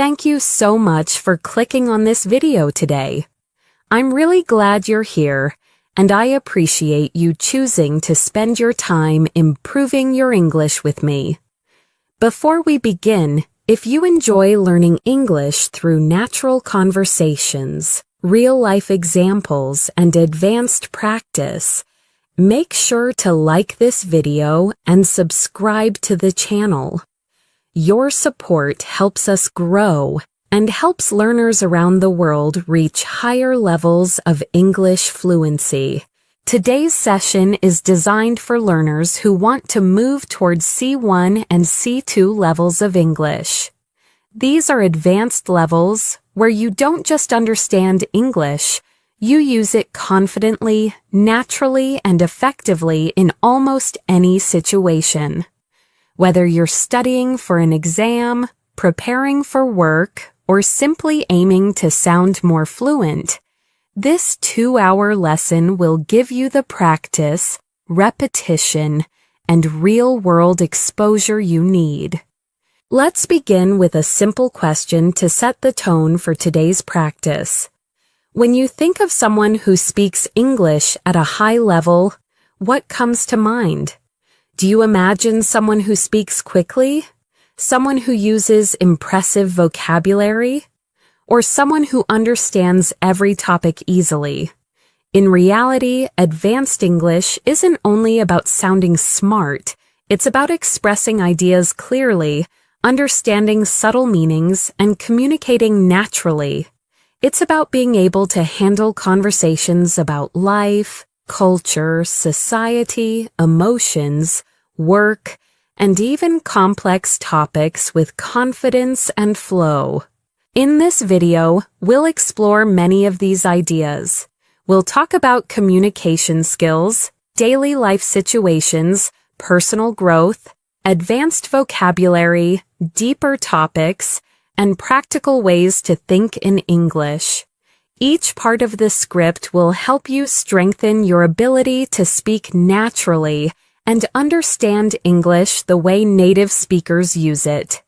Thank you so much for clicking on this video today. I'm really glad you're here, and I appreciate you choosing to spend your time improving your English with me. Before we begin, if you enjoy learning English through natural conversations, real-life examples, and advanced practice, make sure to like this video and subscribe to the channel. Your support helps us grow and helps learners around the world reach higher levels of English fluency. Today's session is designed for learners who want to move towards C1 and C2 levels of English. These are advanced levels where you don't just understand English, you use it confidently, naturally, and effectively in almost any situation. Whether you're studying for an exam, preparing for work, or simply aiming to sound more fluent, this 2-hour lesson will give you the practice, repetition, and real-world exposure you need. Let's begin with a simple question to set the tone for today's practice. When you think of someone who speaks English at a high level, what comes to mind? Do you imagine someone who speaks quickly? Someone who uses impressive vocabulary? Or someone who understands every topic easily? In reality, advanced English isn't only about sounding smart, it's about expressing ideas clearly, understanding subtle meanings, and communicating naturally. It's about being able to handle conversations about life, culture, society, emotions, work, and even complex topics with confidence and flow. In this video, we'll explore many of these ideas. We'll talk about communication skills, daily life situations, personal growth, advanced vocabulary, deeper topics, and practical ways to think in English. Each part of the script will help you strengthen your ability to speak naturally and understand English the way native speakers use it.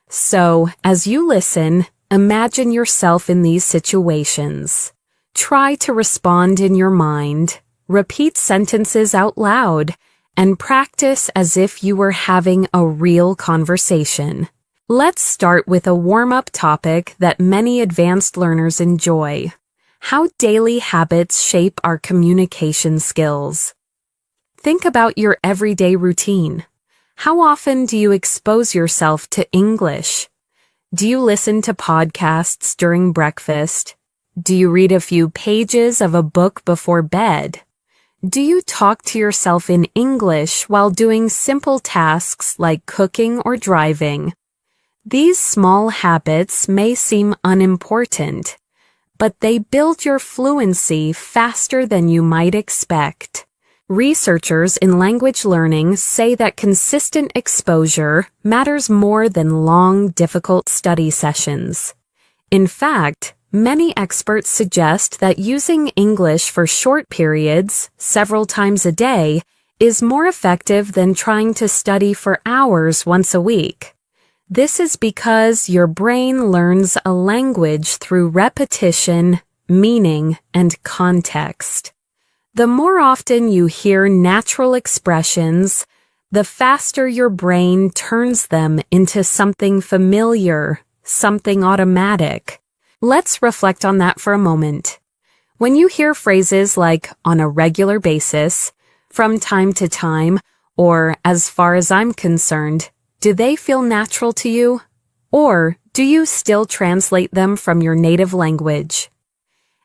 So, as you listen, imagine yourself in these situations. Try to respond in your mind, repeat sentences out loud, and practice as if you were having a real conversation. Let's start with a warm-up topic that many advanced learners enjoy: how daily habits shape our communication skills. Think about your everyday routine. How often do you expose yourself to English? Do you listen to podcasts during breakfast? Do you read a few pages of a book before bed? Do you talk to yourself in English while doing simple tasks like cooking or driving? These small habits may seem unimportant, but they build your fluency faster than you might expect. Researchers in language learning say that consistent exposure matters more than long, difficult study sessions. In fact, many experts suggest that using English for short periods, several times a day, is more effective than trying to study for hours once a week. This is because your brain learns a language through repetition, meaning, and context. The more often you hear natural expressions, the faster your brain turns them into something familiar, something automatic. Let's reflect on that for a moment. When you hear phrases like on a regular basis, from time to time, or as far as I'm concerned, do they feel natural to you? Or do you still translate them from your native language?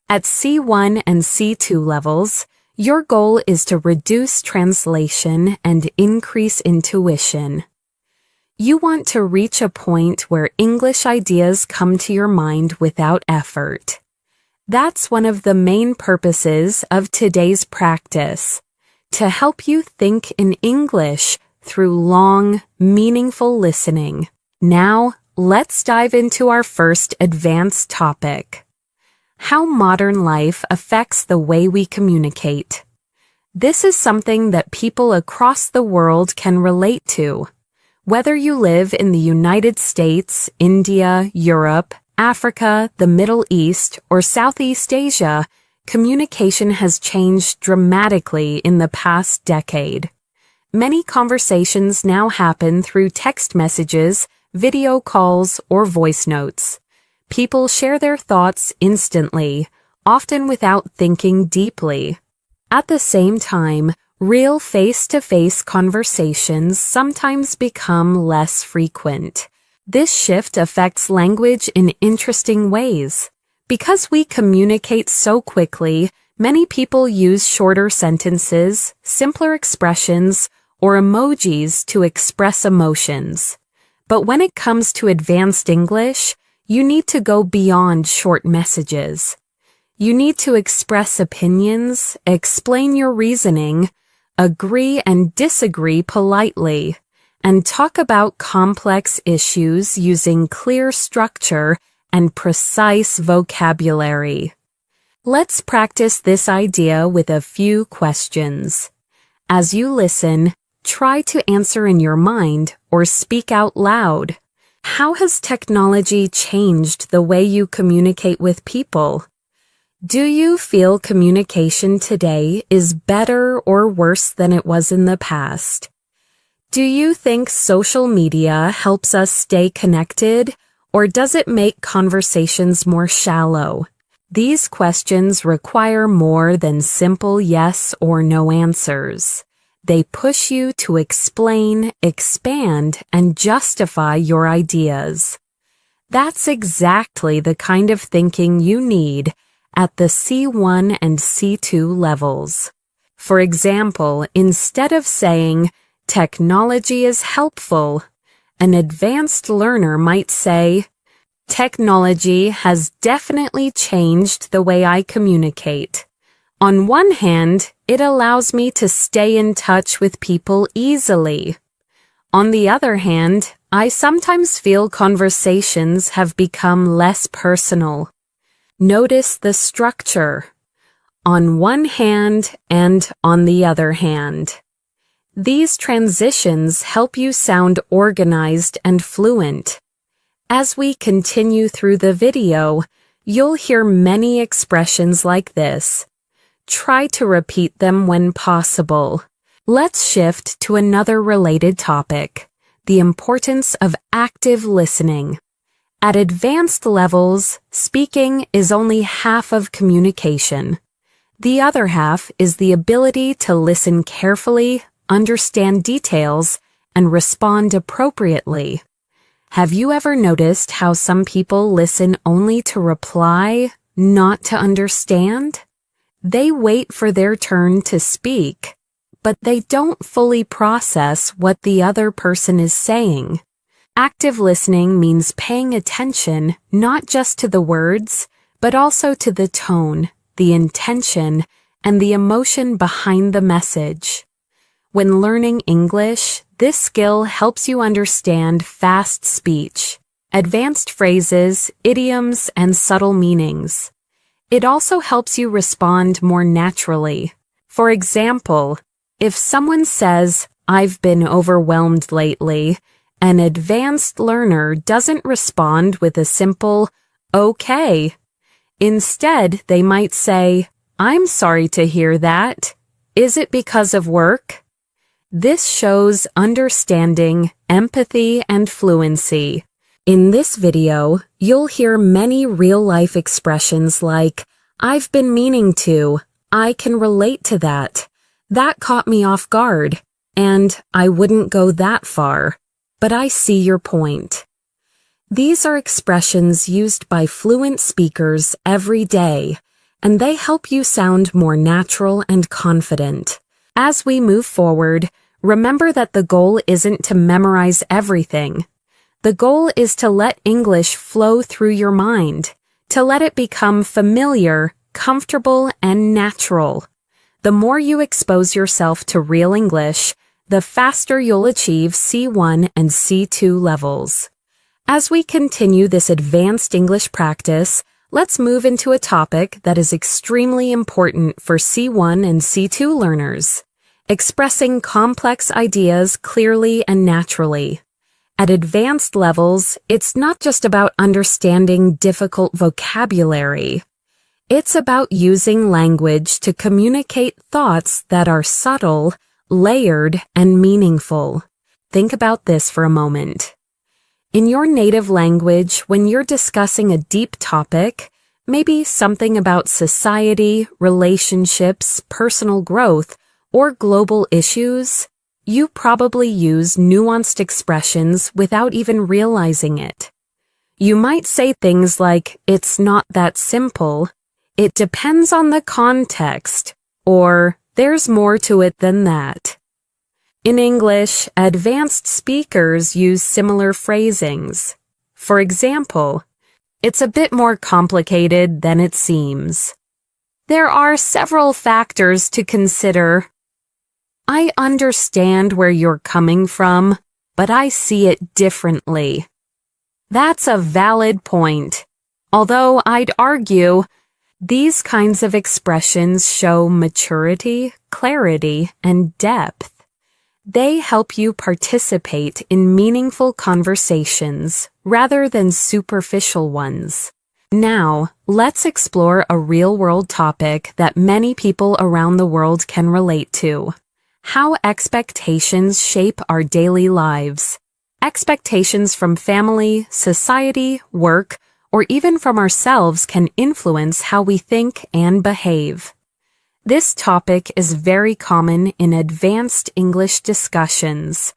At C1 and C2 levels, your goal is to reduce translation and increase intuition. You want to reach a point where English ideas come to your mind without effort. That's one of the main purposes of today's practice, to help you think in English through long, meaningful listening. Now, let's dive into our first advanced topic: how modern life affects the way we communicate. This is something that people across the world can relate to. Whether you live in the United States, India, Europe, Africa, the Middle East, or Southeast Asia, communication has changed dramatically in the past decade. Many conversations now happen through text messages, video calls, or voice notes. People share their thoughts instantly, often without thinking deeply. At the same time, real face-to-face conversations sometimes become less frequent. This shift affects language in interesting ways. Because we communicate so quickly, many people use shorter sentences, simpler expressions, or emojis to express emotions. But when it comes to advanced English, you need to go beyond short messages. You need to express opinions, explain your reasoning, agree and disagree politely, and talk about complex issues using clear structure and precise vocabulary. Let's practice this idea with a few questions. As you listen, try to answer in your mind or speak out loud. How has technology changed the way you communicate with people? Do you feel communication today is better or worse than it was in the past? Do you think social media helps us stay connected, or does it make conversations more shallow? These questions require more than simple yes or no answers. They push you to explain, expand, and justify your ideas. That's exactly the kind of thinking you need at the C1 and C2 levels. For example, instead of saying, "Technology is helpful," an advanced learner might say, "Technology has definitely changed the way I communicate. On one hand, it allows me to stay in touch with people easily. On the other hand, I sometimes feel conversations have become less personal." Notice the structure. On one hand and on the other hand. These transitions help you sound organized and fluent. As we continue through the video, you'll hear many expressions like this. Try to repeat them when possible. Let's shift to another related topic, the importance of active listening. At advanced levels, speaking is only half of communication. The other half is the ability to listen carefully, understand details, and respond appropriately. Have you ever noticed how some people listen only to reply, not to understand? They wait for their turn to speak, but they don't fully process what the other person is saying. Active listening means paying attention not just to the words, but also to the tone, the intention, and the emotion behind the message. When learning English, this skill helps you understand fast speech, advanced phrases, idioms, and subtle meanings. It also helps you respond more naturally. For example, if someone says, "I've been overwhelmed lately," an advanced learner doesn't respond with a simple, "Okay." Instead, they might say, "I'm sorry to hear that. Is it because of work?" This shows understanding, empathy, and fluency. In this video, you'll hear many real-life expressions like, "I've been meaning to," "I can relate to that," "That caught me off guard," and "I wouldn't go that far, but I see your point." These are expressions used by fluent speakers every day, and they help you sound more natural and confident. As we move forward, remember that the goal isn't to memorize everything. The goal is to let English flow through your mind, to let it become familiar, comfortable, and natural. The more you expose yourself to real English, the faster you'll achieve C1 and C2 levels. As we continue this advanced English practice, let's move into a topic that is extremely important for C1 and C2 learners: expressing complex ideas clearly and naturally. At advanced levels, it's not just about understanding difficult vocabulary. It's about using language to communicate thoughts that are subtle, layered, and meaningful. Think about this for a moment. In your native language, when you're discussing a deep topic, maybe something about society, relationships, personal growth, or global issues, you probably use nuanced expressions without even realizing it. You might say things like, "It's not that simple," "It depends on the context," or "There's more to it than that." In English, advanced speakers use similar phrasings. For example, "It's a bit more complicated than it seems." There are several factors to consider. "I understand where you're coming from, but I see it differently." That's a valid point. Although I'd argue, these kinds of expressions show maturity, clarity, and depth. They help you participate in meaningful conversations rather than superficial ones. Now, let's explore a real-world topic that many people around the world can relate to. How expectations shape our daily lives. Expectations from family, society, work, or even from ourselves can influence how we think and behave. This topic is very common in advanced English discussions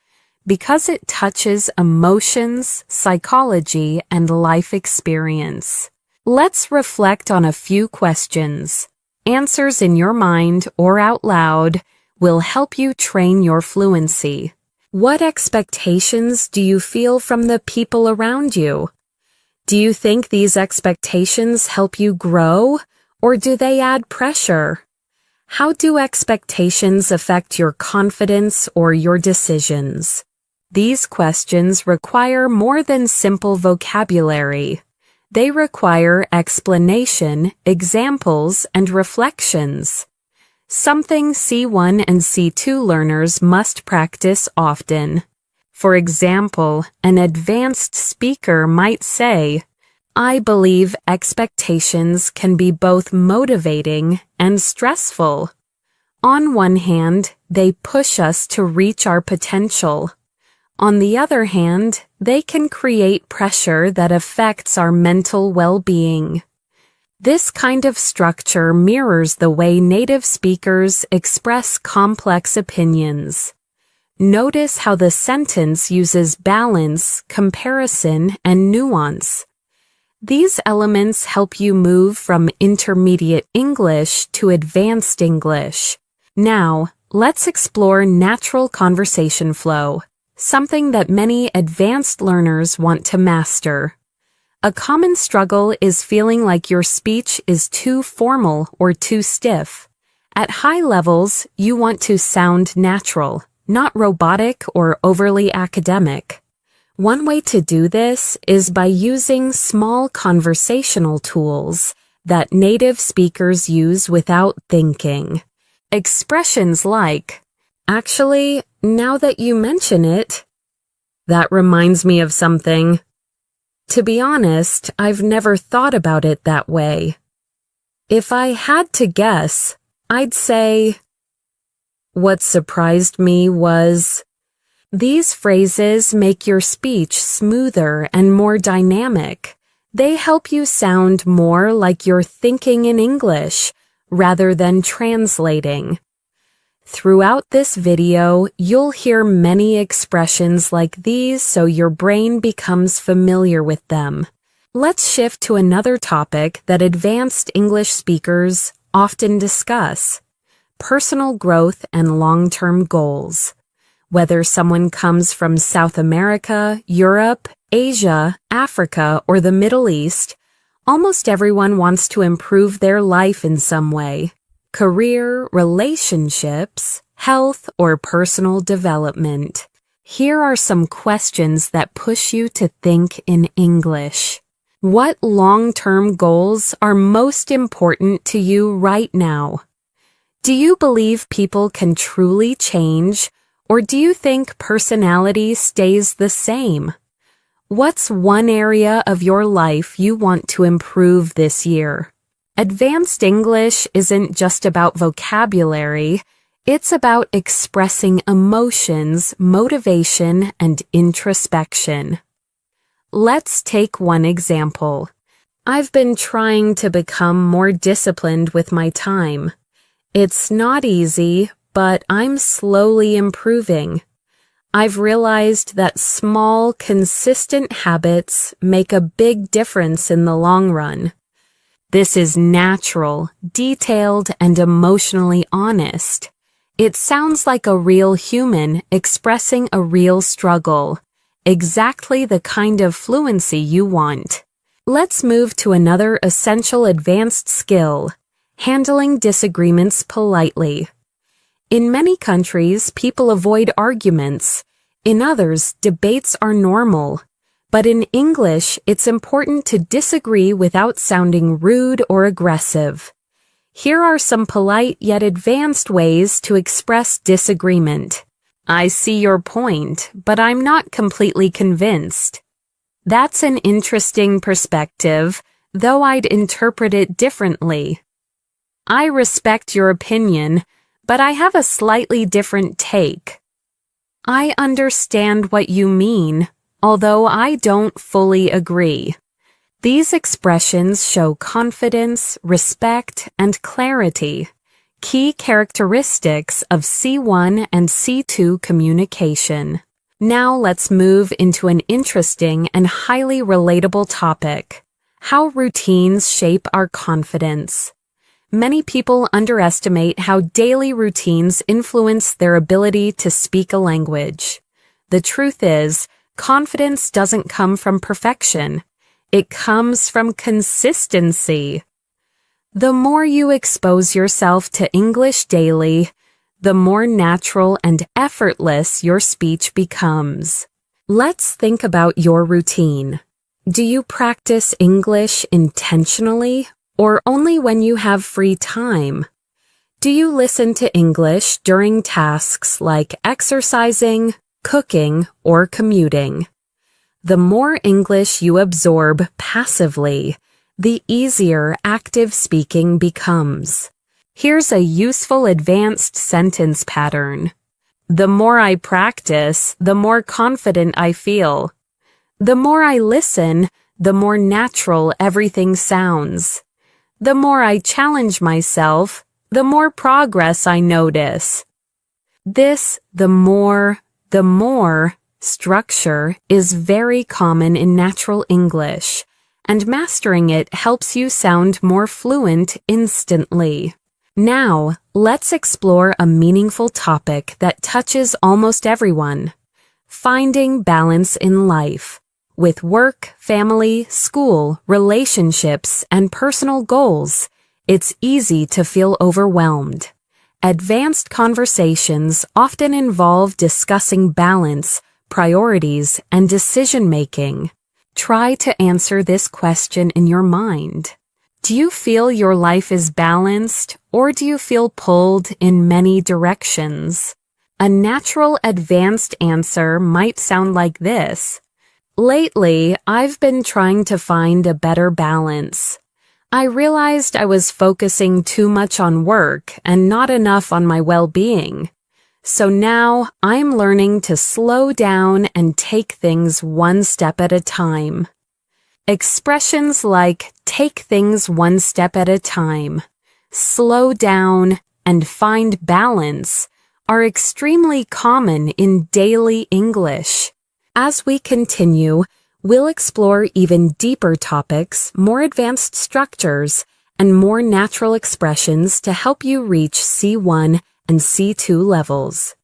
because it touches emotions, psychology, and life experience. Let's reflect on a few questions. Answers in your mind or out loud will help you train your fluency. What expectations do you feel from the people around you? Do you think these expectations help you grow, or do they add pressure? How do expectations affect your confidence or your decisions? These questions require more than simple vocabulary. They require explanation, examples, and reflections. Something C1 and C2 learners must practice often. For example, an advanced speaker might say, "I believe expectations can be both motivating and stressful. On one hand, they push us to reach our potential. On the other hand, they can create pressure that affects our mental well-being." This kind of structure mirrors the way native speakers express complex opinions. Notice how the sentence uses balance, comparison, and nuance. These elements help you move from intermediate English to advanced English. Now, let's explore natural conversation flow, something that many advanced learners want to master. A common struggle is feeling like your speech is too formal or too stiff. At high levels, you want to sound natural, not robotic or overly academic. One way to do this is by using small conversational tools that native speakers use without thinking. Expressions like, "Actually, now that you mention it, that reminds me of something. To be honest, I've never thought about it that way. If I had to guess, I'd say, what surprised me was..." These phrases make your speech smoother and more dynamic. They help you sound more like you're thinking in English rather than translating. Throughout this video, you'll hear many expressions like these so your brain becomes familiar with them. Let's shift to another topic that advanced English speakers often discuss: personal growth and long-term goals. Whether someone comes from South America, Europe, Asia, Africa, or the Middle East, almost everyone wants to improve their life in some way. Career, relationships, health, or personal development. Here are some questions that push you to think in English. What long-term goals are most important to you right now? Do you believe people can truly change, Or do you think personality stays the same? What's one area of your life you want to improve this year? Advanced English isn't just about vocabulary, it's about expressing emotions, motivation, and introspection. Let's take one example. I've been trying to become more disciplined with my time. It's not easy, but I'm slowly improving. I've realized that small, consistent habits make a big difference in the long run. This is natural, detailed, and emotionally honest. It sounds like a real human expressing a real struggle, exactly the kind of fluency you want. Let's move to another essential advanced skill, handling disagreements politely. In many countries, people avoid arguments. In others, debates are normal. But in English, it's important to disagree without sounding rude or aggressive. Here are some polite yet advanced ways to express disagreement. I see your point, but I'm not completely convinced. That's an interesting perspective, though I'd interpret it differently. I respect your opinion, but I have a slightly different take. I understand what you mean, although I don't fully agree. These expressions show confidence, respect, and clarity, key characteristics of C1 and C2 communication. Now let's move into an interesting and highly relatable topic: how routines shape our confidence. Many people underestimate how daily routines influence their ability to speak a language. The truth is, confidence doesn't come from perfection. It comes from consistency. The more you expose yourself to English daily, the more natural and effortless your speech becomes. Let's think about your routine. Do you practice English intentionally, or only when you have free time? Do you listen to English during tasks like exercising, cooking, or commuting? The more English you absorb passively, the easier active speaking becomes. Here's a useful advanced sentence pattern. The more I practice, the more confident I feel. The more I listen, the more natural everything sounds. The more I challenge myself, the more progress I notice. This the more structure is very common in natural English, and mastering it helps you sound more fluent instantly. Now, let's explore a meaningful topic that touches almost everyone: finding balance in life. With work, family, school, relationships, and personal goals, it's easy to feel overwhelmed. Advanced conversations often involve discussing balance, priorities, and decision-making. Try to answer this question in your mind. Do you feel your life is balanced, or do you feel pulled in many directions? A natural advanced answer might sound like this: lately, I've been trying to find a better balance. I realized I was focusing too much on work and not enough on my well-being. So now I'm learning to slow down and take things one step at a time. Expressions like take things one step at a time, slow down, and find balance are extremely common in daily English. As we continue, we'll explore even deeper topics, more advanced structures, and more natural expressions to help you reach C1 and C2 levels.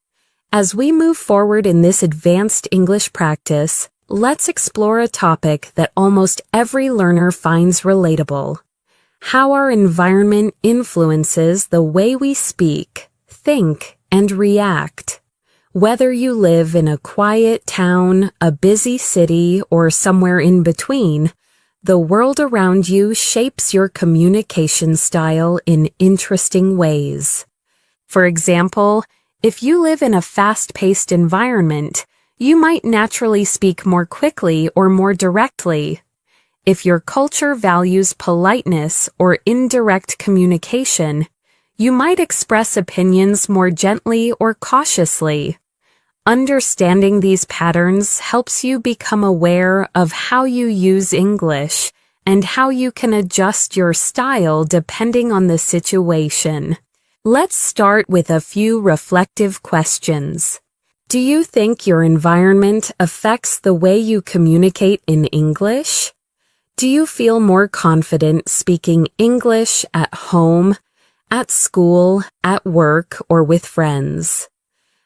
As we move forward in this advanced English practice, let's explore a topic that almost every learner finds relatable: how our environment influences the way we speak, think, and react. Whether you live in a quiet town, a busy city, or somewhere in between, the world around you shapes your communication style in interesting ways. For example, If you live in a fast-paced environment, you might naturally speak more quickly or more directly. If your culture values politeness or indirect communication, you might express opinions more gently or cautiously. Understanding these patterns helps you become aware of how you use English and how you can adjust your style depending on the situation. Let's start with a few reflective questions. Do you think your environment affects the way you communicate in English? Do you feel more confident speaking English at home, at school, at work, or with friends?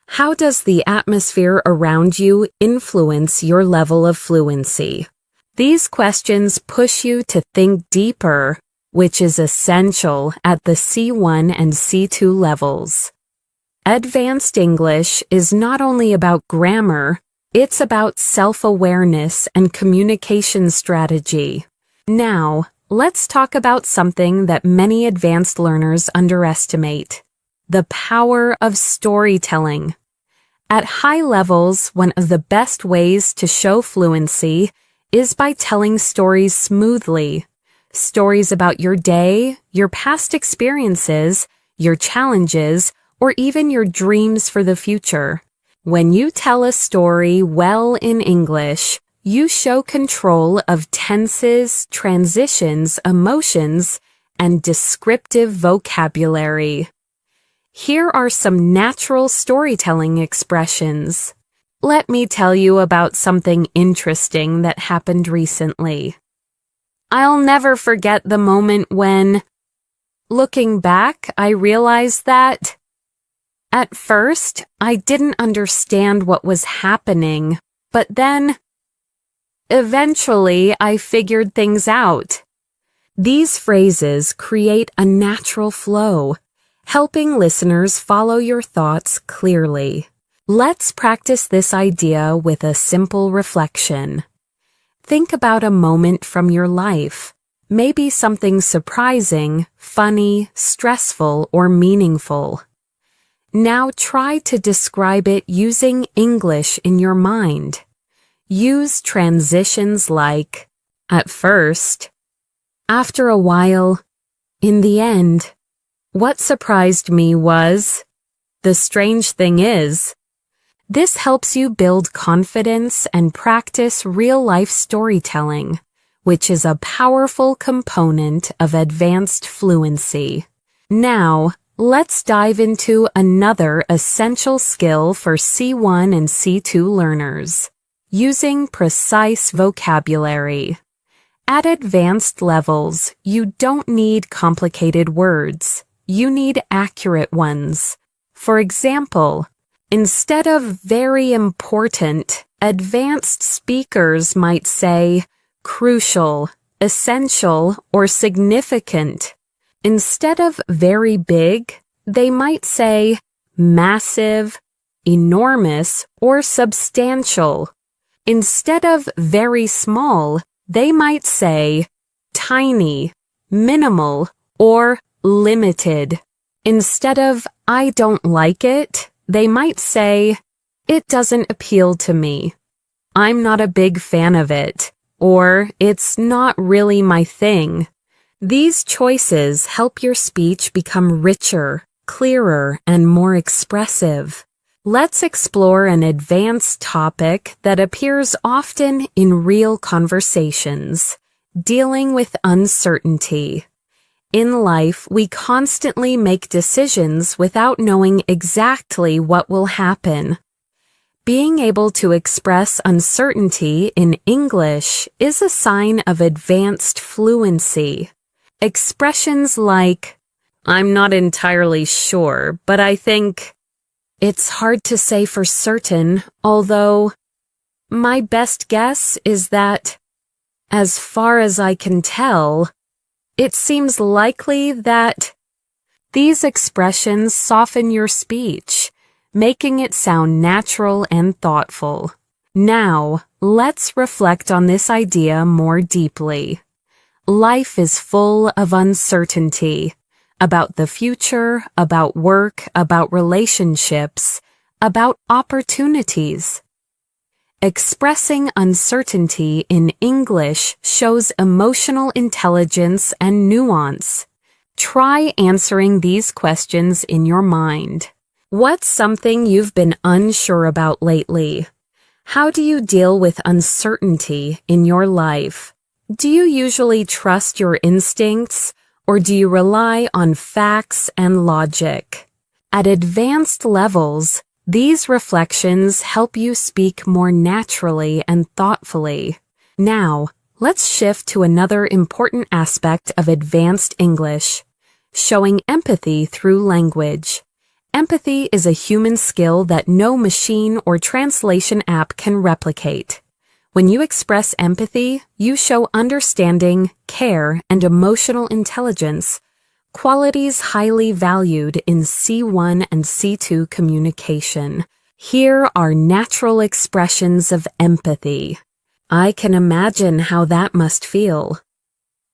How does the atmosphere around you influence your level of fluency? These questions push you to think deeper, which is essential at the C1 and C2 levels. Advanced English is not only about grammar, it's about self-awareness and communication strategy. Now, let's talk about something that many advanced learners underestimate: the power of storytelling. At high levels, one of the best ways to show fluency is by telling stories smoothly. Stories about your day, your past experiences, your challenges, or even your dreams for the future. When you tell a story well in English, you show control of tenses, transitions, emotions, and descriptive vocabulary. Here are some natural storytelling expressions. Let me tell you about something interesting that happened recently. I'll never forget the moment when, looking back, I realized that, at first, I didn't understand what was happening, but then, eventually, I figured things out. These phrases create a natural flow, helping listeners follow your thoughts clearly. Let's practice this idea with a simple reflection. Think about a moment from your life, maybe something surprising, funny, stressful, or meaningful. Now try to describe it using English in your mind. Use transitions like, at first, after a while, in the end. What surprised me was, the strange thing is. This helps you build confidence and practice real-life storytelling, which is a powerful component of advanced fluency. Now, let's dive into another essential skill for C1 and C2 learners: using precise vocabulary. At advanced levels, you don't need complicated words. You need accurate ones. For example, instead of very important, advanced speakers might say crucial, essential, or significant. Instead of very big, they might say massive, enormous, or substantial. Instead of very small, they might say tiny, minimal, or limited. Instead of I don't like it, they might say, it doesn't appeal to me. I'm not a big fan of it. Or it's not really my thing. These choices help your speech become richer, clearer, and more expressive. Let's explore an advanced topic that appears often in real conversations: dealing with uncertainty. In life, we constantly make decisions without knowing exactly what will happen. Being able to express uncertainty in English is a sign of advanced fluency. Expressions like, I'm not entirely sure, but I think, it's hard to say for certain, although, my best guess is that, as far as I can tell, it seems likely that. These expressions soften your speech, making it sound natural and thoughtful. Now, let's reflect on this idea more deeply. Life is full of uncertainty. about the future, about work, about relationships, about opportunities. Expressing uncertainty in English shows emotional intelligence and nuance. Try answering these questions in your mind. What's something you've been unsure about lately? How do you deal with uncertainty in your life? Do you usually trust your instincts, or do you rely on facts and logic? At advanced levels, these reflections help you speak more naturally and thoughtfully. Now, let's shift to another important aspect of advanced English, showing empathy through language. Empathy is a human skill that no machine or translation app can replicate. When you express empathy, you show understanding, care, and emotional intelligence, qualities highly valued in C1 and C2 communication. Here are natural expressions of empathy. I can imagine how that must feel.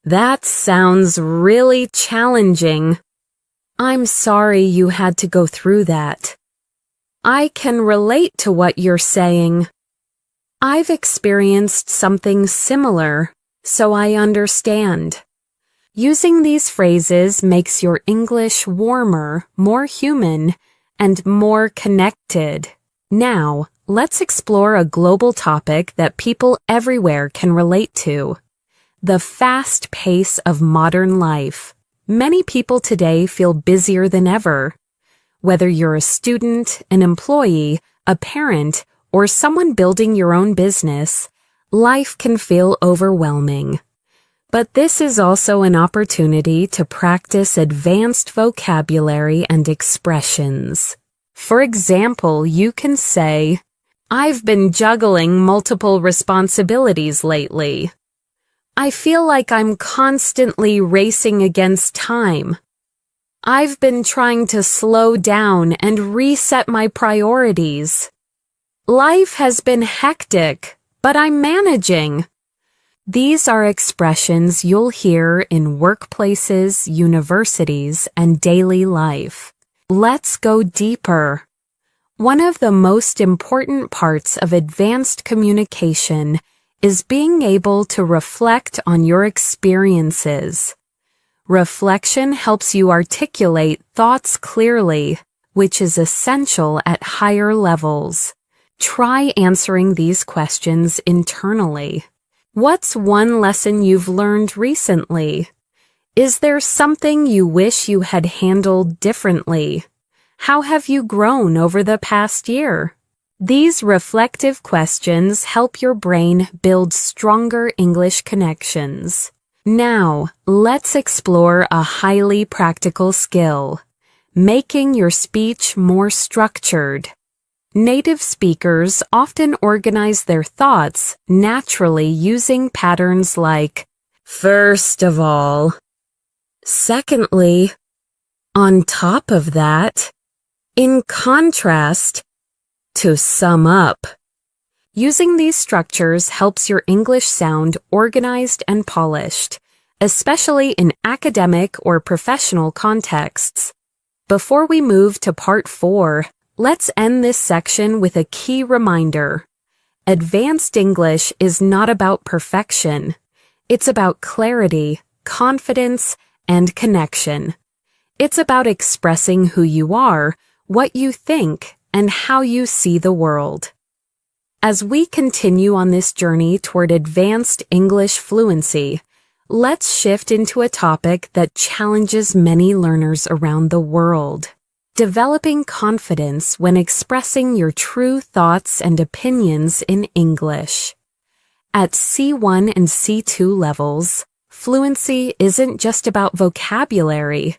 That sounds really challenging. I'm sorry you had to go through that. I can relate to what you're saying. I've experienced something similar, so I understand. Using these phrases makes your English warmer, more human, and more connected. Now, let's explore a global topic that people everywhere can relate to: the fast pace of modern life. Many people today feel busier than ever. Whether you're a student, an employee, a parent, or someone building your own business, life can feel overwhelming. But this is also an opportunity to practice advanced vocabulary and expressions. For example, you can say, "I've been juggling multiple responsibilities lately. I feel like I'm constantly racing against time. I've been trying to slow down and reset my priorities. Life has been hectic, but I'm managing." These are expressions you'll hear in workplaces, universities, and daily life. Let's go deeper. One of the most important parts of advanced communication is being able to reflect on your experiences. Reflection helps you articulate thoughts clearly, which is essential at higher levels. Try answering these questions internally. What's one lesson you've learned recently? Is there something you wish you had handled differently? How have you grown over the past year? These reflective questions help your brain build stronger English connections. Now, let's explore a highly practical skill: making your speech more structured. Native speakers often organize their thoughts naturally using patterns like, "First of all," "Secondly," "On top of that," "In contrast," "To sum up." Using these structures helps your English sound organized and polished, especially in academic or professional contexts. Before we move to part 4, let's end this section with a key reminder. Advanced English is not about perfection. It's about clarity, confidence, and connection. It's about expressing who you are, what you think, and how you see the world. As we continue on this journey toward advanced English fluency, let's shift into a topic that challenges many learners around the world: developing confidence when expressing your true thoughts and opinions in English. At C1 and C2 levels, fluency isn't just about vocabulary.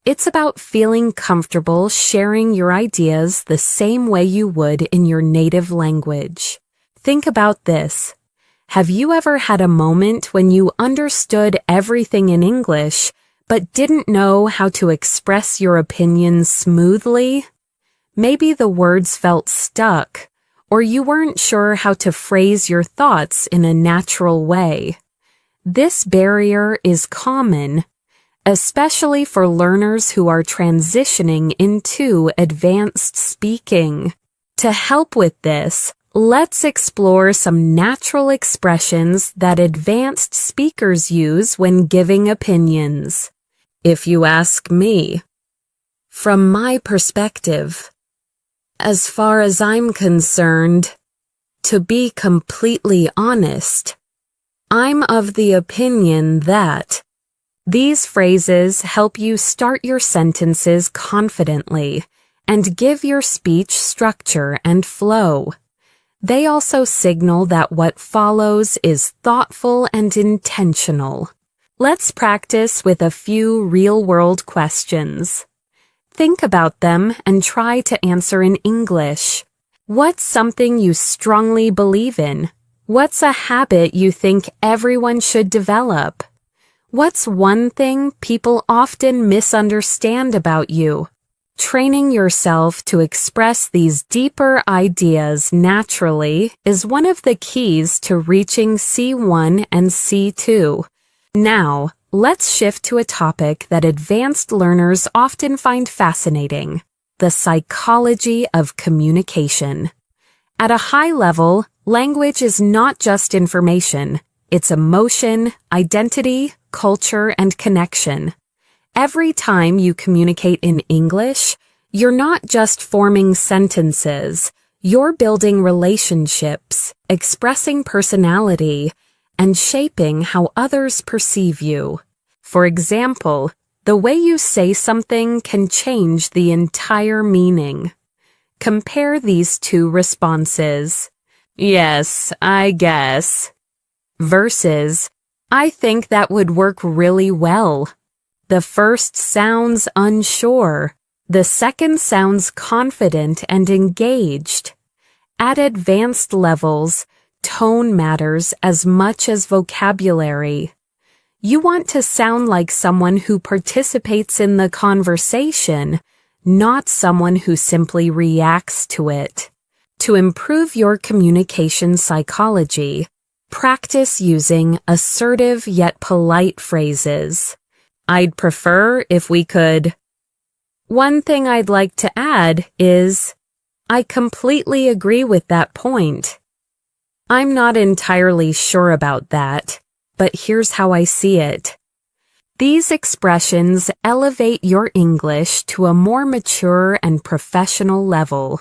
It's about feeling comfortable sharing your ideas the same way you would in your native language. Think about this. Have you ever had a moment when you understood everything in English, but didn't know how to express your opinions smoothly? Maybe the words felt stuck, or you weren't sure how to phrase your thoughts in a natural way. This barrier is common. especially for learners who are transitioning into advanced speaking. To help with this, let's explore some natural expressions that advanced speakers use when giving opinions. If you ask me, from my perspective, as far as I'm concerned, to be completely honest, I'm of the opinion that these phrases help you start your sentences confidently and give your speech structure and flow. They also signal that what follows is thoughtful and intentional. Let's practice with a few real-world questions. Think about them and try to answer in English. What's something you strongly believe in? What's a habit you think everyone should develop? What's one thing people often misunderstand about you? Training yourself to express these deeper ideas naturally is one of the keys to reaching C1 and C2. Now, let's shift to a topic that advanced learners often find fascinating: the psychology of communication. At a high level, language is not just information. It's emotion, identity, culture, and connection. Every time you communicate in English, you're not just forming sentences. You're building relationships, expressing personality, and shaping how others perceive you. For example, the way you say something can change the entire meaning. Compare these two responses. Yes, I guess. Versus, I think that would work really well. The first sounds unsure. The second sounds confident and engaged. At advanced levels, tone matters as much as vocabulary. You want to sound like someone who participates in the conversation, not someone who simply reacts to it. To improve your communication psychology, practice using assertive yet polite phrases. I'd prefer if we could. One thing I'd like to add is, I completely agree with that point. I'm not entirely sure about that, but here's how I see it. These expressions elevate your English to a more mature and professional level.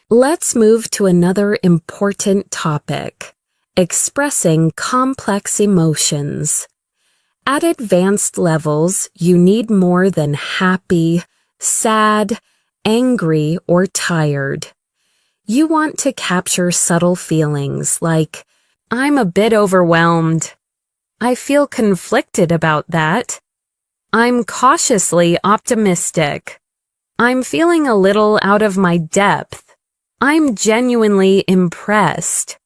Let's move to another important topic: expressing complex emotions. At advanced levels, you need more than happy, sad, angry, or tired. You want to capture subtle feelings like, I'm a bit overwhelmed. I feel conflicted about that. I'm cautiously optimistic. I'm feeling a little out of my depth. I'm genuinely impressed.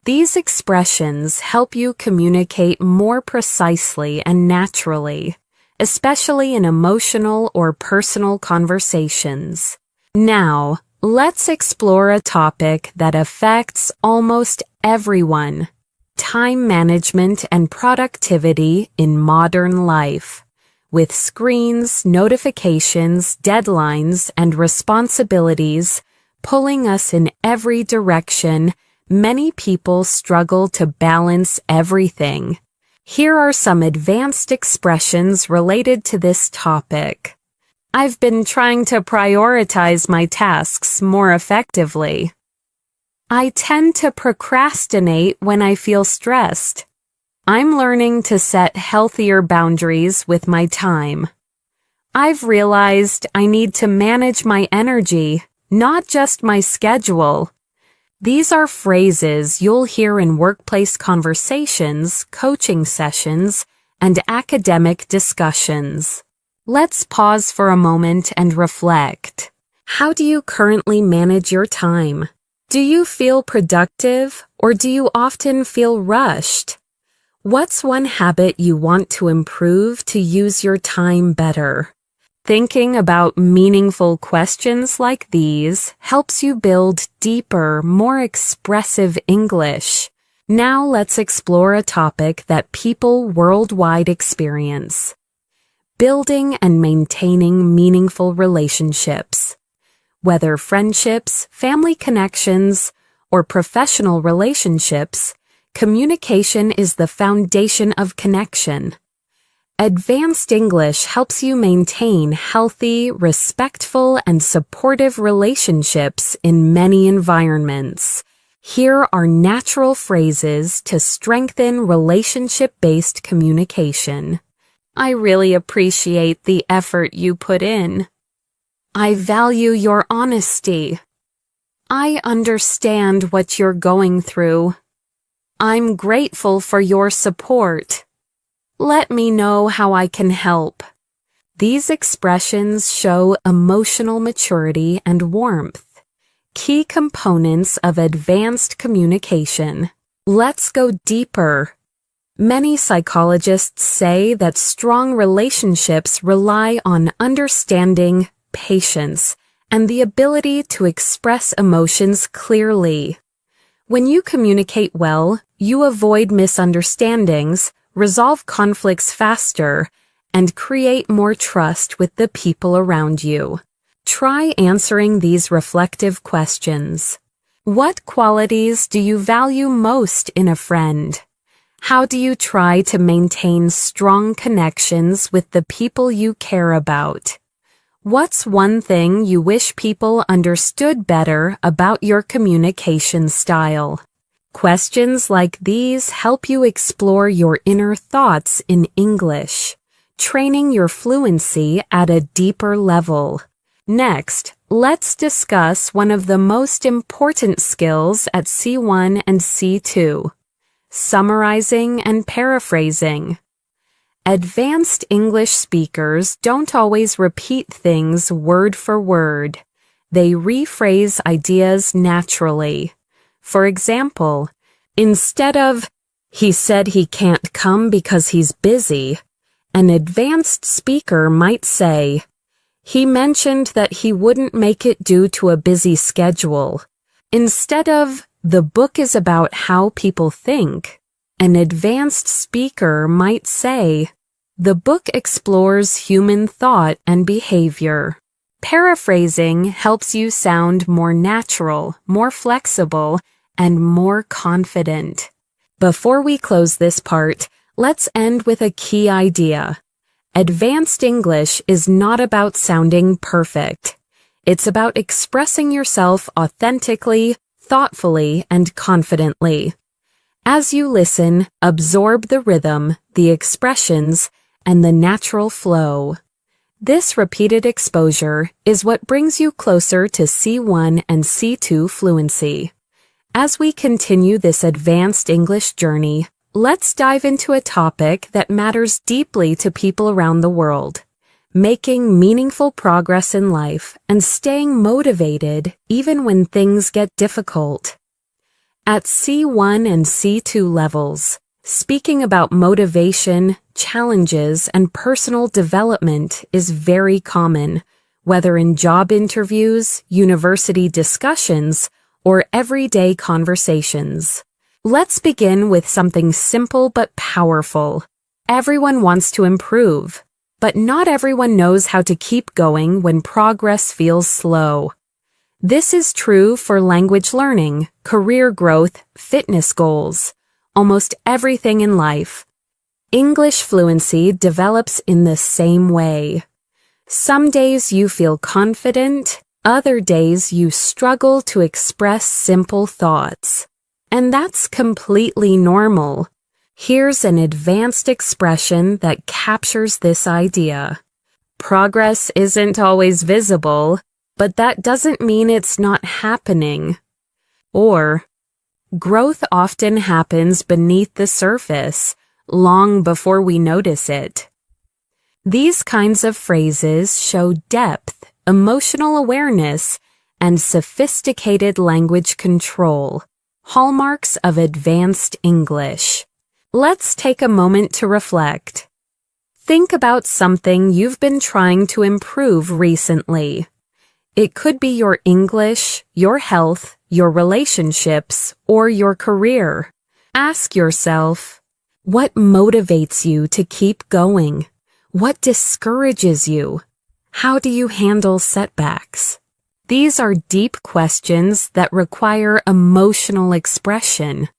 These expressions help you communicate more precisely and naturally, especially in emotional or personal conversations. Now, let's explore a topic that affects almost everyone: time management and productivity in modern life. With screens, notifications, deadlines, and responsibilities pulling us in every direction, many people struggle to balance everything. Here are some advanced expressions related to this topic. I've been trying to prioritize my tasks more effectively. I tend to procrastinate when I feel stressed. I'm learning to set healthier boundaries with my time. I've realized I need to manage my energy, not just my schedule. These are phrases you'll hear in workplace conversations, coaching sessions, and academic discussions. Let's pause for a moment and reflect. How do you currently manage your time? Do you feel productive, or do you often feel rushed? What's one habit you want to improve to use your time better? Thinking about meaningful questions like these helps you build deeper, more expressive English. Now let's explore a topic that people worldwide experience: building and maintaining meaningful relationships. Whether friendships, family connections, or professional relationships, communication is the foundation of connection. Advanced English helps you maintain healthy, respectful, and supportive relationships in many environments. Here are natural phrases to strengthen relationship-based communication. I really appreciate the effort you put in. I value your honesty. I understand what you're going through. I'm grateful for your support. Let me know how I can help. These expressions show emotional maturity and warmth, key components of advanced communication. Let's go deeper. Many psychologists say that strong relationships rely on understanding, patience, and the ability to express emotions clearly. When you communicate well, you avoid misunderstandings, resolve conflicts faster, and create more trust with the people around you. Try answering these reflective questions. What qualities do you value most in a friend? How do you try to maintain strong connections with the people you care about? What's one thing you wish people understood better about your communication style? Questions like these help you explore your inner thoughts in English, training your fluency at a deeper level. Next, let's discuss one of the most important skills at C1 and C2, summarizing and paraphrasing. Advanced English speakers don't always repeat things word for word. They rephrase ideas naturally. For example, instead of, "He said he can't come because he's busy," an advanced speaker might say, "He mentioned that he wouldn't make it due to a busy schedule." Instead of, "The book is about how people think," an advanced speaker might say, "The book explores human thought and behavior." Paraphrasing helps you sound more natural, more flexible, and more confident. Before we close this part, let's end with a key idea. Advanced English is not about sounding perfect. It's about expressing yourself authentically, thoughtfully, and confidently. As you listen, absorb the rhythm, the expressions, and the natural flow. This repeated exposure is what brings you closer to C1 and C2 fluency. As we continue this advanced English journey, let's dive into a topic that matters deeply to people around the world: making meaningful progress in life and staying motivated even when things get difficult. At C1 and C2 levels, speaking about motivation, challenges, and personal development is very common, whether in job interviews, university discussions, or everyday conversations. Let's begin with something simple but powerful. Everyone wants to improve, but not everyone knows how to keep going when progress feels slow. This is true for language learning, career growth, fitness goals, almost everything in life. English fluency develops in the same way. Some days you feel confident, other days you struggle to express simple thoughts. And that's completely normal. Here's an advanced expression that captures this idea. Progress isn't always visible, but that doesn't mean it's not happening. Or, growth often happens beneath the surface, long before we notice it. These kinds of phrases show depth, emotional awareness, and sophisticated language control, hallmarks of advanced English. Let's take a moment to reflect. Think about something you've been trying to improve recently. It could be your English, your health, your relationships, or your career. Ask yourself, what motivates you to keep going? What discourages you? How do you handle setbacks? These are deep questions that require emotional expression,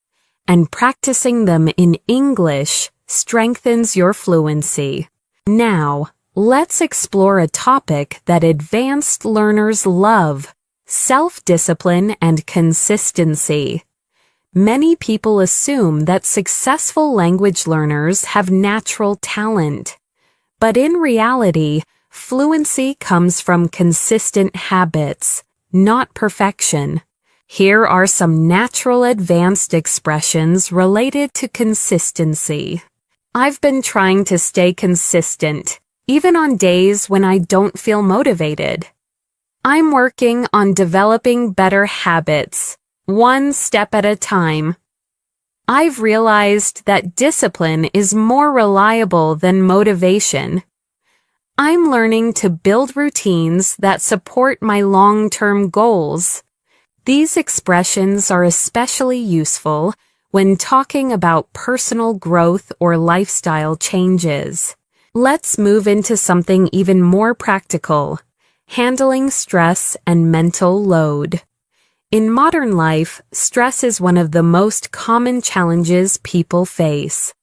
and practicing them in English strengthens your fluency. Now, let's explore a topic that advanced learners love: self-discipline and consistency. Many people assume that successful language learners have natural talent. But in reality, fluency comes from consistent habits, not perfection. Here are some natural advanced expressions related to consistency. I've been trying to stay consistent, even on days when I don't feel motivated. I'm working on developing better habits, one step at a time. I've realized that discipline is more reliable than motivation. I'm learning to build routines that support my long-term goals. These expressions are especially useful when talking about personal growth or lifestyle changes. Let's move into something even more practical: handling stress and mental load. In modern life, stress is one of the most common challenges people face.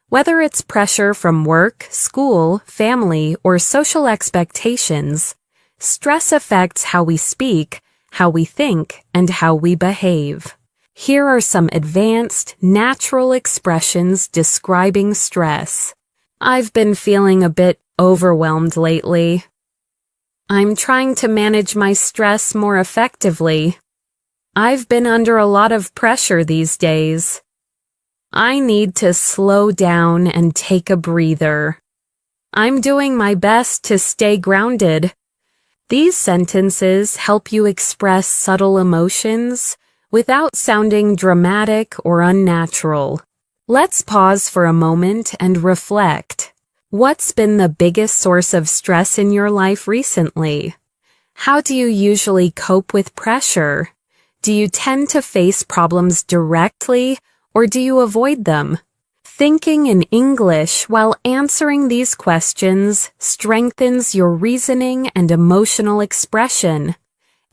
Whether it's pressure from work, school, family, or social expectations, stress affects how we speak, how we think, and how we behave. Here are some advanced, natural expressions describing stress. I've been feeling a bit overwhelmed lately. I'm trying to manage my stress more effectively. I've been under a lot of pressure these days. I need to slow down and take a breather. I'm doing my best to stay grounded. These sentences help you express subtle emotions without sounding dramatic or unnatural. Let's pause for a moment and reflect. What's been the biggest source of stress in your life recently? How do you usually cope with pressure? Do you tend to face problems directly, or do you avoid them? Thinking in English while answering these questions strengthens your reasoning and emotional expression,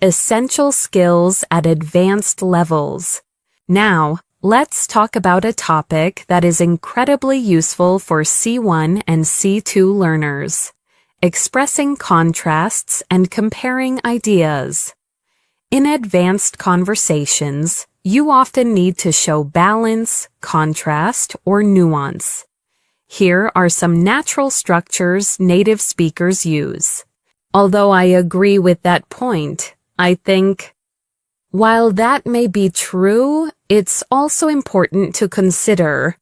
essential skills at advanced levels. Now, let's talk about a topic that is incredibly useful for C1 and C2 learners: expressing contrasts and comparing ideas. In advanced conversations, you often need to show balance, contrast, or nuance. Here are some natural structures native speakers use. Although I agree with that point, I think, while that may be true, it's also important to consider,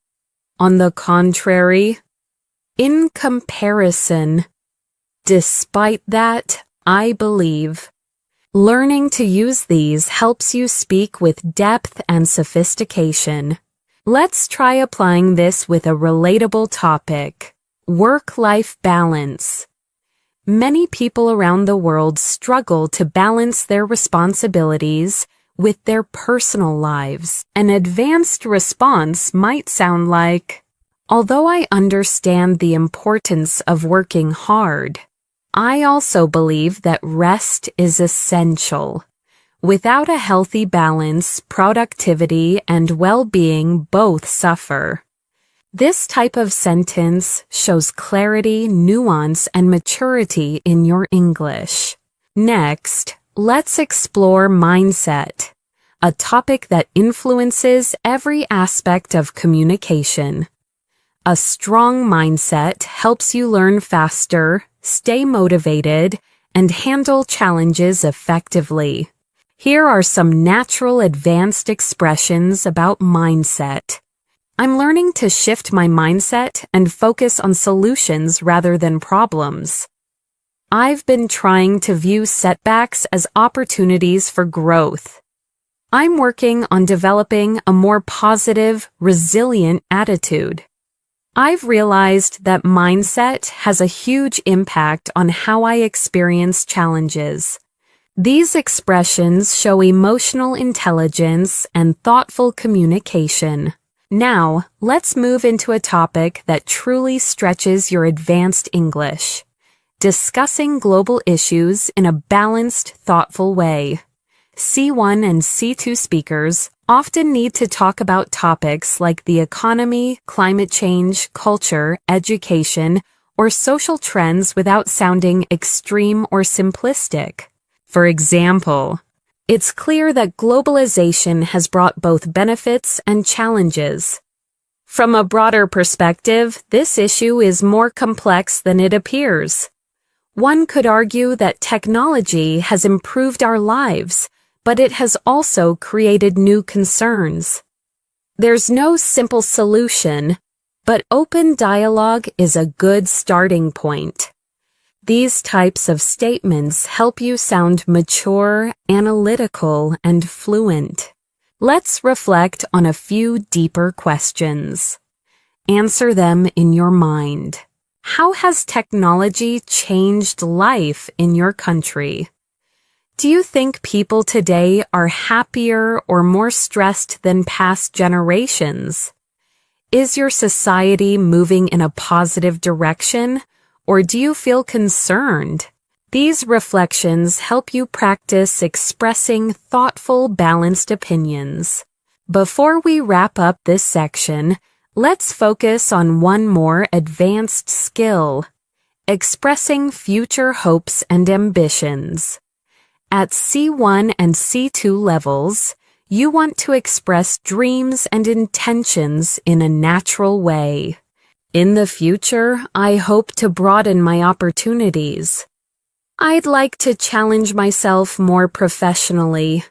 on the contrary, in comparison. Despite that, I believe, learning to use these helps you speak with depth and sophistication. Let's try applying this with a relatable topic: work-life balance. Many people around the world struggle to balance their responsibilities with their personal lives. An advanced response might sound like, although I understand the importance of working hard, I also believe that rest is essential. Without a healthy balance, productivity and well-being both suffer. This type of sentence shows clarity, nuance, and maturity in your English. Next, let's explore mindset, a topic that influences every aspect of communication. A strong mindset helps you learn faster, stay motivated, and handle challenges effectively. Here are some natural advanced expressions about mindset. I'm learning to shift my mindset and focus on solutions rather than problems. I've been trying to view setbacks as opportunities for growth. I'm working on developing a more positive, resilient attitude. I've realized that mindset has a huge impact on how I experience challenges. These expressions show emotional intelligence and thoughtful communication. Now, let's move into a topic that truly stretches your advanced English. Discussing global issues in a balanced, thoughtful way. C1 and C2 speakers often need to talk about topics like the economy, climate change, culture, education, or social trends without sounding extreme or simplistic. For example, it's clear that globalization has brought both benefits and challenges. From a broader perspective, this issue is more complex than it appears. One could argue that technology has improved our lives, but it has also created new concerns. There's no simple solution, but open dialogue is a good starting point. These types of statements help you sound mature, analytical, and fluent. Let's reflect on a few deeper questions. Answer them in your mind. How has technology changed life in your country? Do you think people today are happier or more stressed than past generations? Is your society moving in a positive direction? Or do you feel concerned? These reflections help you practice expressing thoughtful, balanced opinions. Before we wrap up this section, let's focus on one more advanced skill: expressing future hopes and ambitions. At C1 and C2 levels, you want to express dreams and intentions in a natural way. In the future, I hope to broaden my opportunities. I'd like to challenge myself more professionally.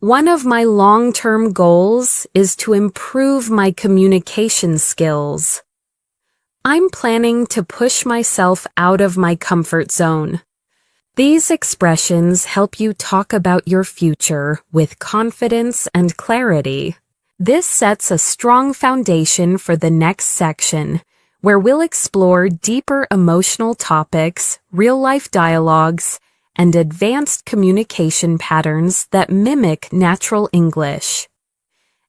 One of my long-term goals is to improve my communication skills. I'm planning to push myself out of my comfort zone. These expressions help you talk about your future with confidence and clarity. This sets a strong foundation for the next section, where we'll explore deeper emotional topics, real-life dialogues, and advanced communication patterns that mimic natural English.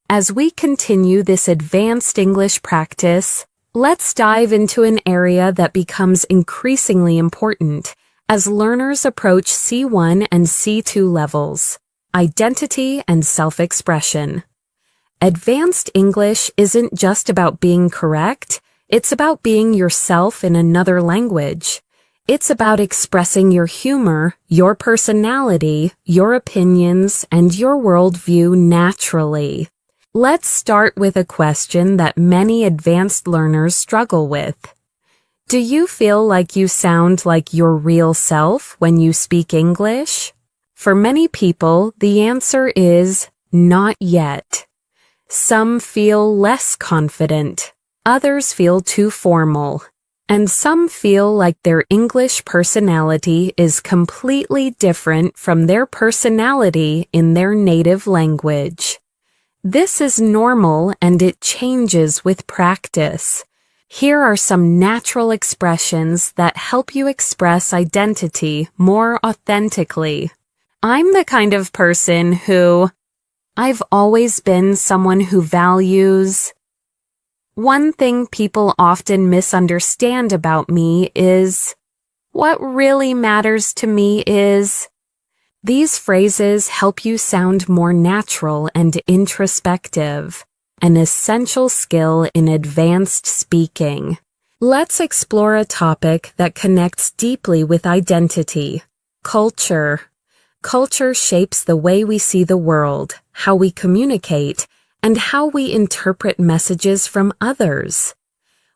As we continue this advanced English practice, let's dive into an area that becomes increasingly important as learners approach C1 and C2 levels: identity and self-expression. Advanced English isn't just about being correct, it's about being yourself in another language. It's about expressing your humor, your personality, your opinions, and your worldview naturally. Let's start with a question that many advanced learners struggle with. Do you feel like you sound like your real self when you speak English? For many people, the answer is not yet. Some feel less confident, others feel too formal, and some feel like their English personality is completely different from their personality in their native language. This is normal and it changes with practice. Here are some natural expressions that help you express identity more authentically. I'm the kind of person who... I've always been someone who values... One thing people often misunderstand about me is... What really matters to me is... These phrases help you sound more natural and introspective, an essential skill in advanced speaking. Let's explore a topic that connects deeply with identity: culture. Culture shapes the way we see the world, how we communicate, and how we interpret messages from others.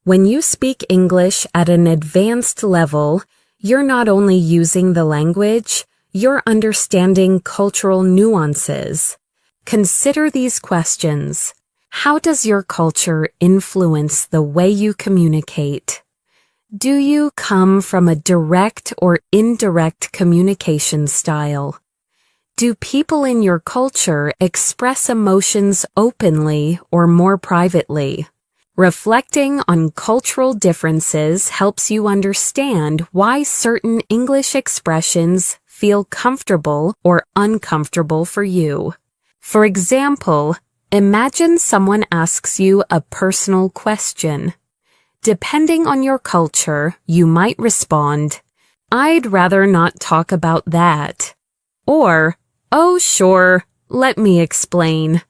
When you speak English at an advanced level, you're not only using the language, you're understanding cultural nuances. Consider these questions. How does your culture influence the way you communicate? Do you come from a direct or indirect communication style? Do people in your culture express emotions openly or more privately? Reflecting on cultural differences helps you understand why certain English expressions feel comfortable or uncomfortable for you. For example, Imagine someone asks you a personal question. Depending on your culture, you might respond, "I'd rather not talk about that." Or, "Oh, sure, let me explain."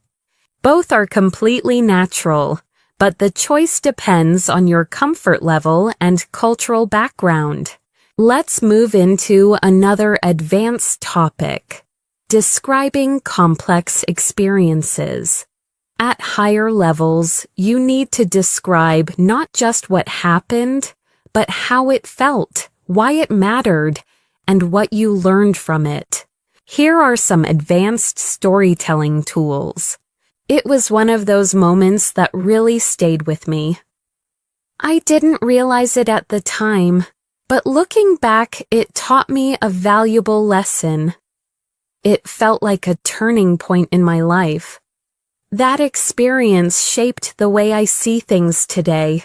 Both are completely natural, but the choice depends on your comfort level and cultural background. Let's move into another advanced topic, describing complex experiences. At higher levels, you need to describe not just what happened, but how it felt, why it mattered, and what you learned from it. Here are some advanced storytelling tools. It was one of those moments that really stayed with me. I didn't realize it at the time, but looking back, it taught me a valuable lesson. It felt like a turning point in my life. That experience shaped the way I see things today.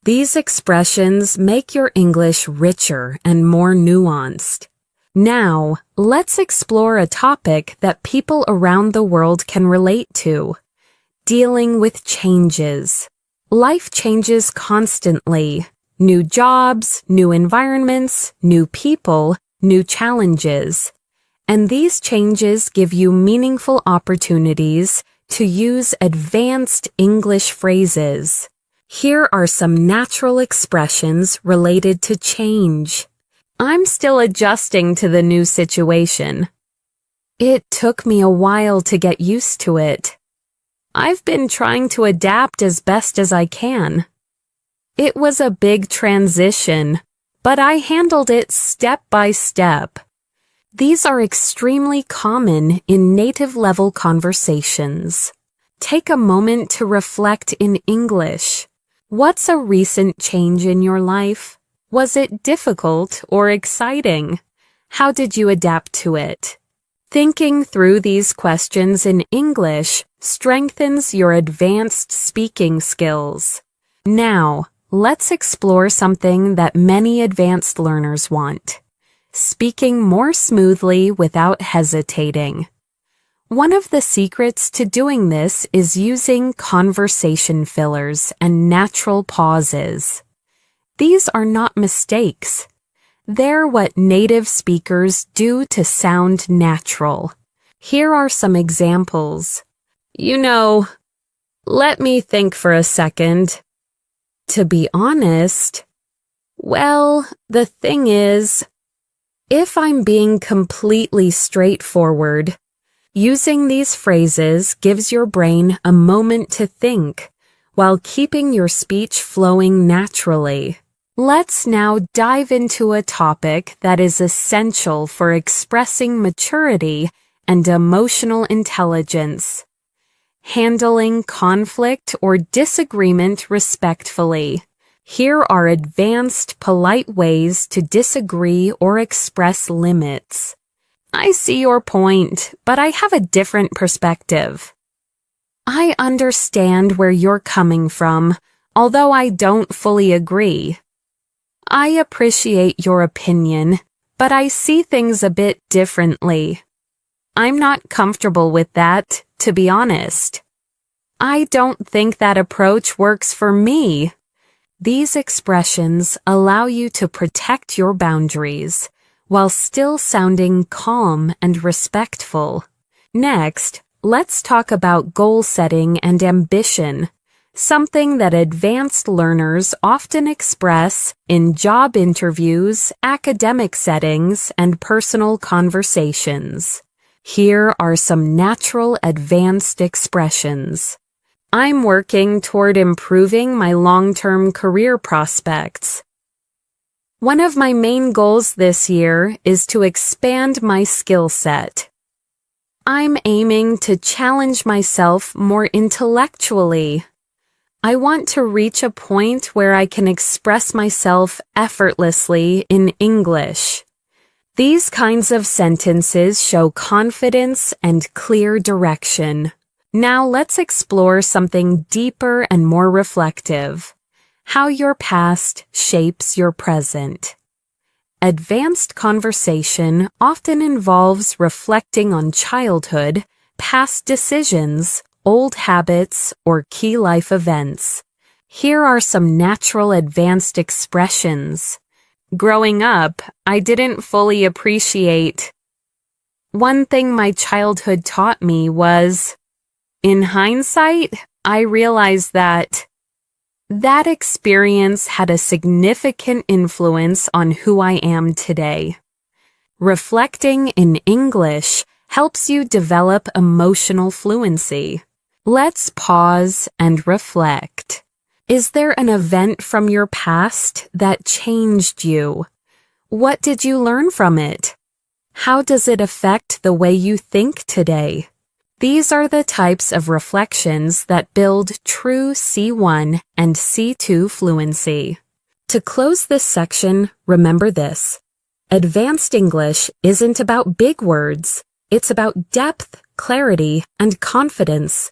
These expressions make your English richer and more nuanced. Now, let's explore a topic that people around the world can relate to: dealing with changes. Life changes constantly. New jobs, new environments, new people, new challenges. And these changes give you meaningful opportunities to use advanced English phrases. Here are some natural expressions related to change. I'm still adjusting to the new situation. It took me a while to get used to it. I've been trying to adapt as best as I can. It was a big transition, but I handled it step by step. These are extremely common in native-level conversations. Take a moment to reflect in English. What's a recent change in your life? Was it difficult or exciting? How did you adapt to it? Thinking through these questions in English strengthens your advanced speaking skills. Now, let's explore something that many advanced learners want: speaking more smoothly without hesitating. One of the secrets to doing this is using conversation fillers and natural pauses. These are not mistakes. They're what native speakers do to sound natural. Here are some examples. Let me think for a second. To be honest, well, the thing is, if I'm being completely straightforward, using these phrases gives your brain a moment to think while keeping your speech flowing naturally. Let's now dive into a topic that is essential for expressing maturity and emotional intelligence: handling conflict or disagreement respectfully. Here are advanced, polite ways to disagree or express limits. I see your point, but I have a different perspective. I understand where you're coming from, although I don't fully agree. I appreciate your opinion, but I see things a bit differently. I'm not comfortable with that, to be honest. I don't think that approach works for me. These expressions allow you to protect your boundaries while still sounding calm and respectful. Next, let's talk about goal setting and ambition, something that advanced learners often express in job interviews, academic settings, and personal conversations. Here are some natural advanced expressions. I'm working toward improving my long-term career prospects. One of my main goals this year is to expand my skill set. I'm aiming to challenge myself more intellectually. I want to reach a point where I can express myself effortlessly in English. These kinds of sentences show confidence and clear direction. Now let's explore something deeper and more reflective: how your past shapes your present. Advanced conversation often involves reflecting on childhood, past decisions, old habits, or key life events. Here are some natural advanced expressions. Growing up, I didn't fully appreciate. One thing my childhood taught me was, in hindsight, I realized that experience had a significant influence on who I am today. Reflecting in English helps you develop emotional fluency. Let's pause and reflect. Is there an event from your past that changed you? What did you learn from it? How does it affect the way you think today? These are the types of reflections that build true C1 and C2 fluency. To close this section, remember this. Advanced English isn't about big words. It's about depth, clarity, and confidence.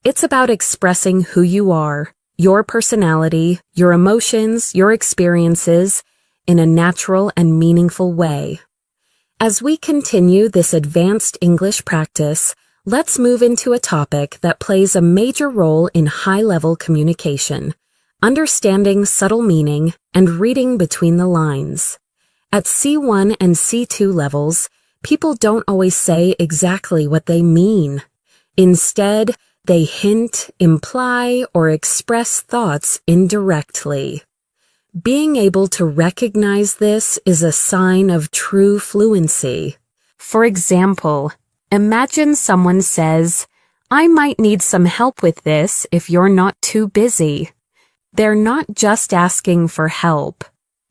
It's about expressing who you are, your personality, your emotions, your experiences, in a natural and meaningful way. As we continue this advanced English practice, let's move into a topic that plays a major role in high-level communication, understanding subtle meaning and reading between the lines. At C1 and C2 levels, people don't always say exactly what they mean. Instead, they hint, imply, or express thoughts indirectly. Being able to recognize this is a sign of true fluency. For example, imagine someone says, "I might need some help with this if you're not too busy." They're not just asking for help.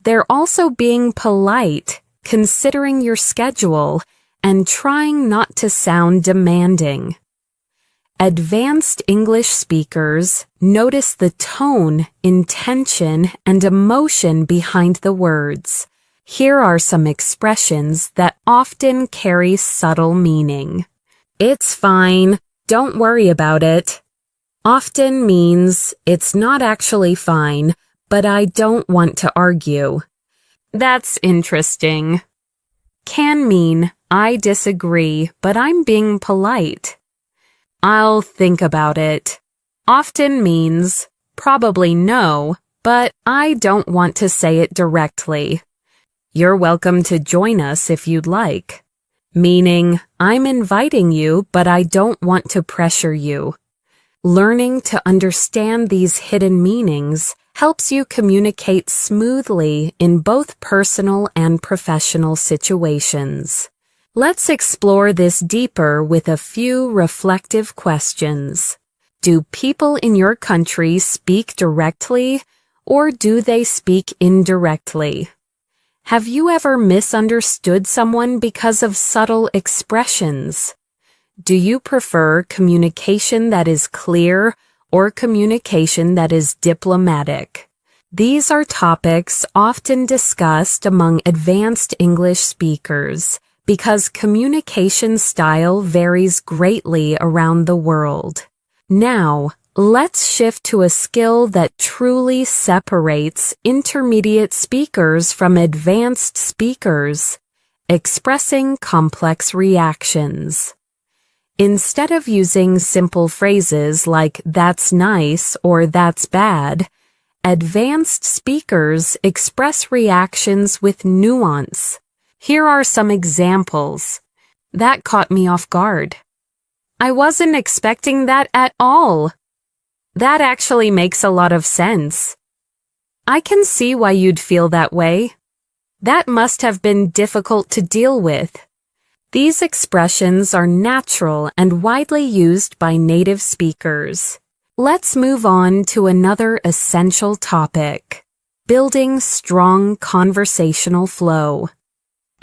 They're also being polite, considering your schedule, and trying not to sound demanding. Advanced English speakers notice the tone, intention, and emotion behind the words. Here are some expressions that often carry subtle meaning. It's fine, don't worry about it. Often means it's not actually fine, but I don't want to argue. That's interesting. Can mean I disagree, but I'm being polite. I'll think about it. Often means probably no, but I don't want to say it directly. You're welcome to join us if you'd like. Meaning, I'm inviting you, but I don't want to pressure you. Learning to understand these hidden meanings helps you communicate smoothly in both personal and professional situations. Let's explore this deeper with a few reflective questions. Do people in your country speak directly, or do they speak indirectly? Have you ever misunderstood someone because of subtle expressions? Do you prefer communication that is clear or communication that is diplomatic? These are topics often discussed among advanced English speakers because communication style varies greatly around the world. Now, let's shift to a skill that truly separates intermediate speakers from advanced speakers, expressing complex reactions. Instead of using simple phrases like "that's nice" or "that's bad," advanced speakers express reactions with nuance. Here are some examples. That caught me off guard. I wasn't expecting that at all. That actually makes a lot of sense. I can see why you'd feel that way. That must have been difficult to deal with. These expressions are natural and widely used by native speakers. Let's move on to another essential topic: building strong conversational flow.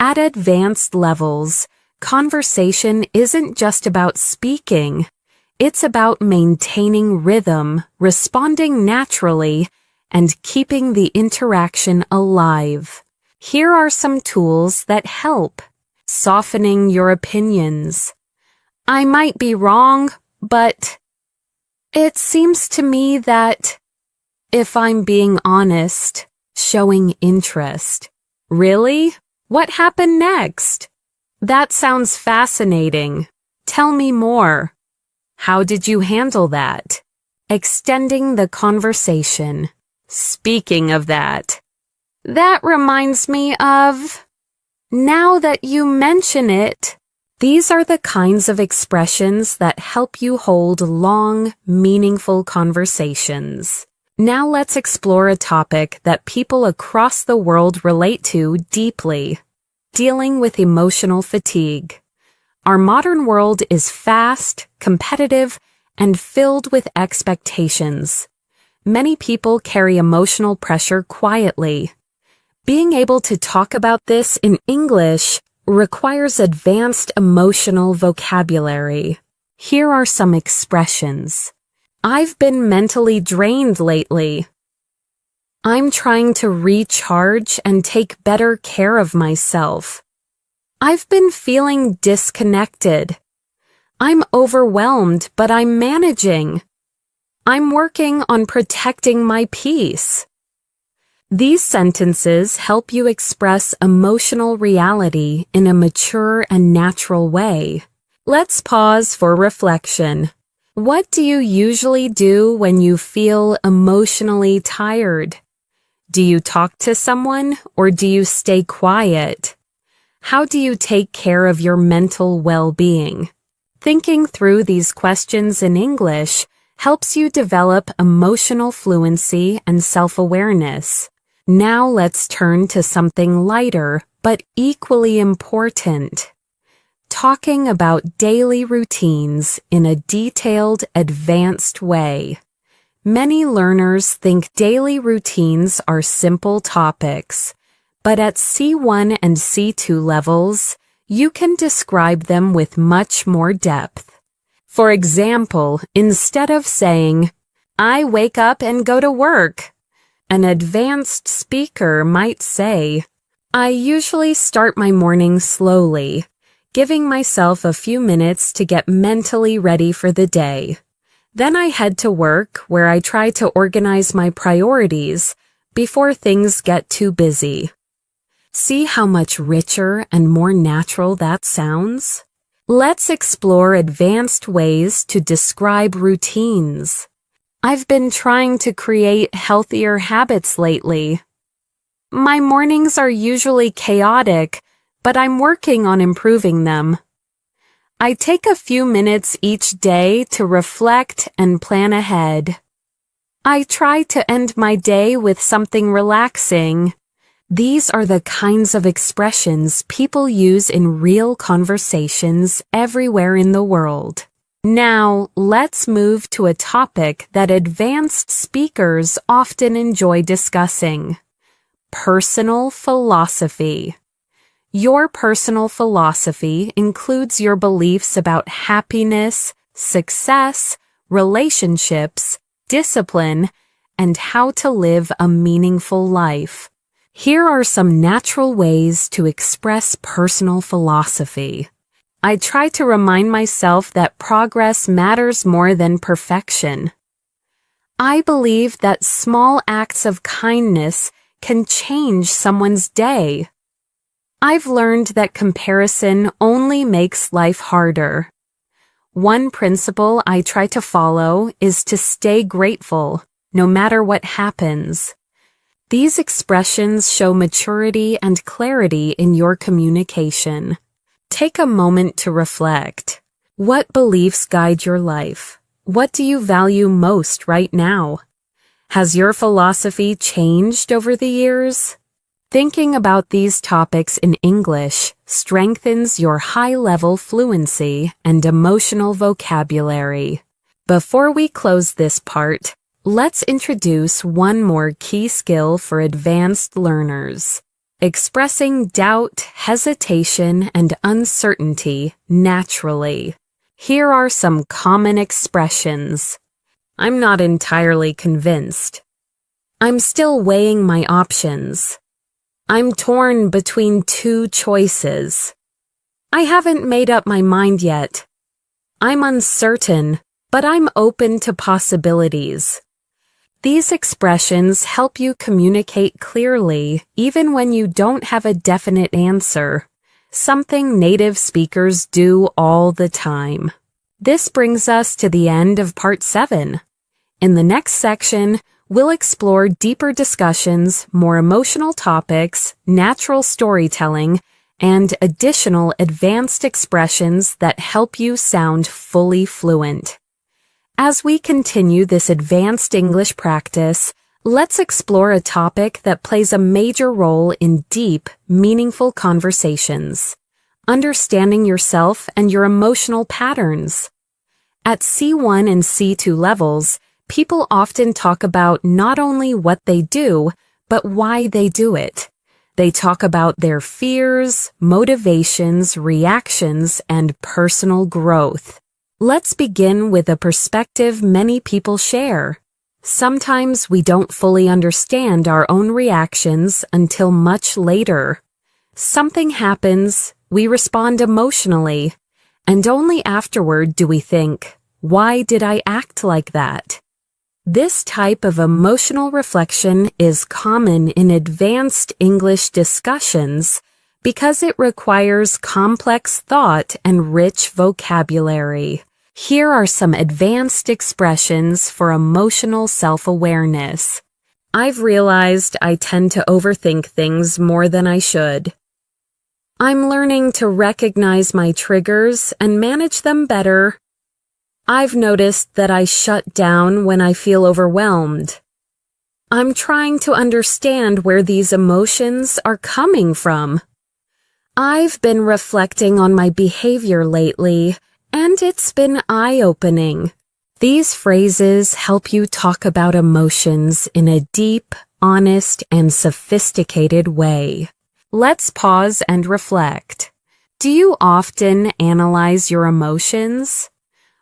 At advanced levels, conversation isn't just about speaking. It's about maintaining rhythm, responding naturally, and keeping the interaction alive. Here are some tools that help. Softening your opinions. I might be wrong, but it seems to me that, if I'm being honest, showing interest. Really? What happened next? That sounds fascinating. Tell me more. How did you handle that? Extending the conversation. Speaking of that reminds me of... Now that you mention it, these are the kinds of expressions that help you hold long, meaningful conversations. Now let's explore a topic that people across the world relate to deeply: dealing with emotional fatigue. Our modern world is fast, competitive, and filled with expectations. Many people carry emotional pressure quietly. Being able to talk about this in English requires advanced emotional vocabulary. Here are some expressions. I've been mentally drained lately. I'm trying to recharge and take better care of myself. I've been feeling disconnected. I'm overwhelmed, but I'm managing. I'm working on protecting my peace. These sentences help you express emotional reality in a mature and natural way. Let's pause for reflection. What do you usually do when you feel emotionally tired? Do you talk to someone or do you stay quiet? How do you take care of your mental well-being? Thinking through these questions in English helps you develop emotional fluency and self-awareness. Now let's turn to something lighter but equally important. Talking about daily routines in a detailed, advanced way. Many learners think daily routines are simple topics, but at C1 and C2 levels, you can describe them with much more depth. For example, instead of saying, "I wake up and go to work," an advanced speaker might say, "I usually start my morning slowly, giving myself a few minutes to get mentally ready for the day. Then I head to work where I try to organize my priorities before things get too busy." See how much richer and more natural that sounds? Let's explore advanced ways to describe routines. I've been trying to create healthier habits lately. My mornings are usually chaotic, but I'm working on improving them. I take a few minutes each day to reflect and plan ahead. I try to end my day with something relaxing. These are the kinds of expressions people use in real conversations everywhere in the world. Now, let's move to a topic that advanced speakers often enjoy discussing: personal philosophy. Your personal philosophy includes your beliefs about happiness, success, relationships, discipline, and how to live a meaningful life. Here are some natural ways to express personal philosophy. I try to remind myself that progress matters more than perfection. I believe that small acts of kindness can change someone's day. I've learned that comparison only makes life harder. One principle I try to follow is to stay grateful, no matter what happens. These expressions show maturity and clarity in your communication. Take a moment to reflect. What beliefs guide your life? What do you value most right now? Has your philosophy changed over the years? Thinking about these topics in English strengthens your high-level fluency and emotional vocabulary. Before we close this part, let's introduce one more key skill for advanced learners: expressing doubt, hesitation, and uncertainty naturally. Here are some common expressions. I'm not entirely convinced. I'm still weighing my options. I'm torn between two choices. I haven't made up my mind yet. I'm uncertain, but I'm open to possibilities. These expressions help you communicate clearly even when you don't have a definite answer, something native speakers do all the time. This brings us to the end of Part 7. In the next section, we'll explore deeper discussions, more emotional topics, natural storytelling, and additional advanced expressions that help you sound fully fluent. As we continue this advanced English practice, let's explore a topic that plays a major role in deep, meaningful conversations: understanding yourself and your emotional patterns. At C1 and C2 levels, people often talk about not only what they do, but why they do it. They talk about their fears, motivations, reactions, and personal growth. Let's begin with a perspective many people share. Sometimes we don't fully understand our own reactions until much later. Something happens, we respond emotionally, and only afterward do we think, "Why did I act like that?" This type of emotional reflection is common in advanced English discussions because it requires complex thought and rich vocabulary. Here are some advanced expressions for emotional self-awareness. I've realized I tend to overthink things more than I should. I'm learning to recognize my triggers and manage them better. I've noticed that I shut down when I feel overwhelmed. I'm trying to understand where these emotions are coming from. I've been reflecting on my behavior lately, and it's been eye-opening. These phrases help you talk about emotions in a deep, honest, and sophisticated way. Let's pause and reflect. Do you often analyze your emotions?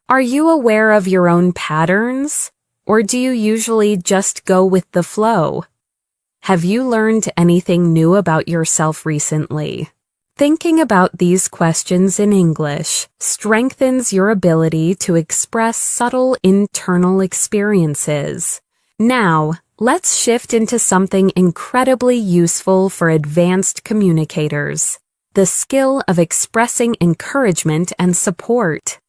Are you aware of your own patterns, or do you usually just go with the flow? Have you learned anything new about yourself recently? Thinking about these questions in English strengthens your ability to express subtle internal experiences. Now, let's shift into something incredibly useful for advanced communicators: the skill of expressing encouragement and support.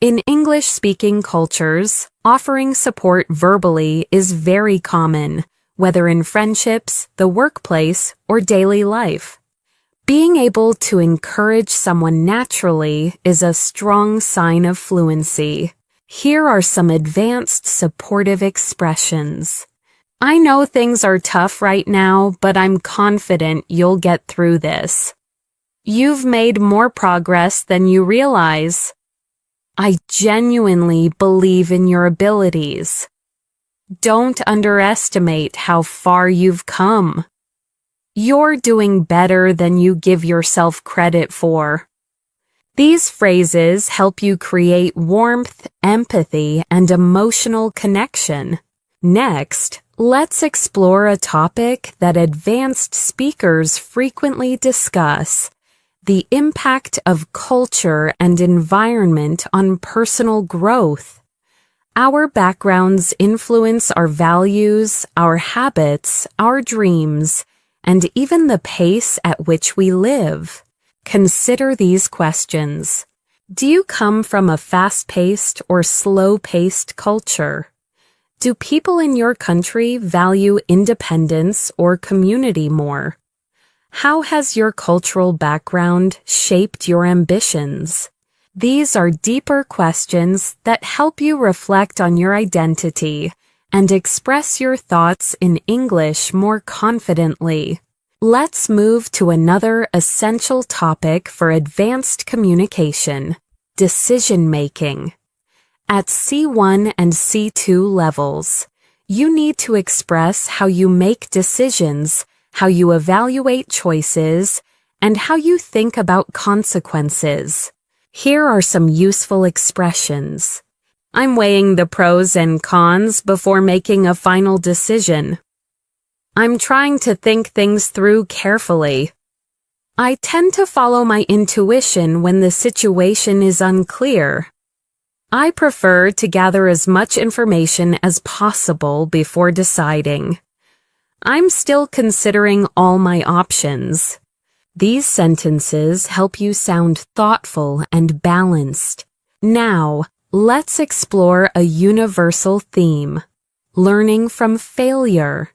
In English-speaking cultures, offering support verbally is very common, whether in friendships, the workplace, or daily life. Being able to encourage someone naturally is a strong sign of fluency. Here are some advanced supportive expressions. I know things are tough right now, but I'm confident you'll get through this. You've made more progress than you realize. I genuinely believe in your abilities. Don't underestimate how far you've come. You're doing better than you give yourself credit for. These phrases help you create warmth, empathy, and emotional connection. Next, let's explore a topic that advanced speakers frequently discuss: the impact of culture and environment on personal growth. Our backgrounds influence our values, our habits, our dreams, and even the pace at which we live. Consider these questions. Do you come from a fast-paced or slow-paced culture? Do people in your country value independence or community more? How has your cultural background shaped your ambitions? These are deeper questions that help you reflect on your identity and express your thoughts in English more confidently. Let's move to another essential topic for advanced communication: decision-making. At C1 and C2 levels, you need to express how you make decisions, how you evaluate choices, and how you think about consequences. Here are some useful expressions. I'm weighing the pros and cons before making a final decision. I'm trying to think things through carefully. I tend to follow my intuition when the situation is unclear. I prefer to gather as much information as possible before deciding. I'm still considering all my options. These sentences help you sound thoughtful and balanced. Now, let's explore a universal theme: learning from failure.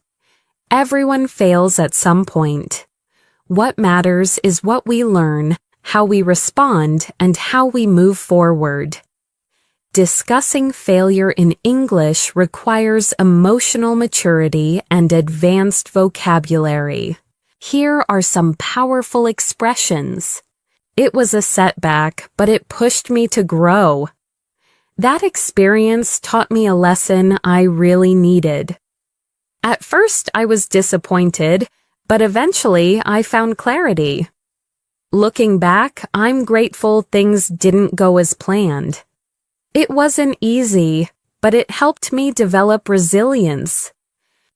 Everyone fails at some point. What matters is what we learn, how we respond, and how we move forward. Discussing failure in English requires emotional maturity and advanced vocabulary. Here are some powerful expressions. It was a setback, but it pushed me to grow. That experience taught me a lesson I really needed. At first, I was disappointed, but eventually I found clarity. Looking back, I'm grateful things didn't go as planned. It wasn't easy, but it helped me develop resilience.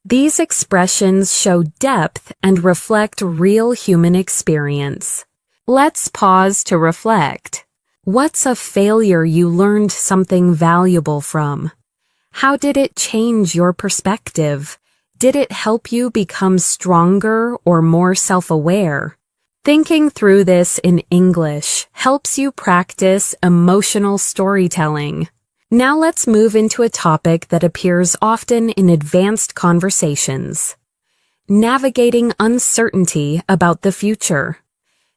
These expressions show depth and reflect real human experience. Let's pause to reflect. What's a failure you learned something valuable from? How did it change your perspective? Did it help you become stronger or more self-aware? Thinking through this in English helps you practice emotional storytelling. Now let's move into a topic that appears often in advanced conversations: navigating uncertainty about the future.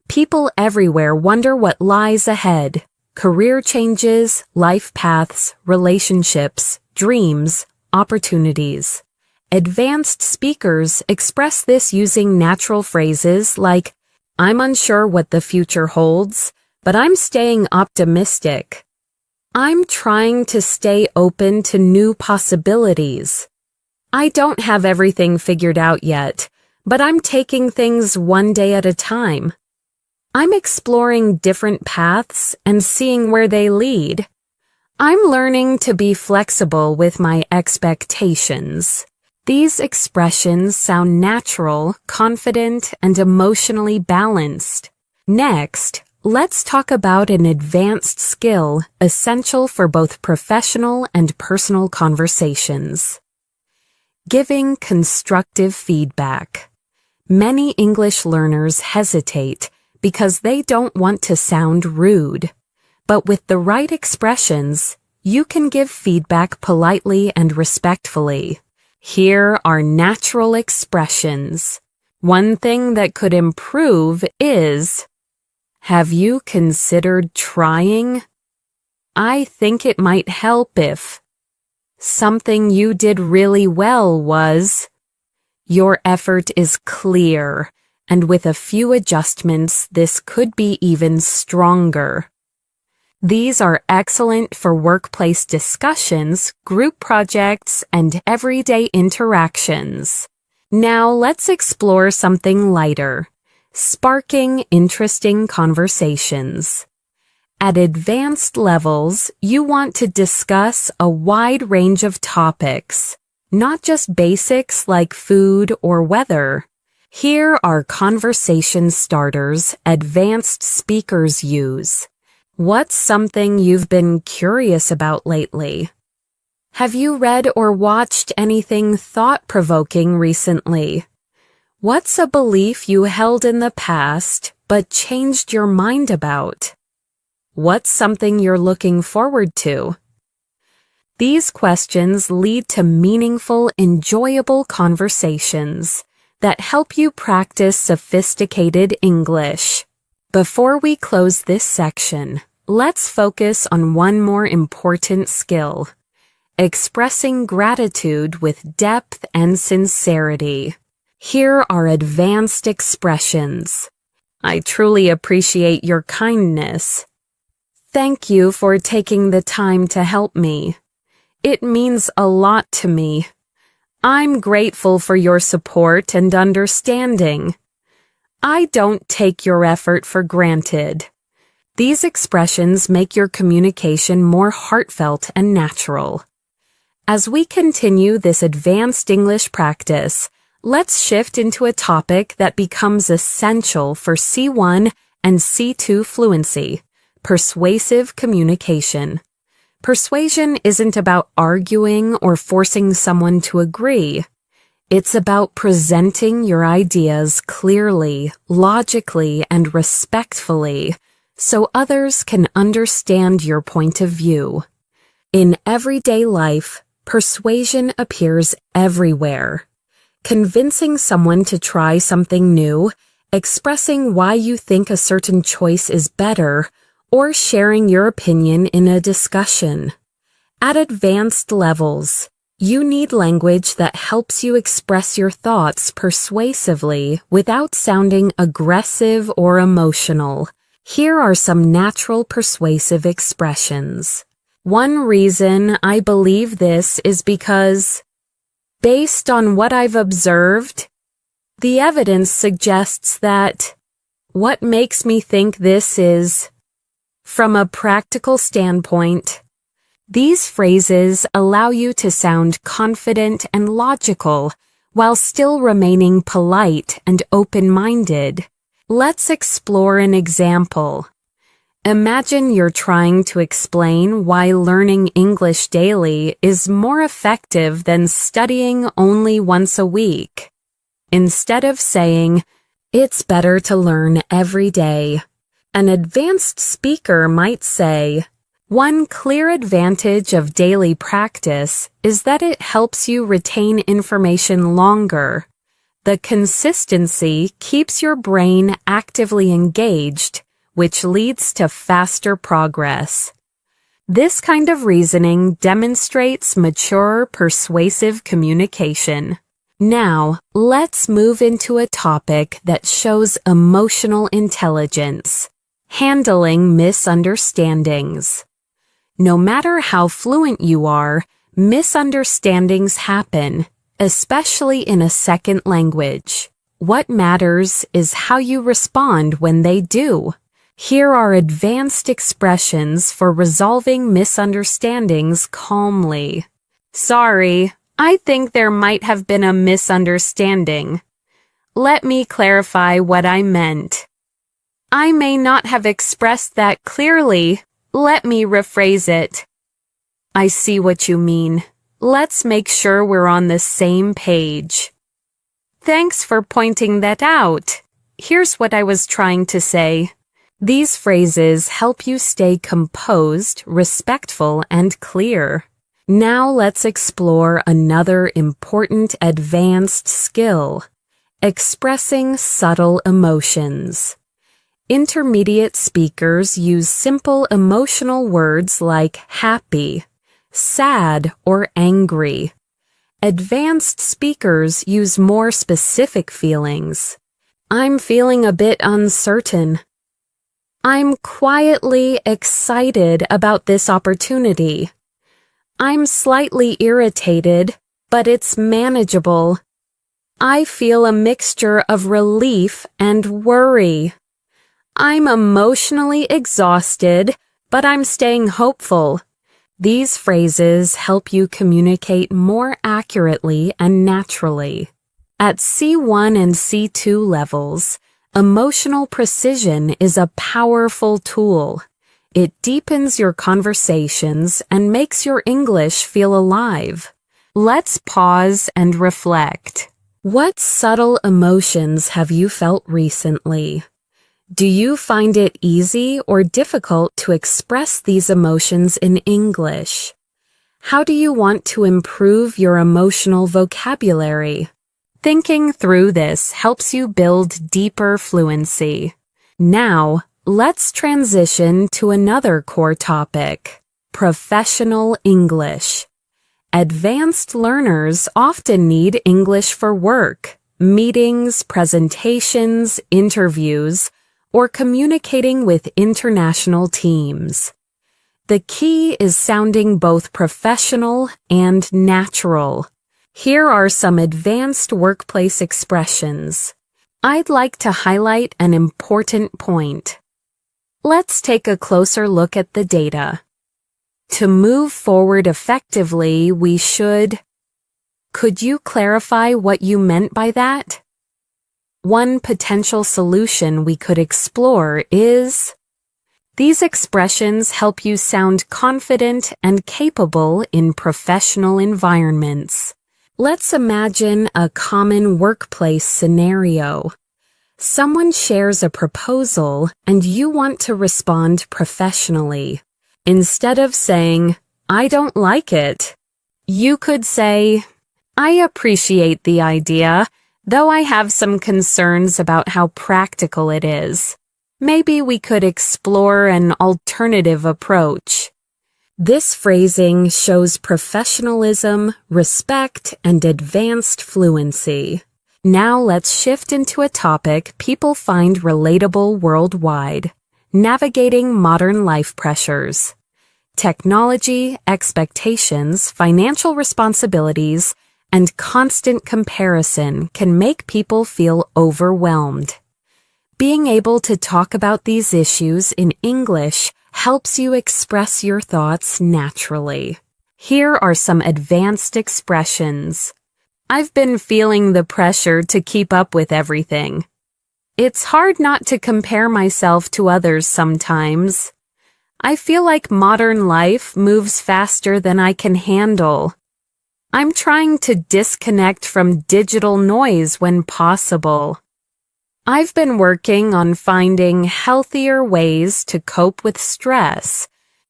People everywhere wonder what lies ahead: career changes, life paths, relationships, dreams, opportunities. Advanced speakers express this using natural phrases like, "I'm unsure what the future holds, but I'm staying optimistic." "I'm trying to stay open to new possibilities." "I don't have everything figured out yet, but I'm taking things one day at a time." "I'm exploring different paths and seeing where they lead." "I'm learning to be flexible with my expectations." These expressions sound natural, confident, and emotionally balanced. Next, let's talk about an advanced skill essential for both professional and personal conversations: giving constructive feedback. Many English learners hesitate because they don't want to sound rude. But with the right expressions, you can give feedback politely and respectfully. Here are natural expressions. One thing that could improve is, "Have you considered trying?" "I think it might help if." "Something you did really well was." Your effort is clear, and with a few adjustments, this could be even stronger. These are excellent for workplace discussions, group projects, and everyday interactions. Now let's explore something lighter: sparking interesting conversations. At advanced levels, you want to discuss a wide range of topics, not just basics like food or weather. Here are conversation starters advanced speakers use. What's something you've been curious about lately? Have you read or watched anything thought-provoking recently? What's a belief you held in the past but changed your mind about? What's something you're looking forward to? These questions lead to meaningful, enjoyable conversations that help you practice sophisticated English. Before we close this section, let's focus on one more important skill: expressing gratitude with depth and sincerity. Here are advanced expressions. "I truly appreciate your kindness." "Thank you for taking the time to help me. It means a lot to me." "I'm grateful for your support and understanding." "I don't take your effort for granted." These expressions make your communication more heartfelt and natural. As we continue this advanced English practice, let's shift into a topic that becomes essential for C1 and C2 fluency: persuasive communication. Persuasion isn't about arguing or forcing someone to agree. It's about presenting your ideas clearly, logically, and respectfully so others can understand your point of view. In everyday life, persuasion appears everywhere. Convincing someone to try something new, expressing why you think a certain choice is better, or sharing your opinion in a discussion. At advanced levels, you need language that helps you express your thoughts persuasively without sounding aggressive or emotional. Here are some natural persuasive expressions. One reason I believe this is because, based on what I've observed, the evidence suggests that. What makes me think this is? From a practical standpoint, these phrases allow you to sound confident and logical while still remaining polite and open-minded. Let's explore an example. Imagine you're trying to explain why learning English daily is more effective than studying only once a week. Instead of saying, "It's better to learn every day," an advanced speaker might say, "One clear advantage of daily practice is that it helps you retain information longer. The consistency keeps your brain actively engaged, which leads to faster progress." This kind of reasoning demonstrates mature, persuasive communication. Now, let's move into a topic that shows emotional intelligence: handling misunderstandings. No matter how fluent you are, misunderstandings happen, especially in a second language. What matters is how you respond when they do. Here are advanced expressions for resolving misunderstandings calmly. "Sorry, I think there might have been a misunderstanding. Let me clarify what I meant. I may not have expressed that clearly. Let me rephrase it. I see what you mean. Let's make sure we're on the same page. Thanks for pointing that out. Here's what I was trying to say." These phrases help you stay composed, respectful, and clear. Now let's explore another important advanced skill: expressing subtle emotions. Intermediate speakers use simple emotional words like happy, sad, or angry. Advanced speakers use more specific feelings. "I'm feeling a bit uncertain." "I'm quietly excited about this opportunity." "I'm slightly irritated, but it's manageable." "I feel a mixture of relief and worry." "I'm emotionally exhausted, but I'm staying hopeful." These phrases help you communicate more accurately and naturally. At C1 and C2 levels, emotional precision is a powerful tool. It deepens your conversations and makes your English feel alive. Let's pause and reflect. What subtle emotions have you felt recently? Do you find it easy or difficult to express these emotions in English? How do you want to improve your emotional vocabulary? Thinking through this helps you build deeper fluency. Now, let's transition to another core topic: professional English. Advanced learners often need English for work, meetings, presentations, interviews, or communicating with international teams. The key is sounding both professional and natural. Here are some advanced workplace expressions. I'd like to highlight an important point. Let's take a closer look at the data. To move forward effectively, we should... Could you clarify what you meant by that? One potential solution we could explore is... These expressions help you sound confident and capable in professional environments. Let's imagine a common workplace scenario. Someone shares a proposal and you want to respond professionally. Instead of saying, "I don't like it," you could say, "I appreciate the idea, though I have some concerns about how practical it is. Maybe we could explore an alternative approach." This phrasing shows professionalism, respect, and advanced fluency. Now let's shift into a topic people find relatable worldwide: navigating modern life pressures. Technology, expectations, financial responsibilities, and constant comparison can make people feel overwhelmed. Being able to talk about these issues in English helps you express your thoughts naturally. Here are some advanced expressions. I've been feeling the pressure to keep up with everything. It's hard not to compare myself to others sometimes. I feel like modern life moves faster than I can handle. I'm trying to disconnect from digital noise when possible. I've been working on finding healthier ways to cope with stress.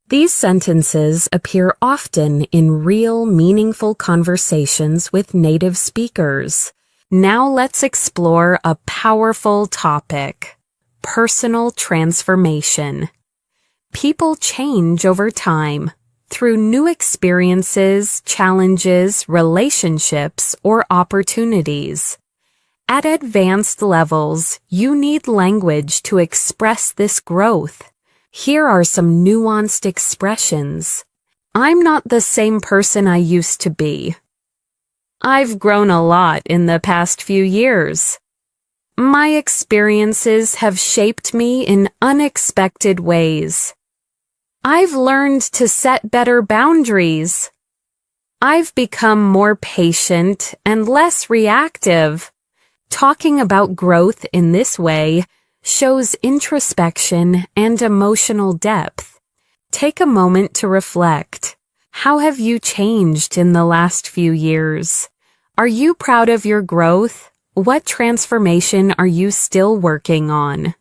These sentences appear often in real, meaningful conversations with native speakers. Now let's explore a powerful topic: personal transformation. People change over time through new experiences, challenges, relationships, or opportunities. At advanced levels, you need language to express this growth. Here are some nuanced expressions. I'm not the same person I used to be. I've grown a lot in the past few years. My experiences have shaped me in unexpected ways. I've learned to set better boundaries. I've become more patient and less reactive. Talking about growth in this way shows introspection and emotional depth. Take a moment to reflect. How have you changed in the last few years? Are you proud of your growth? What transformation are you still working on?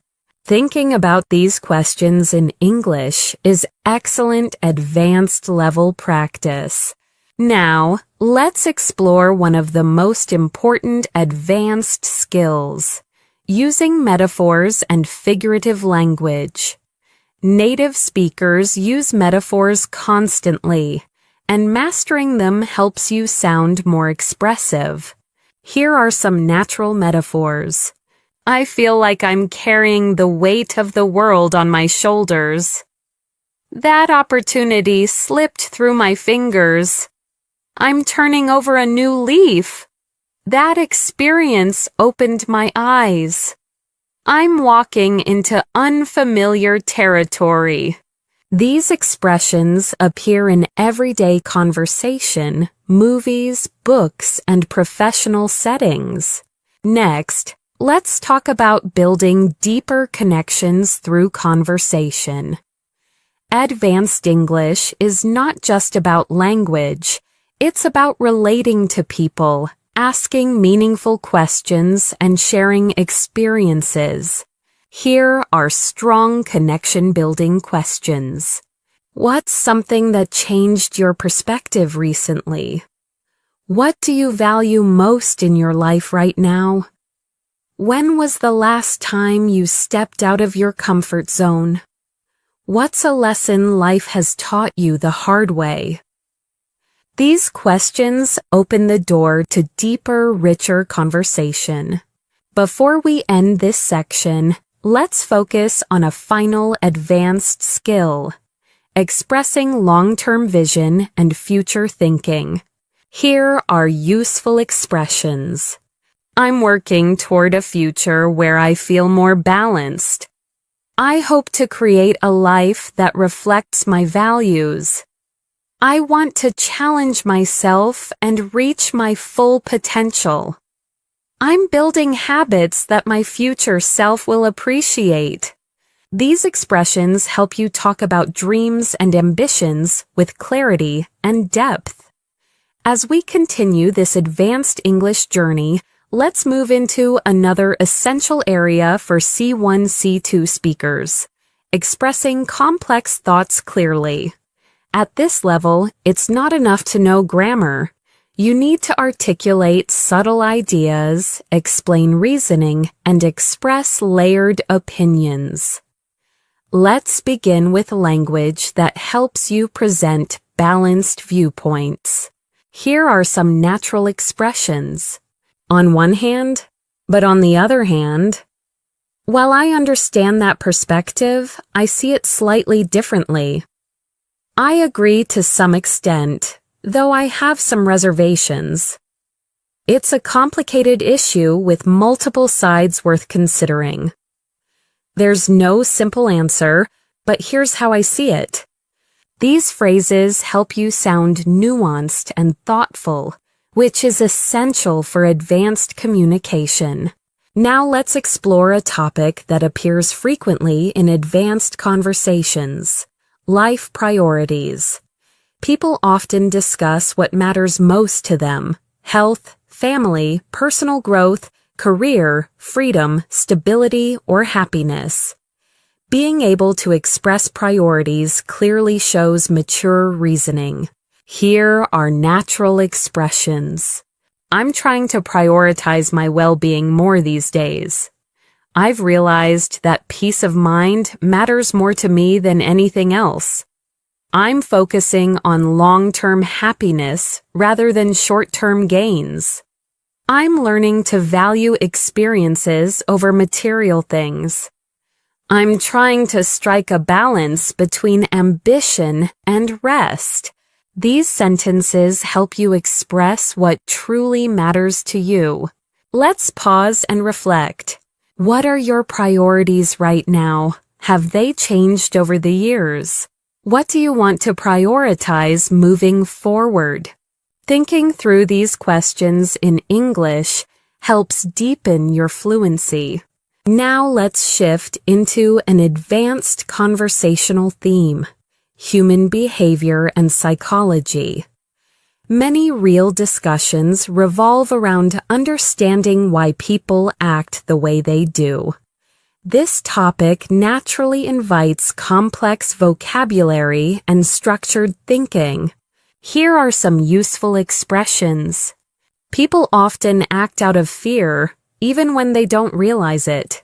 Thinking about these questions in English is excellent advanced level practice. Now, let's explore one of the most important advanced skills: using metaphors and figurative language. Native speakers use metaphors constantly, and mastering them helps you sound more expressive. Here are some natural metaphors. I feel like I'm carrying the weight of the world on my shoulders. That opportunity slipped through my fingers. I'm turning over a new leaf. That experience opened my eyes. I'm walking into unfamiliar territory. These expressions appear in everyday conversation, movies, books, and professional settings. Next, let's talk about building deeper connections through conversation. Advanced English is not just about language. It's about relating to people, asking meaningful questions, and sharing experiences. Here are strong connection-building questions. What's something that changed your perspective recently? What do you value most in your life right now? When was the last time you stepped out of your comfort zone? What's a lesson life has taught you the hard way? These questions open the door to deeper, richer conversation. Before we end this section, let's focus on a final advanced skill: expressing long-term vision and future thinking. Here are useful expressions. I'm working toward a future where I feel more balanced. I hope to create a life that reflects my values. I want to challenge myself and reach my full potential. I'm building habits that my future self will appreciate. These expressions help you talk about dreams and ambitions with clarity and depth. As we continue this advanced English journey, let's move into another essential area for C1, C2 speakers, expressing complex thoughts clearly. At this level, it's not enough to know grammar. You need to articulate subtle ideas, explain reasoning, and express layered opinions. Let's begin with language that helps you present balanced viewpoints. Here are some natural expressions. On one hand, but on the other hand. While I understand that perspective, I see it slightly differently. I agree to some extent, though I have some reservations. It's a complicated issue with multiple sides worth considering. There's no simple answer, but here's how I see it. These phrases help you sound nuanced and thoughtful, which is essential for advanced communication. Now let's explore a topic that appears frequently in advanced conversations: life priorities. People often discuss what matters most to them: health, family, personal growth, career, freedom, stability, or happiness. Being able to express priorities clearly shows mature reasoning. Here are natural expressions. I'm trying to prioritize my well-being more these days. I've realized that peace of mind matters more to me than anything else. I'm focusing on long-term happiness rather than short-term gains. I'm learning to value experiences over material things. I'm trying to strike a balance between ambition and rest. These sentences help you express what truly matters to you. Let's pause and reflect. What are your priorities right now? Have they changed over the years? What do you want to prioritize moving forward? Thinking through these questions in English helps deepen your fluency. Now let's shift into an advanced conversational theme: human behavior and psychology. Many real discussions revolve around understanding why people act the way they do. This topic naturally invites complex vocabulary and structured thinking. Here are some useful expressions. People often act out of fear, even when they don't realize it.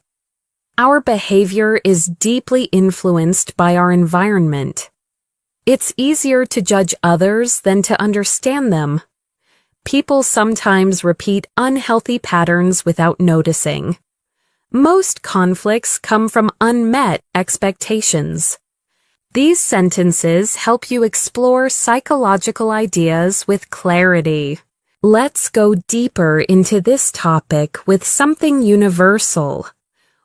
Our behavior is deeply influenced by our environment. It's easier to judge others than to understand them. People sometimes repeat unhealthy patterns without noticing. Most conflicts come from unmet expectations. These sentences help you explore psychological ideas with clarity. Let's go deeper into this topic with something universal: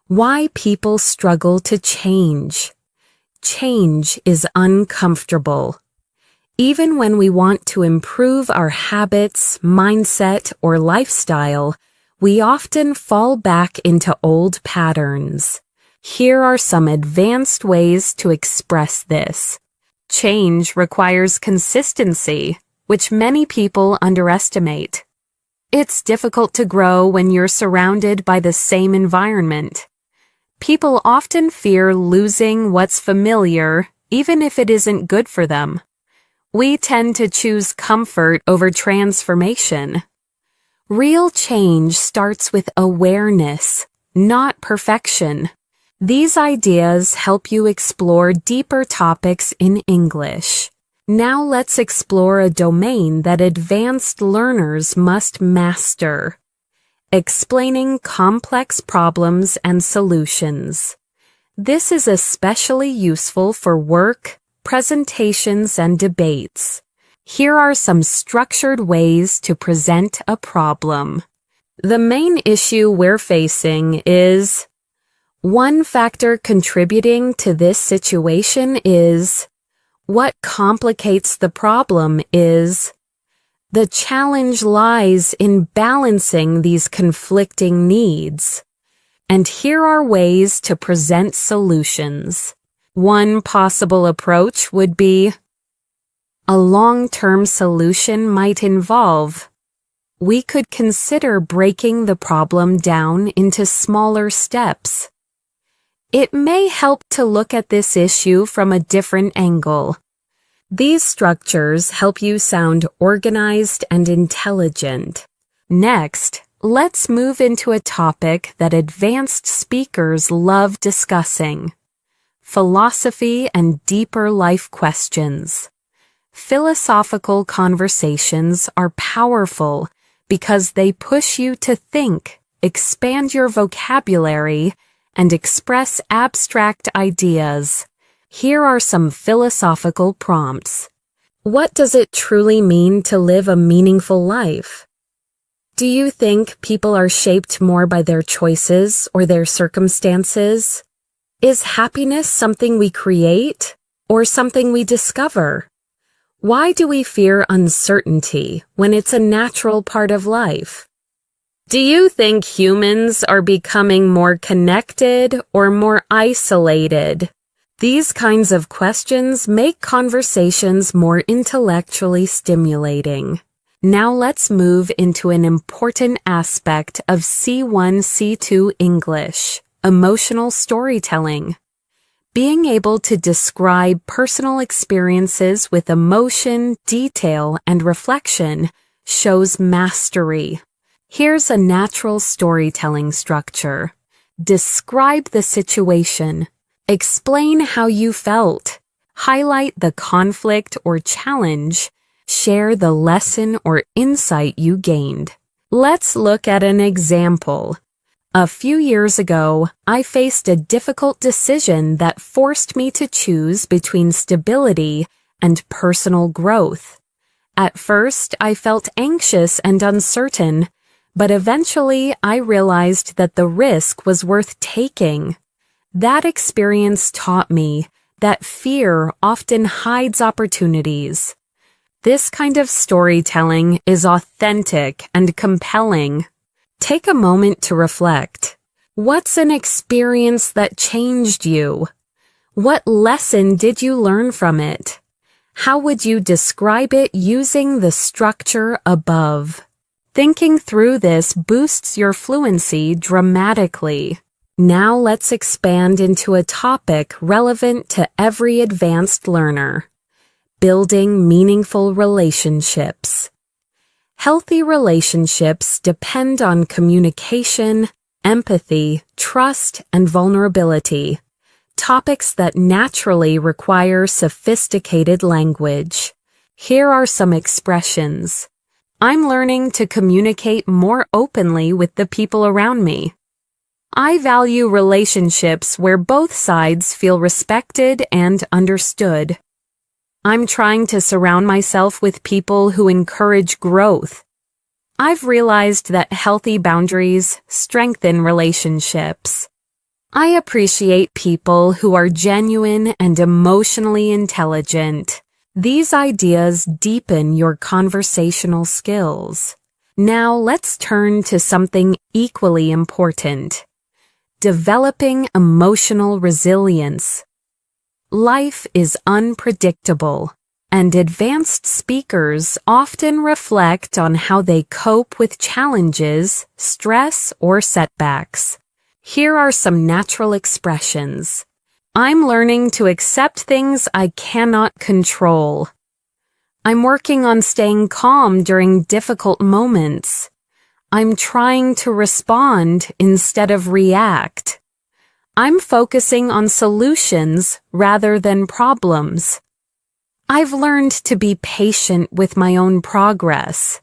why people struggle to change. Change is uncomfortable. Even when we want to improve our habits, mindset, or lifestyle, we often fall back into old patterns. Here are some advanced ways to express this. Change requires consistency, which many people underestimate. It's difficult to grow when you're surrounded by the same environment. People often fear losing what's familiar, even if it isn't good for them. We tend to choose comfort over transformation. Real change starts with awareness, not perfection. These ideas help you explore deeper topics in English. Now let's explore a domain that advanced learners must master: explaining complex problems and solutions. This is especially useful for work, presentations, and debates. Here are some structured ways to present a problem. The main issue we're facing is: one factor contributing to this situation is. What complicates the problem is. The challenge lies in balancing these conflicting needs. And here are ways to present solutions. One possible approach would be: a long-term solution might involve we could consider breaking the problem down into smaller steps. It may help to look at this issue from a different angle. These structures help you sound organized and intelligent. Next, let's move into a topic that advanced speakers love discussing: philosophy and deeper life questions. Philosophical conversations are powerful because they push you to think, expand your vocabulary, and express abstract ideas. Here are some philosophical prompts. What does it truly mean to live a meaningful life? Do you think people are shaped more by their choices or their circumstances? Is happiness something we create or something we discover? Why do we fear uncertainty when it's a natural part of life? Do you think humans are becoming more connected or more isolated? These kinds of questions make conversations more intellectually stimulating. Now let's move into an important aspect of C1, C2 English: emotional storytelling. Being able to describe personal experiences with emotion, detail, and reflection shows mastery. Here's a natural storytelling structure. Describe the situation. Explain how you felt. Highlight the conflict or challenge. Share the lesson or insight you gained. Let's look at an example. A few years ago, I faced a difficult decision that forced me to choose between stability and personal growth. At first, I felt anxious and uncertain, but eventually I realized that the risk was worth taking. That experience taught me that fear often hides opportunities. This kind of storytelling is authentic and compelling. Take a moment to reflect. What's an experience that changed you? What lesson did you learn from it? How would you describe it using the structure above? Thinking through this boosts your fluency dramatically. Now let's expand into a topic relevant to every advanced learner: building meaningful relationships. Healthy relationships depend on communication, empathy, trust, and vulnerability, topics that naturally require sophisticated language. Here are some expressions. I'm learning to communicate more openly with the people around me. I value relationships where both sides feel respected and understood. I'm trying to surround myself with people who encourage growth. I've realized that healthy boundaries strengthen relationships. I appreciate people who are genuine and emotionally intelligent. These ideas deepen your conversational skills. Now let's turn to something equally important: developing emotional resilience. Life is unpredictable, and advanced speakers often reflect on how they cope with challenges, stress, or setbacks. Here are some natural expressions. I'm learning to accept things I cannot control. I'm working on staying calm during difficult moments. I'm trying to respond instead of react. I'm focusing on solutions rather than problems. I've learned to be patient with my own progress.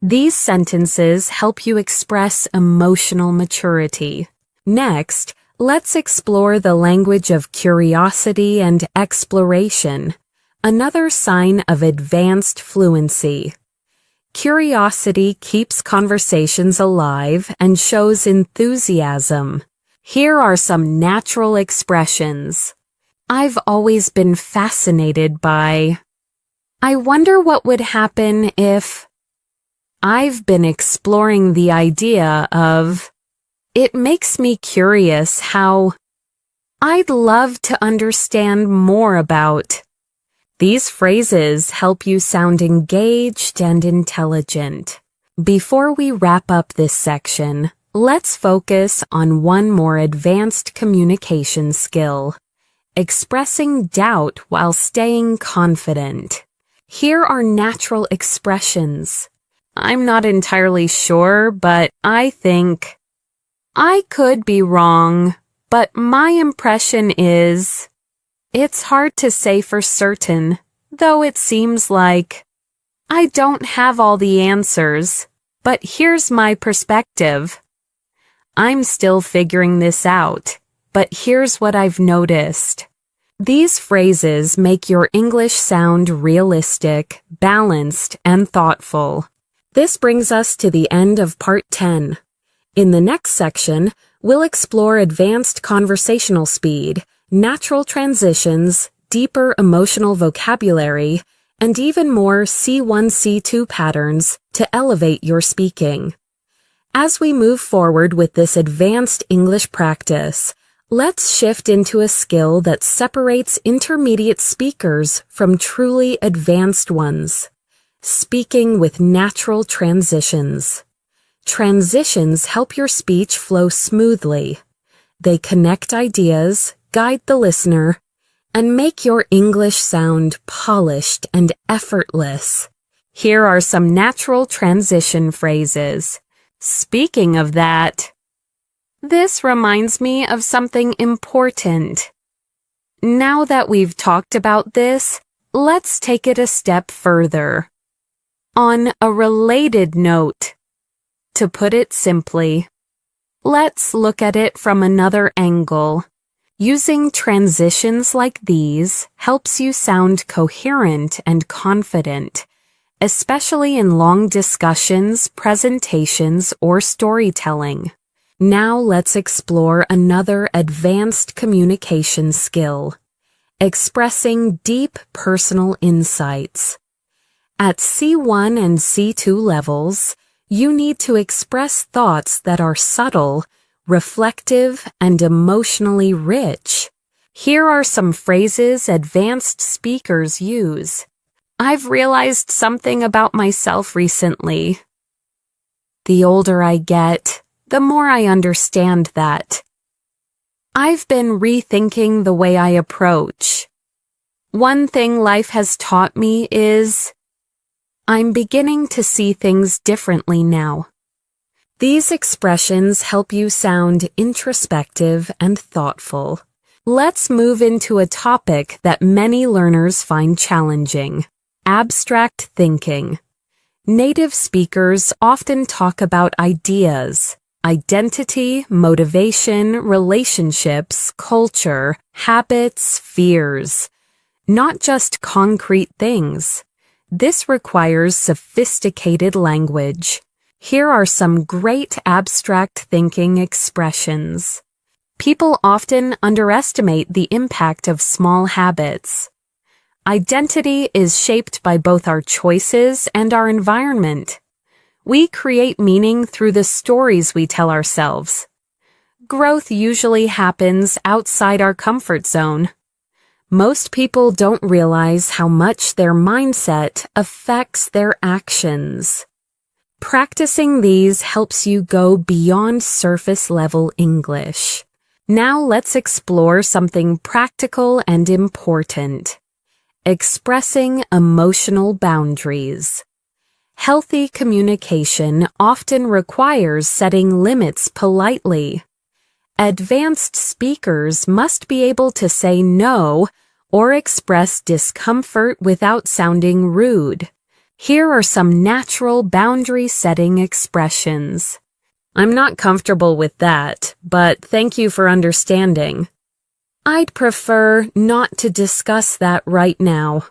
These sentences help you express emotional maturity. Next, let's explore the language of curiosity and exploration, another sign of advanced fluency. Curiosity keeps conversations alive and shows enthusiasm. Here are some natural expressions. I've always been fascinated by. I wonder what would happen if. I've been exploring the idea of. It makes me curious how. I'd love to understand more about. These phrases help you sound engaged and intelligent. Before we wrap up this section, let's focus on one more advanced communication skill: expressing doubt while staying confident. Here are natural expressions. I'm not entirely sure, but I think. I could be wrong, but my impression is. It's hard to say for certain, though it seems like. I don't have all the answers, but here's my perspective. I'm still figuring this out, but here's what I've noticed. These phrases make your English sound realistic, balanced, and thoughtful. This brings us to the end of Part 10. In the next section, we'll explore advanced conversational speed, natural transitions, deeper emotional vocabulary, and even more C1, C2 patterns to elevate your speaking. As we move forward with this advanced English practice, let's shift into a skill that separates intermediate speakers from truly advanced ones: speaking with natural transitions. Transitions help your speech flow smoothly. They connect ideas, guide the listener, and make your English sound polished and effortless. Here are some natural transition phrases. Speaking of that, this reminds me of something important. Now that we've talked about this, let's take it a step further. On a related note, to put it simply, let's look at it from another angle. Using transitions like these helps you sound coherent and confident, especially in long discussions, presentations, or storytelling. Now let's explore another advanced communication skill: expressing deep personal insights. At C1 and C2 levels, you need to express thoughts that are subtle, reflective, and emotionally rich. Here are some phrases advanced speakers use. I've realized something about myself recently. The older I get, the more I understand that. I've been rethinking the way I approach. One thing life has taught me is I'm beginning to see things differently now. These expressions help you sound introspective and thoughtful. Let's move into a topic that many learners find challenging: abstract thinking. Native speakers often talk about ideas, identity, motivation, relationships, culture, habits, fears, not just concrete things. This requires sophisticated language. Here are some great abstract thinking expressions. People often underestimate the impact of small habits. Identity is shaped by both our choices and our environment. We create meaning through the stories we tell ourselves. Growth usually happens outside our comfort zone. Most people don't realize how much their mindset affects their actions. Practicing these helps you go beyond surface-level English. Now let's explore something practical and important: expressing emotional boundaries. Healthy communication often requires setting limits politely. Advanced speakers must be able to say no or express discomfort without sounding rude. Here are some natural boundary-setting expressions. I'm not comfortable with that, but thank you for understanding. I'd prefer not to discuss that right now.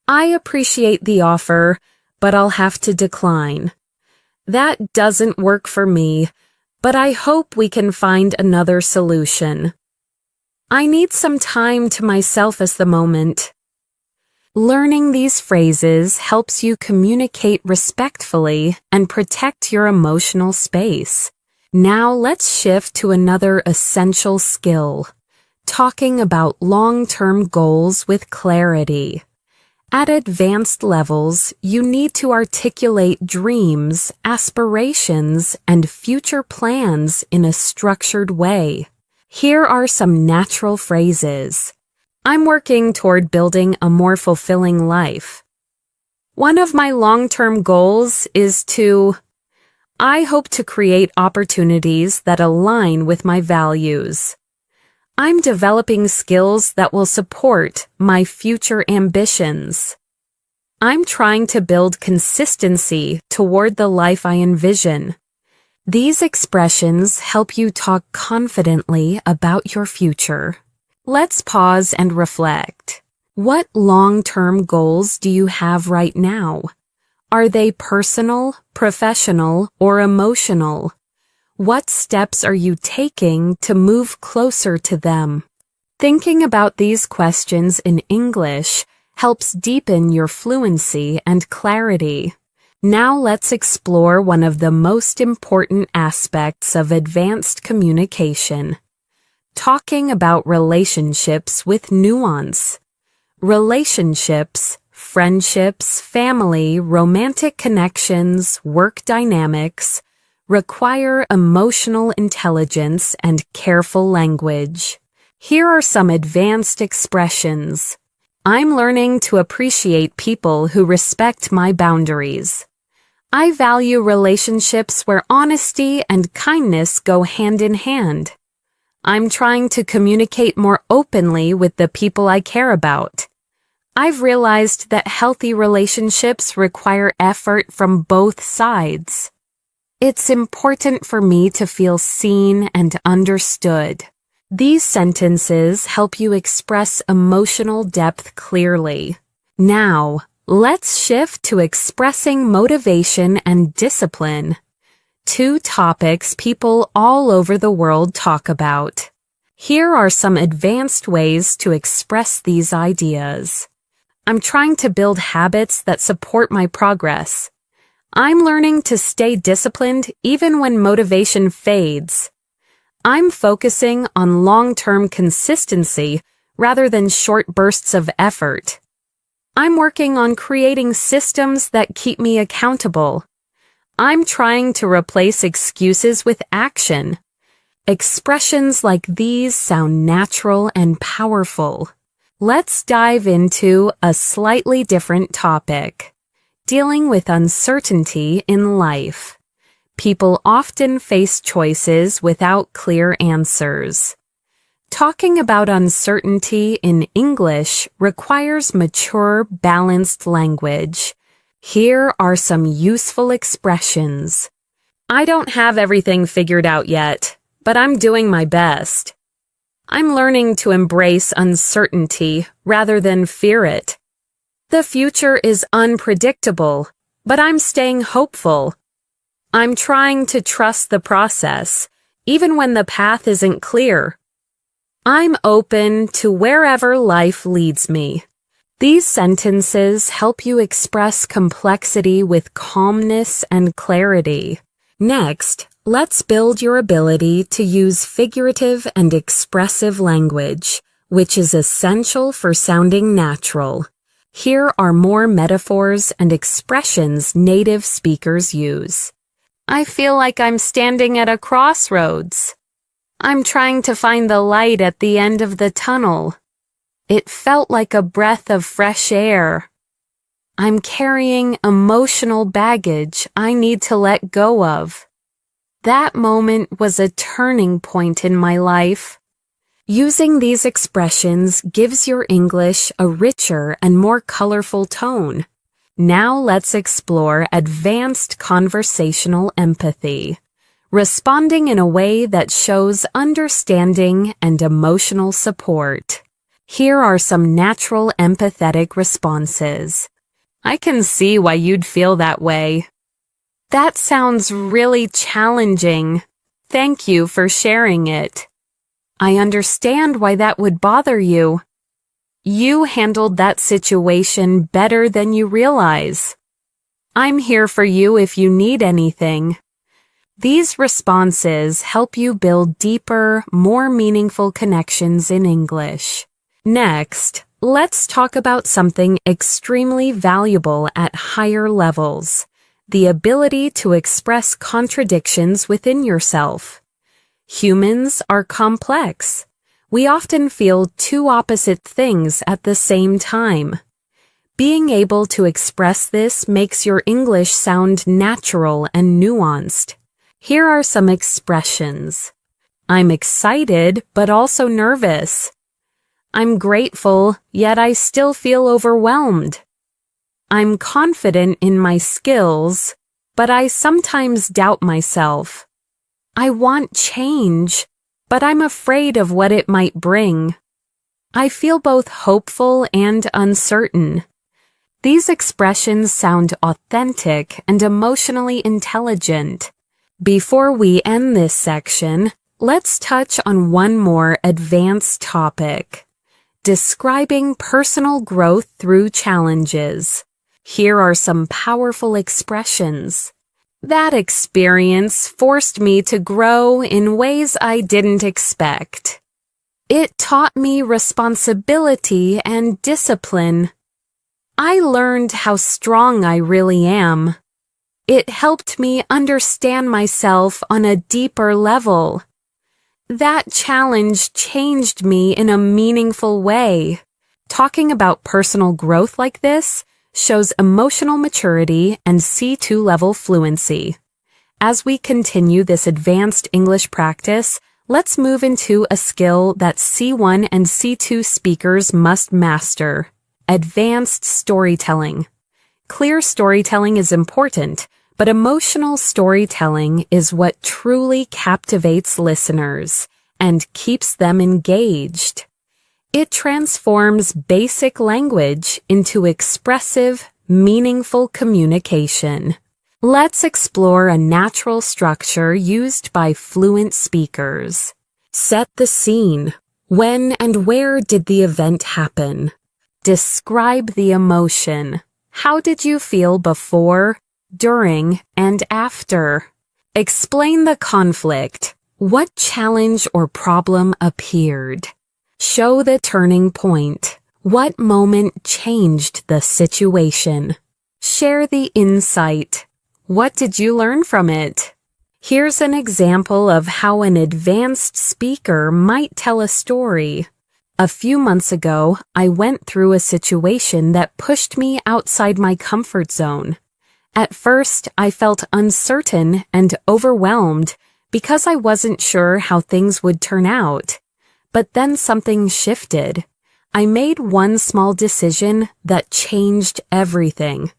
I appreciate the offer, but I'll have to decline. That doesn't work for me, but I hope we can find another solution. I need some time to myself at the moment. Learning these phrases helps you communicate respectfully and protect your emotional space. Now let's shift to another essential skill: talking about long-term goals with clarity. At advanced levels, you need to articulate dreams, aspirations, and future plans in a structured way. Here are some natural phrases. I'm working toward building a more fulfilling life. One of my long-term goals is to... I hope to create opportunities that align with my values. I'm developing skills that will support my future ambitions. I'm trying to build consistency toward the life I envision. These expressions help you talk confidently about your future. Let's pause and reflect. What long-term goals do you have right now? Are they personal, professional, or emotional? What steps are you taking to move closer to them? Thinking about these questions in English helps deepen your fluency and clarity. Now let's explore one of the most important aspects of advanced communication. Talking about relationships with nuance. Relationships, friendships, family, romantic connections, work dynamics require emotional intelligence and careful language. Here are some advanced expressions. I'm learning to appreciate people who respect my boundaries. I value relationships where honesty and kindness go hand in hand. I'm trying to communicate more openly with the people I care about. I've realized that healthy relationships require effort from both sides. It's important for me to feel seen and understood. These sentences help you express emotional depth clearly. Now, let's shift to expressing motivation and discipline. Two topics people all over the world talk about. Here are some advanced ways to express these ideas. I'm trying to build habits that support my progress. I'm learning to stay disciplined even when motivation fades. I'm focusing on long-term consistency rather than short bursts of effort. I'm working on creating systems that keep me accountable. I'm trying to replace excuses with action. Expressions like these sound natural and powerful. Let's dive into a slightly different topic. Dealing with uncertainty in life. People often face choices without clear answers. Talking about uncertainty in English requires mature, balanced language. Here are some useful expressions. I don't have everything figured out yet, but I'm doing my best. I'm learning to embrace uncertainty rather than fear it. The future is unpredictable, but I'm staying hopeful. I'm trying to trust the process, even when the path isn't clear. I'm open to wherever life leads me. These sentences help you express complexity with calmness and clarity. Next, let's build your ability to use figurative and expressive language, which is essential for sounding natural. Here are more metaphors and expressions native speakers use. I feel like I'm standing at a crossroads. I'm trying to find the light at the end of the tunnel. It felt like a breath of fresh air. I'm carrying emotional baggage I need to let go of. That moment was a turning point in my life. Using these expressions gives your English a richer and more colorful tone. Now let's explore advanced conversational empathy, responding in a way that shows understanding and emotional support. Here are some natural empathetic responses. I can see why you'd feel that way. That sounds really challenging. Thank you for sharing it. I understand why that would bother you. You handled that situation better than you realize. I'm here for you if you need anything. These responses help you build deeper, more meaningful connections in English. Next, Let's talk about something extremely valuable at higher levels: the ability to express contradictions within yourself. Humans are complex. We often feel two opposite things at the same time. Being able to express this makes your English sound natural and nuanced. Here are some expressions. I'm excited, but also nervous. I'm grateful, yet I still feel overwhelmed. I'm confident in my skills, but I sometimes doubt myself. I want change, but I'm afraid of what it might bring. I feel both hopeful and uncertain. These expressions sound authentic and emotionally intelligent. Before we end this section, let's touch on one more advanced topic: describing personal growth through challenges. Here are some powerful expressions. That experience forced me to grow in ways I didn't expect. It taught me responsibility and discipline. I learned how strong I really am. It helped me understand myself on a deeper level. That challenge changed me in a meaningful way. Talking about personal growth like this shows emotional maturity and C2 level fluency. As we continue this advanced English practice, let's move into a skill that C1 and C2 speakers must master: advanced storytelling. Clear storytelling is important, but emotional storytelling is what truly captivates listeners and keeps them engaged. It transforms basic language into expressive, meaningful communication. Let's explore a natural structure used by fluent speakers. Set the scene. When and where did the event happen? Describe the emotion. How did you feel before, during, and after? Explain the conflict. What challenge or problem appeared? Show the turning point. What moment changed the situation? Share the insight. What did you learn from it? Here's an example of how an advanced speaker might tell a story. A few months ago, I went through a situation that pushed me outside my comfort zone. At first, I felt uncertain and overwhelmed because I wasn't sure how things would turn out. But then something shifted. I made one small decision that changed everything.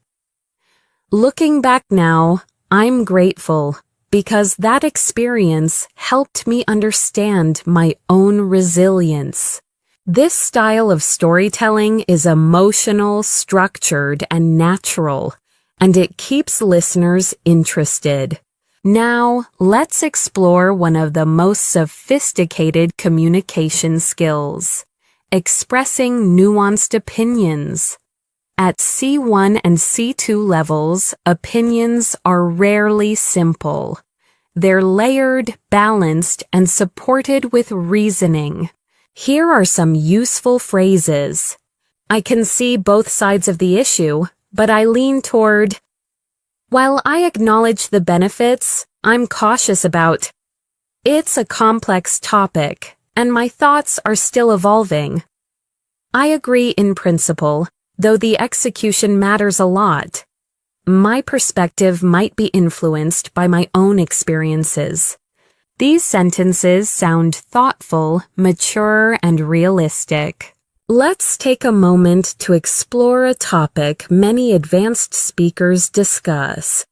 Looking back now, I'm grateful because that experience helped me understand my own resilience. This style of storytelling is emotional, structured, and natural, and it keeps listeners interested. Now, let's explore one of the most sophisticated communication skills: expressing nuanced opinions. At C1 and C2 levels, opinions are rarely simple. They're layered, balanced, and supported with reasoning. Here are some useful phrases. I can see both sides of the issue, but I lean toward. While I acknowledge the benefits, I'm cautious about. It's a complex topic, and my thoughts are still evolving. I agree in principle, though the execution matters a lot. My perspective might be influenced by my own experiences. These sentences sound thoughtful, mature, and realistic. Let's take a moment to explore a topic many advanced speakers discuss: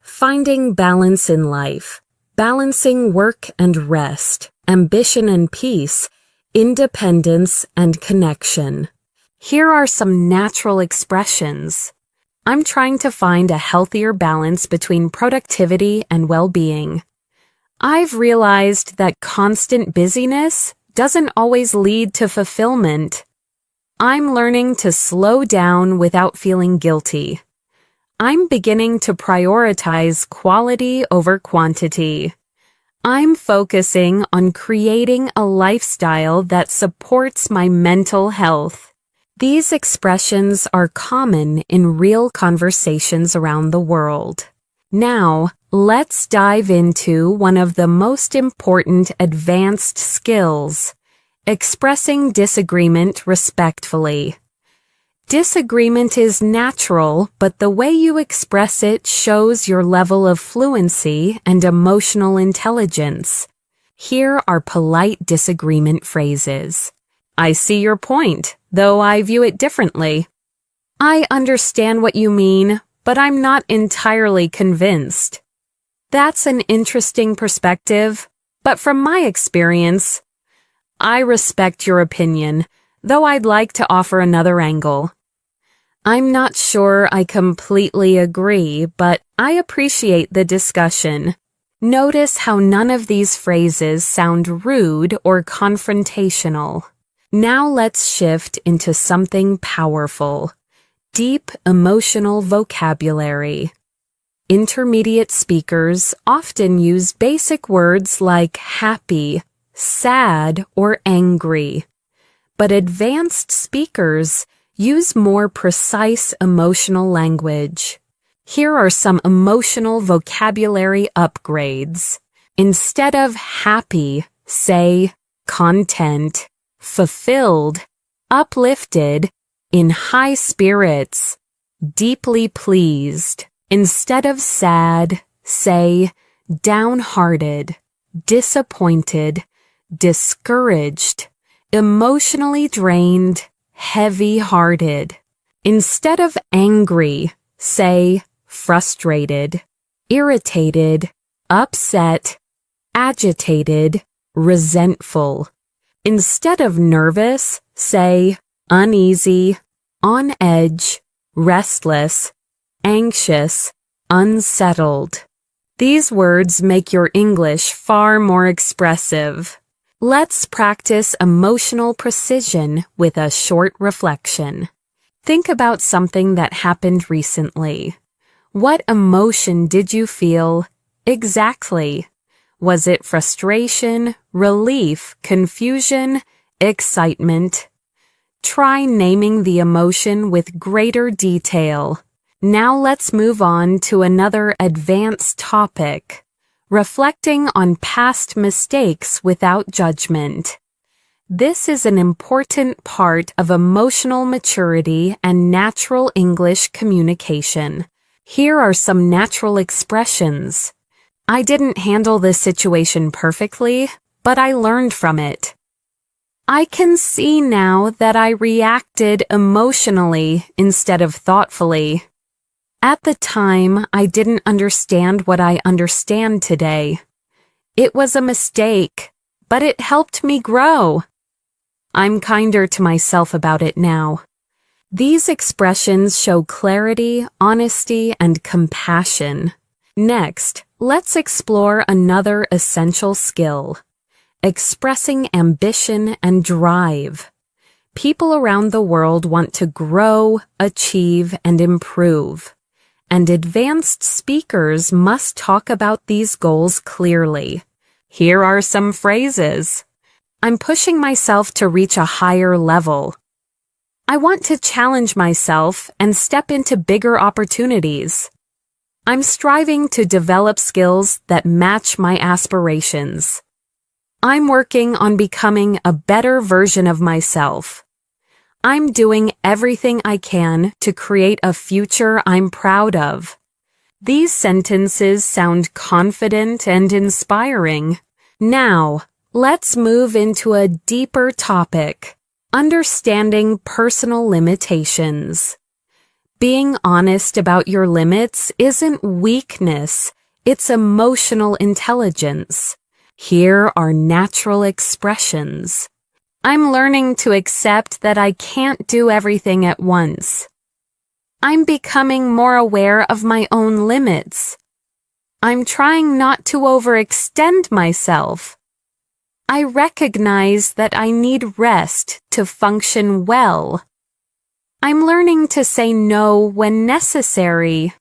finding balance in life, balancing work and rest, ambition and peace, independence and connection. Here are some natural expressions. I'm trying to find a healthier balance between productivity and well-being. I've realized that constant busyness doesn't always lead to fulfillment. I'm learning to slow down without feeling guilty. I'm beginning to prioritize quality over quantity. I'm focusing on creating a lifestyle that supports my mental health. These expressions are common in real conversations around the world. Now, let's dive into one of the most important advanced skills, expressing disagreement respectfully. Disagreement is natural, but the way you express it shows your level of fluency and emotional intelligence. Here are polite disagreement phrases. I see your point, though I view it differently. I understand what you mean, but I'm not entirely convinced. That's an interesting perspective, but from my experience, I respect your opinion, though I'd like to offer another angle. I'm not sure I completely agree, but I appreciate the discussion. Notice how none of these phrases sound rude or confrontational. Now let's shift into something powerful. Deep emotional vocabulary. Intermediate speakers often use basic words like happy, sad, or angry. But advanced speakers use more precise emotional language. Here are some emotional vocabulary upgrades. Instead of happy, say content, fulfilled, uplifted, in high spirits, deeply pleased. Instead of sad, say downhearted, disappointed, discouraged, emotionally drained, heavy-hearted. Instead of angry, say frustrated, irritated, upset, agitated, resentful. Instead of nervous, say uneasy, on edge, restless, anxious, unsettled. These words make your English far more expressive. Let's practice emotional precision with a short reflection. Think about something that happened recently. What emotion did you feel exactly? Was it frustration, relief, confusion, excitement? Try naming the emotion with greater detail. Now let's move on to another advanced topic, reflecting on past mistakes without judgment. This is an important part of emotional maturity and natural English communication. Here are some natural expressions. I didn't handle this situation perfectly, but I learned from it. I can see now that I reacted emotionally instead of thoughtfully. At the time, I didn't understand what I understand today. It was a mistake, but it helped me grow. I'm kinder to myself about it now. These expressions show clarity, honesty, and compassion. Next, let's explore another essential skill, expressing ambition and drive. People around the world want to grow, achieve, and improve. And advanced speakers must talk about these goals clearly. Here are some phrases. I'm pushing myself to reach a higher level. I want to challenge myself and step into bigger opportunities. I'm striving to develop skills that match my aspirations. I'm working on becoming a better version of myself. I'm doing everything I can to create a future I'm proud of. These sentences sound confident and inspiring. Now, let's move into a deeper topic, understanding personal limitations. Being honest about your limits isn't weakness, it's emotional intelligence. Here are natural expressions. I'm learning to accept that I can't do everything at once. I'm becoming more aware of my own limits. I'm trying not to overextend myself. I recognize that I need rest to function well. I'm learning to say no when necessary.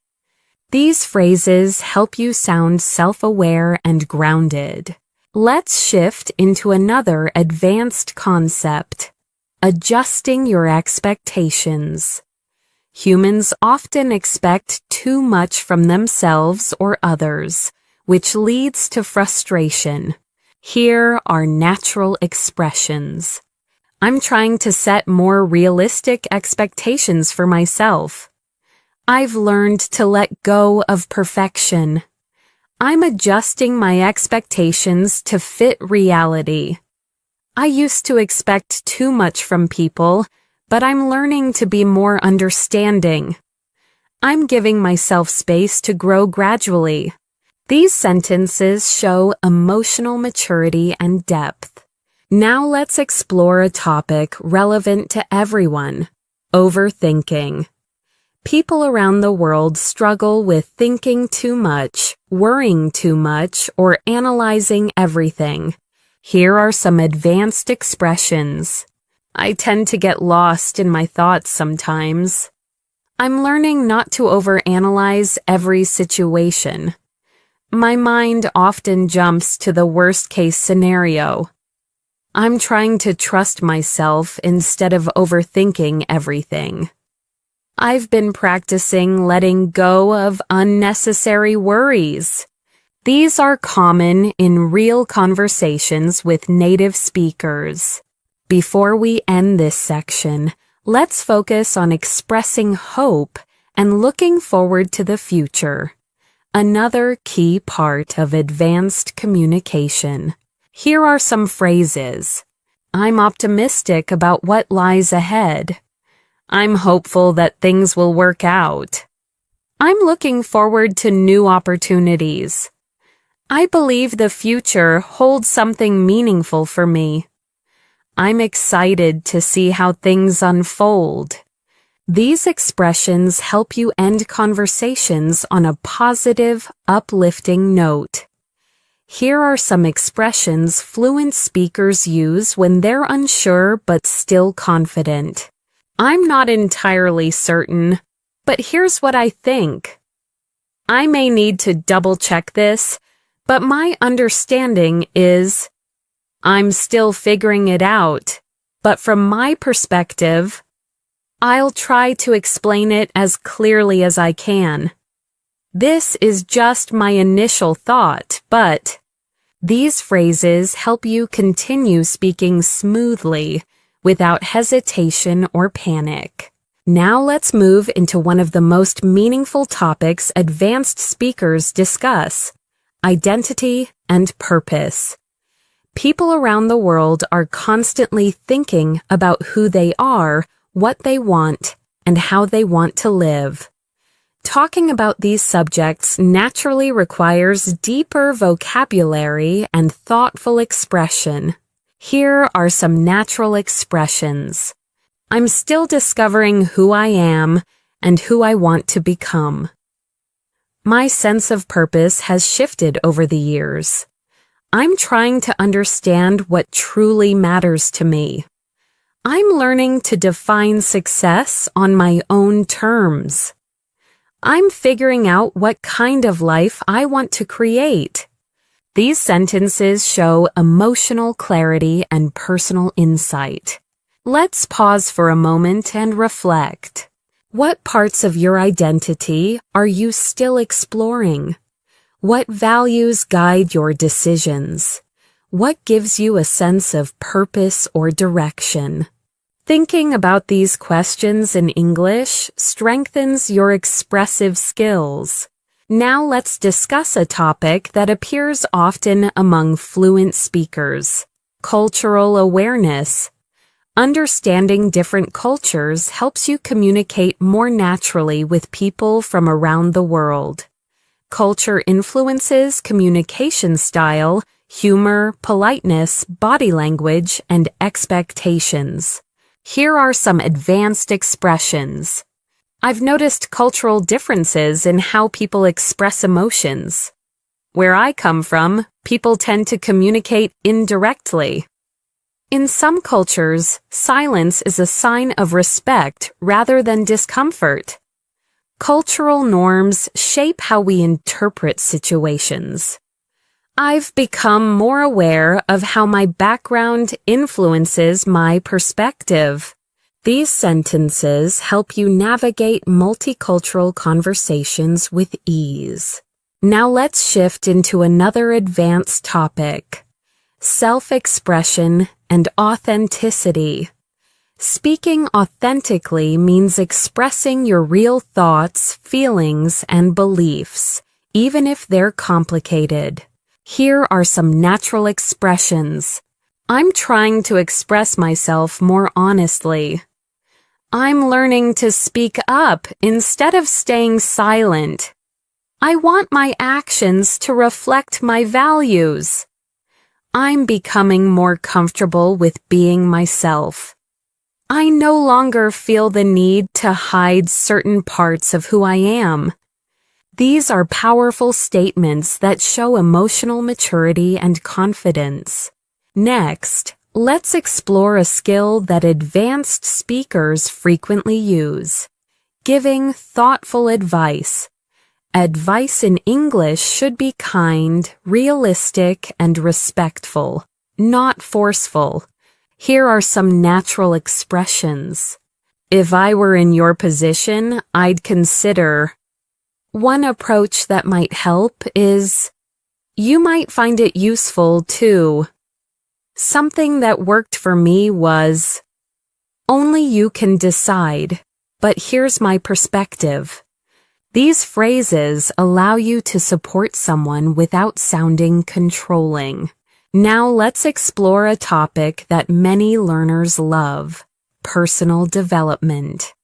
These phrases help you sound self-aware and grounded. Let's shift into another advanced concept, adjusting your expectations. Humans often expect too much from themselves or others, which leads to frustration. Here are natural expressions. I'm trying to set more realistic expectations for myself. I've learned to let go of perfection. I'm adjusting my expectations to fit reality. I used to expect too much from people, but I'm learning to be more understanding. I'm giving myself space to grow gradually. These sentences show emotional maturity and depth. Now let's explore a topic relevant to everyone: overthinking. People around the world struggle with thinking too much, worrying too much, or analyzing everything. Here are some advanced expressions. I tend to get lost in my thoughts sometimes. I'm learning not to overanalyze every situation. My mind often jumps to the worst-case scenario. I'm trying to trust myself instead of overthinking everything. I've been practicing letting go of unnecessary worries. These are common in real conversations with native speakers. Before we end this section, let's focus on expressing hope and looking forward to the future. Another key part of advanced communication. Here are some phrases. I'm optimistic about what lies ahead. I'm hopeful that things will work out. I'm looking forward to new opportunities. I believe the future holds something meaningful for me. I'm excited to see how things unfold. These expressions help you end conversations on a positive, uplifting note. Here are some expressions fluent speakers use when they're unsure but still confident. I'm not entirely certain, but here's what I think. I may need to double-check this, but my understanding is I'm still figuring it out, but from my perspective, I'll try to explain it as clearly as I can. This is just my initial thought, but these phrases help you continue speaking smoothly without hesitation or panic. Now let's move into one of the most meaningful topics advanced speakers discuss: identity and purpose. People around the world are constantly thinking about who they are, what they want, and how they want to live. Talking about these subjects naturally requires deeper vocabulary and thoughtful expression. Here are some natural expressions. I'm still discovering who I am and who I want to become. My sense of purpose has shifted over the years. I'm trying to understand what truly matters to me. I'm learning to define success on my own terms. I'm figuring out what kind of life I want to create. These sentences show emotional clarity and personal insight. Let's pause for a moment and reflect. What parts of your identity are you still exploring? What values guide your decisions? What gives you a sense of purpose or direction? Thinking about these questions in English strengthens your expressive skills. Now let's discuss a topic that appears often among fluent speakers: cultural awareness. Understanding different cultures helps you communicate more naturally with people from around the world. Culture influences communication style, humor, politeness, body language, and expectations. Here are some advanced expressions. I've noticed cultural differences in how people express emotions. Where I come from, people tend to communicate indirectly. In some cultures, silence is a sign of respect rather than discomfort. Cultural norms shape how we interpret situations. I've become more aware of how my background influences my perspective. These sentences help you navigate multicultural conversations with ease. Now let's shift into another advanced topic: self-expression and authenticity. Speaking authentically means expressing your real thoughts, feelings, and beliefs, even if they're complicated. Here are some natural expressions. I'm trying to express myself more honestly. I'm learning to speak up instead of staying silent. I want my actions to reflect my values. I'm becoming more comfortable with being myself. I no longer feel the need to hide certain parts of who I am. These are powerful statements that show emotional maturity and confidence. Next, let's explore a skill that advanced speakers frequently use: giving thoughtful advice. Advice in English should be kind, realistic, and respectful, not forceful. Here are some natural expressions. If I were in your position, I'd consider. One approach that might help is, you might find it useful too. Something that worked for me was, only you can decide, but here's my perspective. These phrases allow you to support someone without sounding controlling. Now let's explore a topic that many learners love: personal development.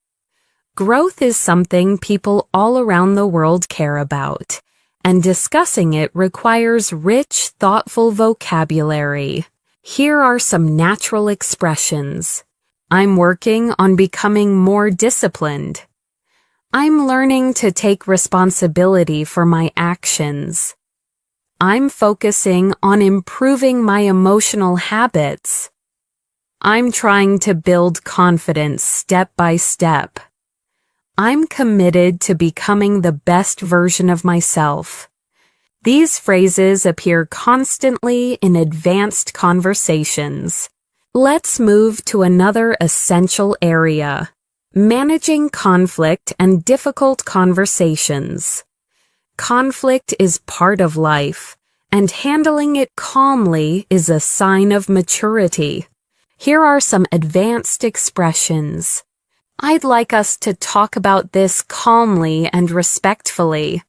Growth is something people all around the world care about, and discussing it requires rich, thoughtful vocabulary. Here are some natural expressions. I'm working on becoming more disciplined. I'm learning to take responsibility for my actions. I'm focusing on improving my emotional habits. I'm trying to build confidence step by step. I'm committed to becoming the best version of myself. These phrases appear constantly in advanced conversations. Let's move to another essential area: managing conflict and difficult conversations. Conflict is part of life, and handling it calmly is a sign of maturity. Here are some advanced expressions. I'd like us to talk about this calmly and respectfully.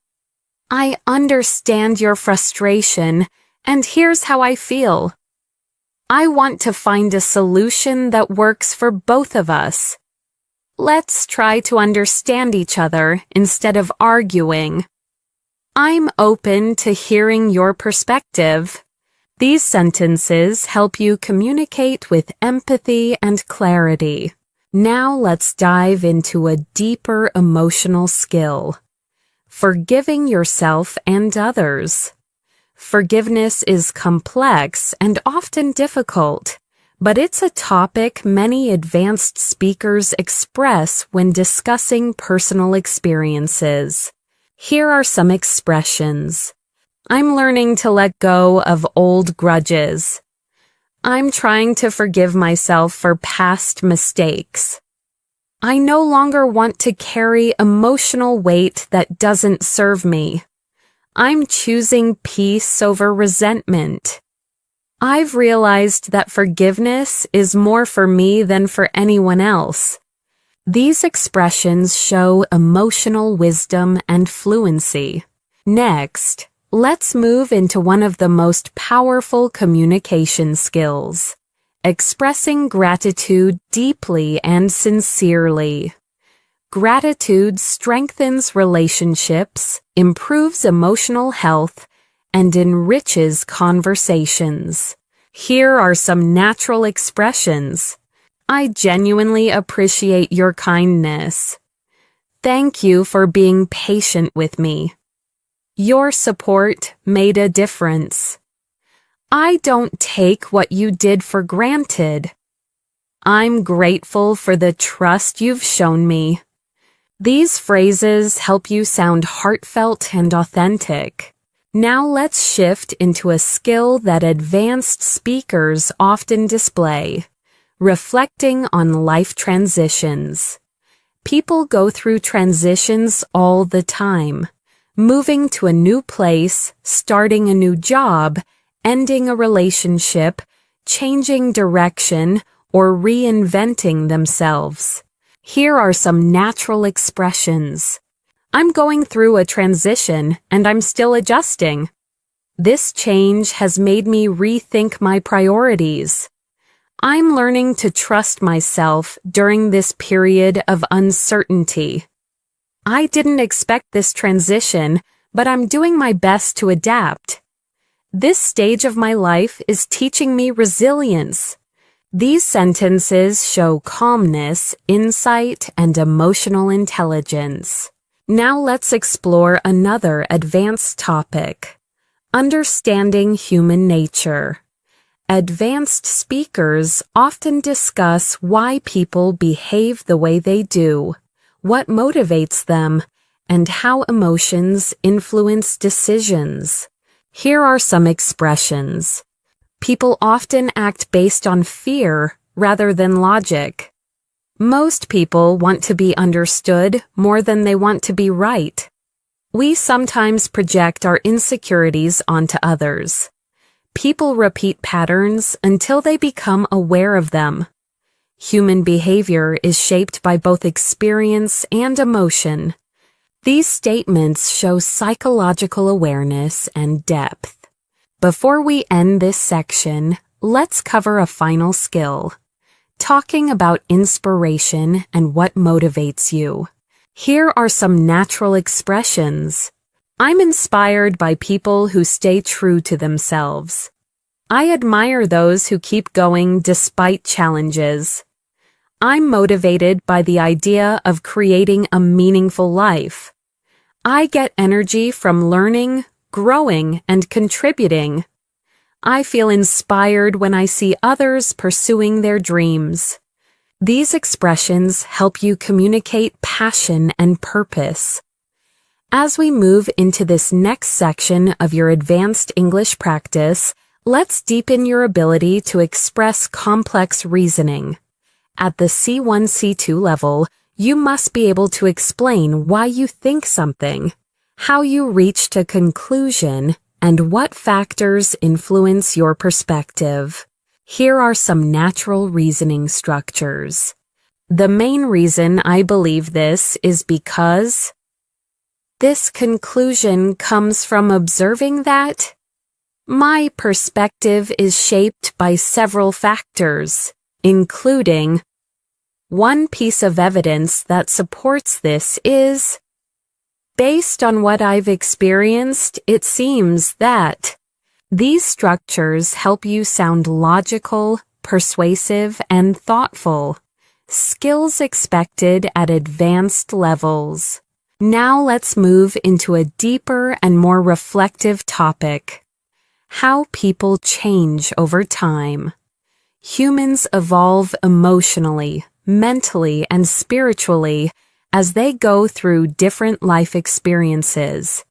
I understand your frustration, and here's how I feel. I want to find a solution that works for both of us. Let's try to understand each other instead of arguing. I'm open to hearing your perspective. These sentences help you communicate with empathy and clarity. Now let's dive into a deeper emotional skill: forgiving yourself and others. Forgiveness is complex and often difficult, but it's a topic many advanced speakers express when discussing personal experiences. Here are some expressions. I'm learning to let go of old grudges. I'm trying to forgive myself for past mistakes. I no longer want to carry emotional weight that doesn't serve me. I'm choosing peace over resentment. I've realized that forgiveness is more for me than for anyone else. These expressions show emotional wisdom and fluency. Next, let's move into one of the most powerful communication skills: expressing gratitude deeply and sincerely. Gratitude strengthens relationships, improves emotional health, and enriches conversations. Here are some natural expressions. I genuinely appreciate your kindness. Thank you for being patient with me. Your support made a difference. I don't take what you did for granted. I'm grateful for the trust you've shown me. These phrases help you sound heartfelt and authentic. Now let's shift into a skill that advanced speakers often display: reflecting on life transitions. People go through transitions all the time. Moving to a new place, starting a new job, ending a relationship, changing direction, or reinventing themselves. Here are some natural expressions. I'm going through a transition and I'm still adjusting. This change has made me rethink my priorities. I'm learning to trust myself during this period of uncertainty. I didn't expect this transition, but I'm doing my best to adapt. This stage of my life is teaching me resilience. These sentences show calmness, insight, and emotional intelligence. Now let's explore another advanced topic: understanding human nature. Advanced speakers often discuss why people behave the way they do, what motivates them, and how emotions influence decisions. Here are some expressions. People often act based on fear rather than logic. Most people want to be understood more than they want to be right. We sometimes project our insecurities onto others. People repeat patterns until they become aware of them. Human behavior is shaped by both experience and emotion. These statements show psychological awareness and depth. Before we end this section, let's cover a final skill: talking about inspiration and what motivates you. Here are some natural expressions. I'm inspired by people who stay true to themselves. I admire those who keep going despite challenges. I'm motivated by the idea of creating a meaningful life. I get energy from learning, growing, and contributing. I feel inspired when I see others pursuing their dreams. These expressions help you communicate passion and purpose. As we move into this next section of your advanced English practice, let's deepen your ability to express complex reasoning. At the C1, C2 level, you must be able to explain why you think something, how you reached a conclusion, and what factors influence your perspective. Here are some natural reasoning structures. The main reason I believe this is because this conclusion comes from observing that my perspective is shaped by several factors, including one piece of evidence that supports this is, based on what I've experienced, it seems that. These structures help you sound logical, persuasive, and thoughtful. Skills expected at advanced levels. Now let's move into a deeper and more reflective topic: how people change over time. Humans evolve emotionally, mentally, and spiritually as they go through different life experiences.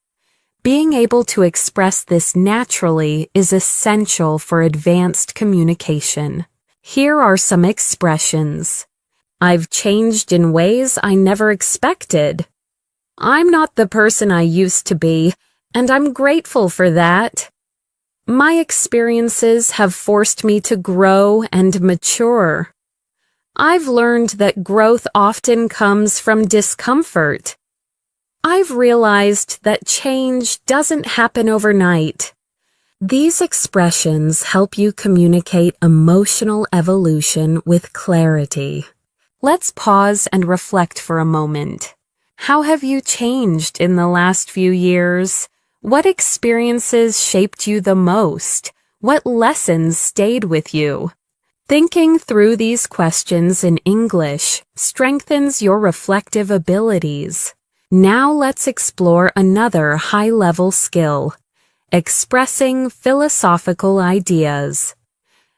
Being able to express this naturally is essential for advanced communication. Here are some expressions. I've changed in ways I never expected. I'm not the person I used to be, and I'm grateful for that. My experiences have forced me to grow and mature. I've learned that growth often comes from discomfort. I've realized that change doesn't happen overnight. These expressions help you communicate emotional evolution with clarity. Let's pause and reflect for a moment. How have you changed in the last few years? What experiences shaped you the most? What lessons stayed with you? Thinking through these questions in English strengthens your reflective abilities. Now let's explore another high-level skill: expressing philosophical ideas.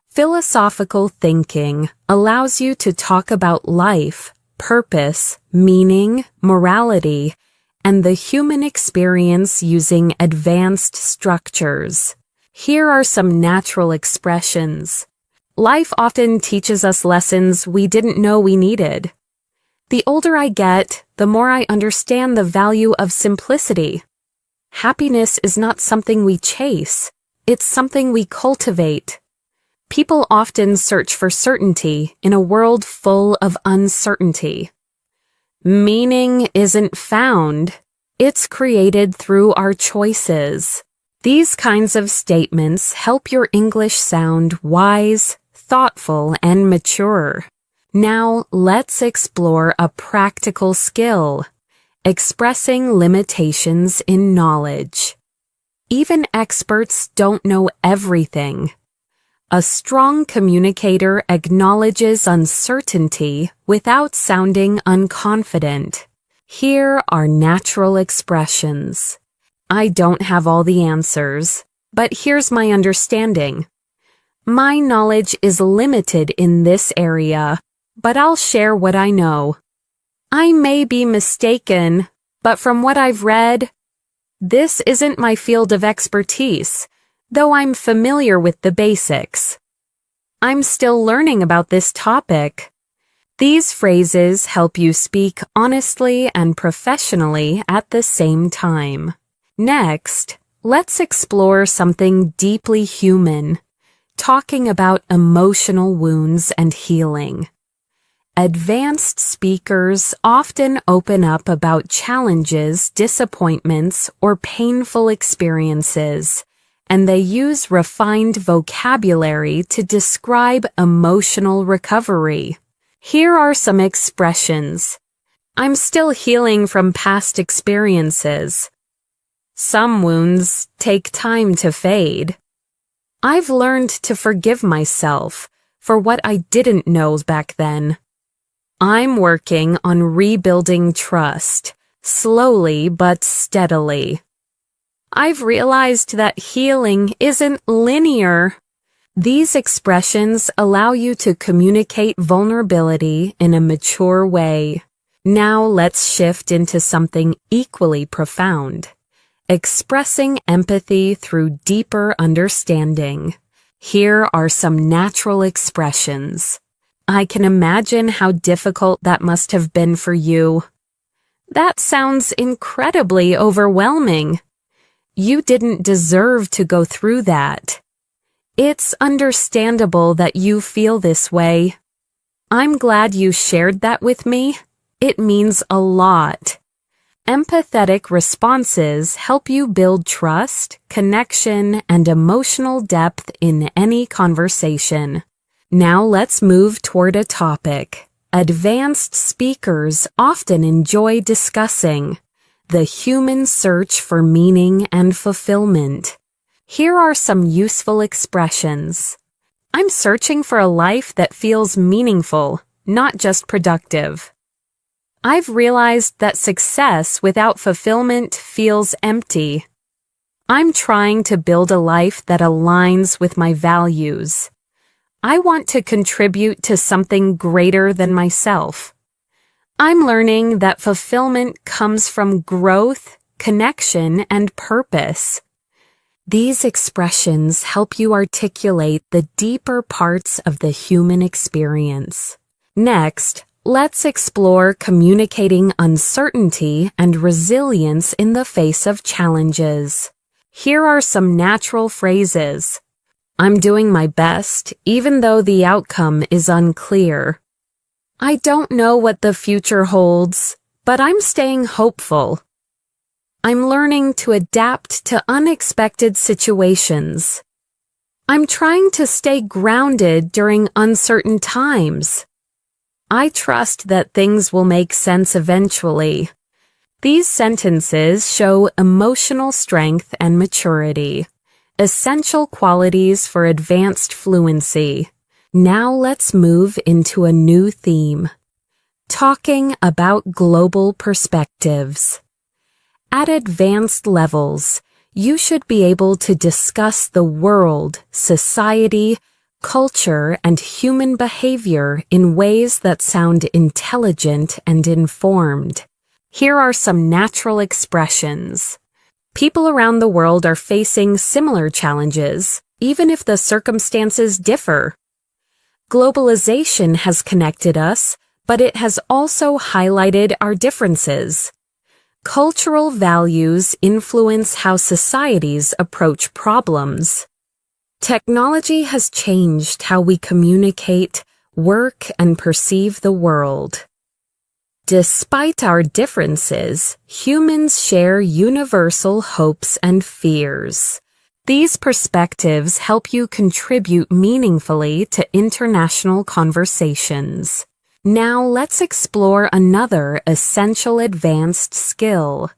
Philosophical thinking allows you to talk about life, purpose, meaning, morality, and the human experience using advanced structures. Here are some natural expressions. Life often teaches us lessons we didn't know we needed. The older I get, the more I understand the value of simplicity. Happiness is not something we chase, it's something we cultivate. People often search for certainty in a world full of uncertainty. Meaning isn't found, it's created through our choices. These kinds of statements help your English sound wise, thoughtful, and mature. Now let's explore a practical skill, expressing limitations in knowledge. Even experts don't know everything. A strong communicator acknowledges uncertainty without sounding unconfident. Here are natural expressions. I don't have all the answers, but here's my understanding. My knowledge is limited in this area, but I'll share what I know. I may be mistaken, but from what I've read, this isn't my field of expertise, though I'm familiar with the basics. I'm still learning about this topic. These phrases help you speak honestly and professionally at the same time. Next, let's explore something deeply human, talking about emotional wounds and healing. Advanced speakers often open up about challenges, disappointments, or painful experiences, and they use refined vocabulary to describe emotional recovery. Here are some expressions. I'm still healing from past experiences. Some wounds take time to fade. I've learned to forgive myself for what I didn't know back then. I'm working on rebuilding trust, slowly but steadily. I've realized that healing isn't linear. These expressions allow you to communicate vulnerability in a mature way. Now let's shift into something equally profound, expressing empathy through deeper understanding. Here are some natural expressions. I can imagine how difficult that must have been for you. That sounds incredibly overwhelming. You didn't deserve to go through that. It's understandable that you feel this way. I'm glad you shared that with me. It means a lot. Empathetic responses help you build trust, connection, and emotional depth in any conversation. Now let's move toward a topic advanced speakers often enjoy discussing: the human search for meaning and fulfillment. Here are some useful expressions. I'm searching for a life that feels meaningful, not just productive. I've realized that success without fulfillment feels empty. I'm trying to build a life that aligns with my values. I want to contribute to something greater than myself. I'm learning that fulfillment comes from growth, connection, and purpose. These expressions help you articulate the deeper parts of the human experience. Next, let's explore communicating uncertainty and resilience in the face of challenges. Here are some natural phrases. I'm doing my best, even though the outcome is unclear. I don't know what the future holds, but I'm staying hopeful. I'm learning to adapt to unexpected situations. I'm trying to stay grounded during uncertain times. I trust that things will make sense eventually. These sentences show emotional strength and maturity, essential qualities for advanced fluency. Now let's move into a new theme, talking about global perspectives. At advanced levels, you should be able to discuss the world, society, culture, and human behavior in ways that sound intelligent and informed. Here are some natural expressions. People around the world are facing similar challenges, even if the circumstances differ. Globalization has connected us, but it has also highlighted our differences. Cultural values influence how societies approach problems. Technology has changed how we communicate, work, and perceive the world. Despite our differences, humans share universal hopes and fears. These perspectives help you contribute meaningfully to international conversations. Now let's explore another essential advanced skill: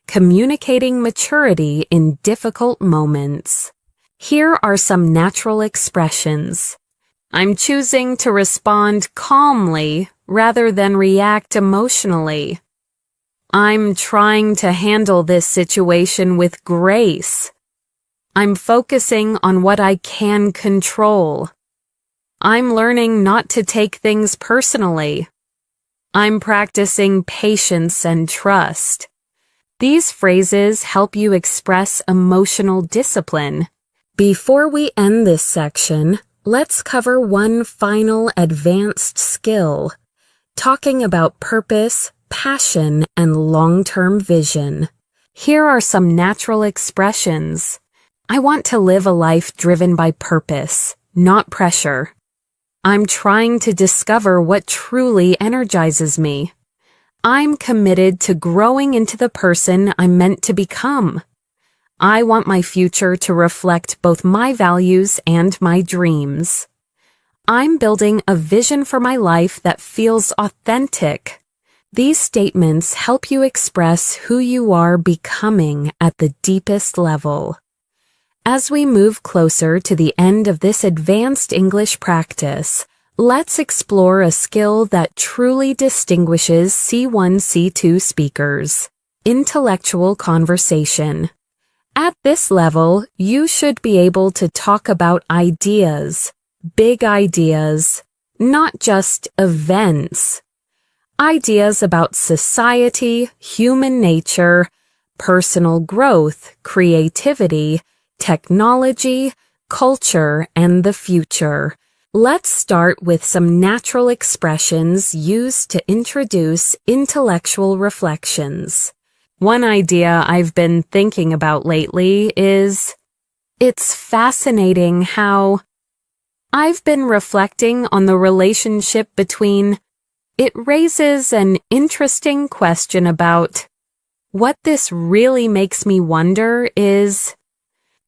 communicating maturity in difficult moments. Here are some natural expressions. I'm choosing to respond calmly rather than react emotionally. I'm trying to handle this situation with grace. I'm focusing on what I can control. I'm learning not to take things personally. I'm practicing patience and trust. These phrases help you express emotional discipline. Before we end this section, let's cover one final advanced skill: talking about purpose, passion, and long-term vision. Here are some natural expressions. I want to live a life driven by purpose, not pressure. I'm trying to discover what truly energizes me. I'm committed to growing into the person I'm meant to become. I want my future to reflect both my values and my dreams. I'm building a vision for my life that feels authentic. These statements help you express who you are becoming at the deepest level. As we move closer to the end of this advanced English practice, let's explore a skill that truly distinguishes C1, C2 speakers: intellectual conversation. At this level, you should be able to talk about ideas, big ideas, not just events. Ideas about society, human nature, personal growth, creativity, technology, culture, and the future. Let's start with some natural expressions used to introduce intellectual reflections. One idea I've been thinking about lately is, it's fascinating how I've been reflecting on the relationship between. It raises an interesting question about what this really makes me wonder is.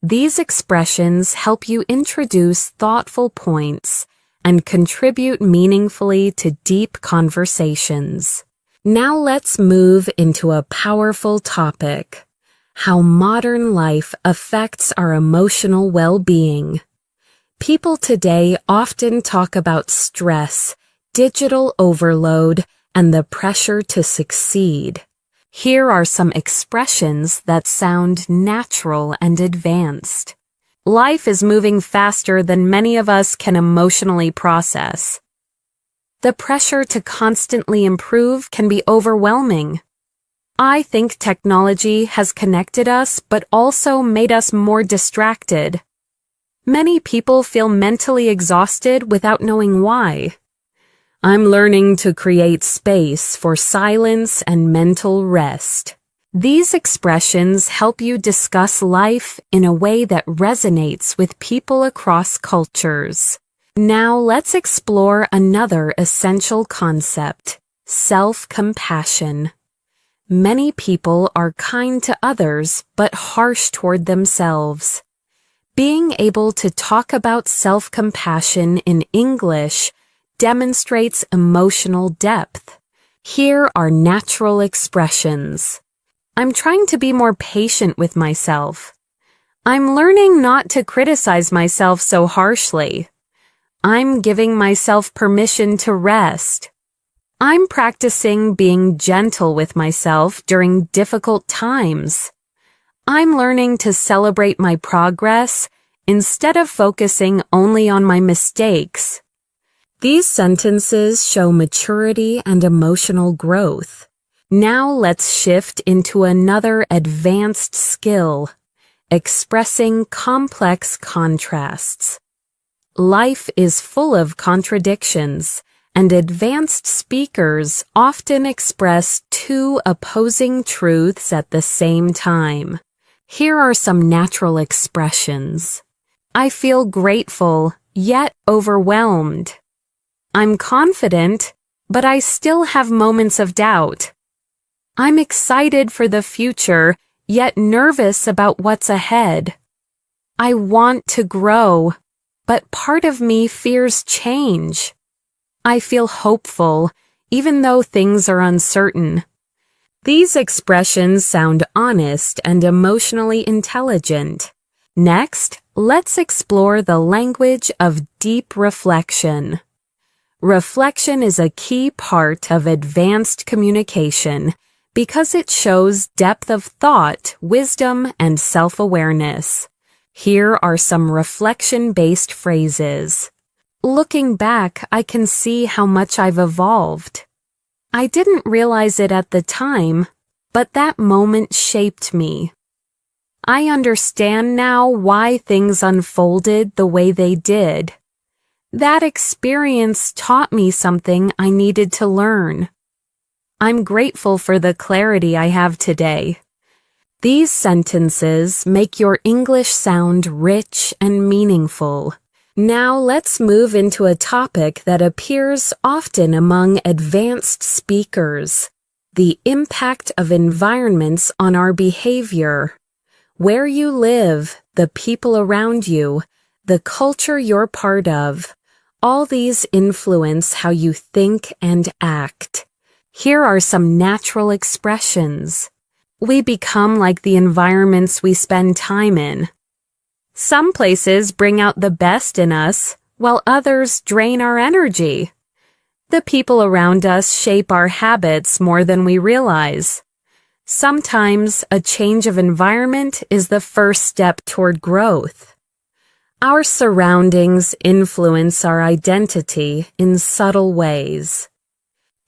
These expressions help you introduce thoughtful points and contribute meaningfully to deep conversations. Now let's move into a powerful topic: how modern life affects our emotional well-being. People today often talk about stress, digital overload, and the pressure to succeed. Here are some expressions that sound natural and advanced. Life is moving faster than many of us can emotionally process. The pressure to constantly improve can be overwhelming. I think technology has connected us but also made us more distracted. Many people feel mentally exhausted without knowing why. I'm learning to create space for silence and mental rest. These expressions help you discuss life in a way that resonates with people across cultures. Now let's explore another essential concept: self-compassion. Many people are kind to others but harsh toward themselves. Being able to talk about self-compassion in English demonstrates emotional depth. Here are natural expressions. I'm trying to be more patient with myself. I'm learning not to criticize myself so harshly. I'm giving myself permission to rest. I'm practicing being gentle with myself during difficult times. I'm learning to celebrate my progress instead of focusing only on my mistakes. These sentences show maturity and emotional growth. Now let's shift into another advanced skill, expressing complex contrasts. Life is full of contradictions, and advanced speakers often express two opposing truths at the same time. Here are some natural expressions. I feel grateful, yet overwhelmed. I'm confident, but I still have moments of doubt. I'm excited for the future, yet nervous about what's ahead. I want to grow, but part of me fears change. I feel hopeful, even though things are uncertain. These expressions sound honest and emotionally intelligent. Next, let's explore the language of deep reflection. Reflection is a key part of advanced communication because it shows depth of thought, wisdom, and self-awareness. Here are some reflection-based phrases. Looking back, I can see how much I've evolved. I didn't realize it at the time, but that moment shaped me. I understand now why things unfolded the way they did. That experience taught me something I needed to learn. I'm grateful for the clarity I have today. These sentences make your English sound rich and meaningful. Now let's move into a topic that appears often among advanced speakers: the impact of environments on our behavior. Where you live, the people around you, the culture you're part of, all these influence how you think and act. Here are some natural expressions. We become like the environments we spend time in. Some places bring out the best in us, while others drain our energy. The people around us shape our habits more than we realize. Sometimes a change of environment is the first step toward growth. Our surroundings influence our identity in subtle ways.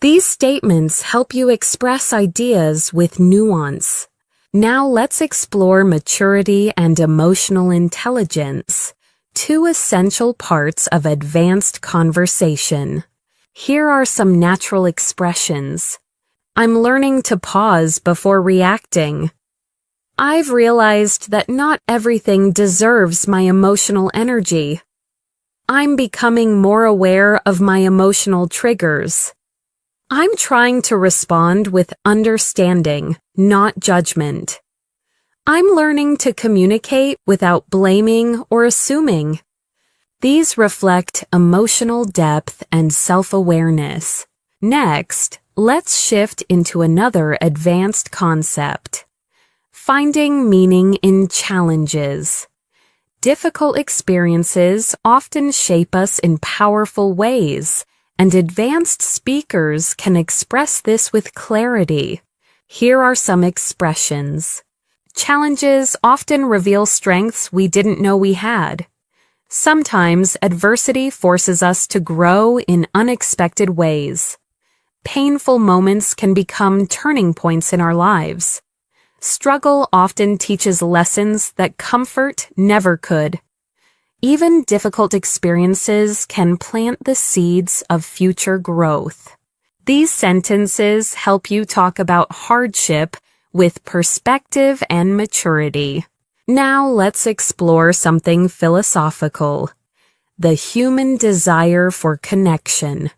These statements help you express ideas with nuance. Now let's explore maturity and emotional intelligence, two essential parts of advanced conversation. Here are some natural expressions. I'm learning to pause before reacting. I've realized that not everything deserves my emotional energy. I'm becoming more aware of my emotional triggers. I'm trying to respond with understanding, not judgment. I'm learning to communicate without blaming or assuming. These reflect emotional depth and self-awareness. Next, let's shift into another advanced concept: finding meaning in challenges. Difficult experiences often shape us in powerful ways, and advanced speakers can express this with clarity. Here are some expressions. Challenges often reveal strengths we didn't know we had. Sometimes adversity forces us to grow in unexpected ways. Painful moments can become turning points in our lives. Struggle often teaches lessons that comfort never could. Even difficult experiences can plant the seeds of future growth. These sentences help you talk about hardship with perspective and maturity. Now let's explore something philosophical: the human desire for connection.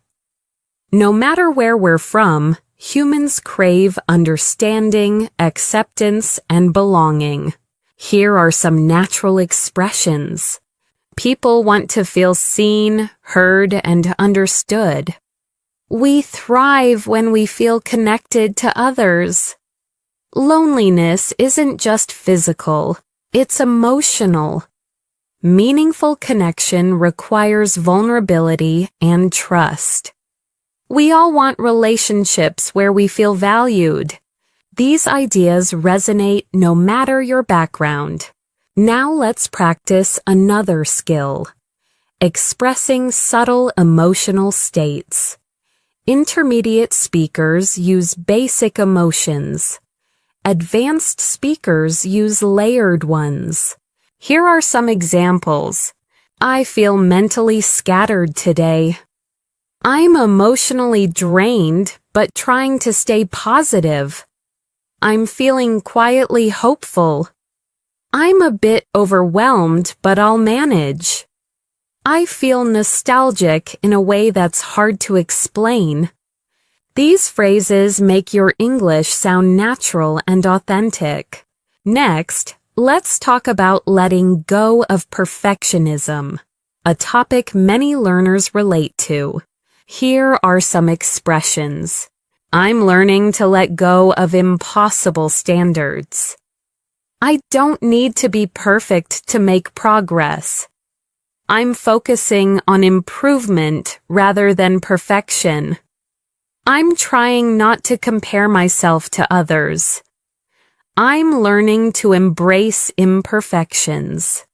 No matter where we're from, humans crave understanding, acceptance, and belonging. Here are some natural expressions. People want to feel seen, heard, and understood. We thrive when we feel connected to others. Loneliness isn't just physical, it's emotional. Meaningful connection requires vulnerability and trust. We all want relationships where we feel valued. These ideas resonate no matter your background. Now let's practice another skill: expressing subtle emotional states. Intermediate speakers use basic emotions. Advanced speakers use layered ones. Here are some examples. I feel mentally scattered today. I'm emotionally drained, but trying to stay positive. I'm feeling quietly hopeful. I'm a bit overwhelmed, but I'll manage. I feel nostalgic in a way that's hard to explain. These phrases make your English sound natural and authentic. Next, let's talk about letting go of perfectionism, a topic many learners relate to. Here are some expressions. I'm learning to let go of impossible standards. I don't need to be perfect to make progress. I'm focusing on improvement rather than perfection. I'm trying not to compare myself to others. I'm learning to embrace imperfections.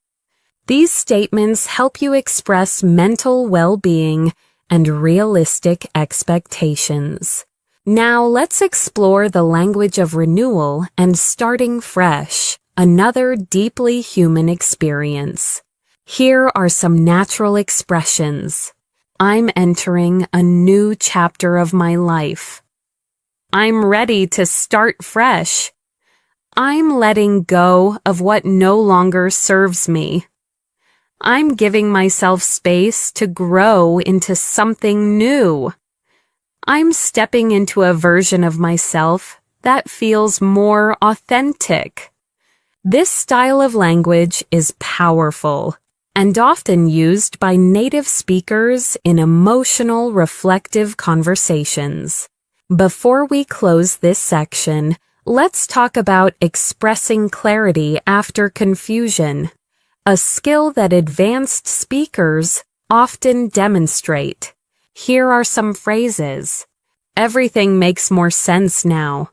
These statements help you express mental well-being and realistic expectations. Now let's explore the language of renewal and starting fresh, another deeply human experience. Here are some natural expressions. I'm entering a new chapter of my life. I'm ready to start fresh. I'm letting go of what no longer serves me. I'm giving myself space to grow into something new. I'm stepping into a version of myself that feels more authentic. This style of language is powerful and often used by native speakers in emotional, reflective conversations. Before we close this section, let's talk about expressing clarity after confusion, a skill that advanced speakers often demonstrate. Here are some phrases. Everything makes more sense now.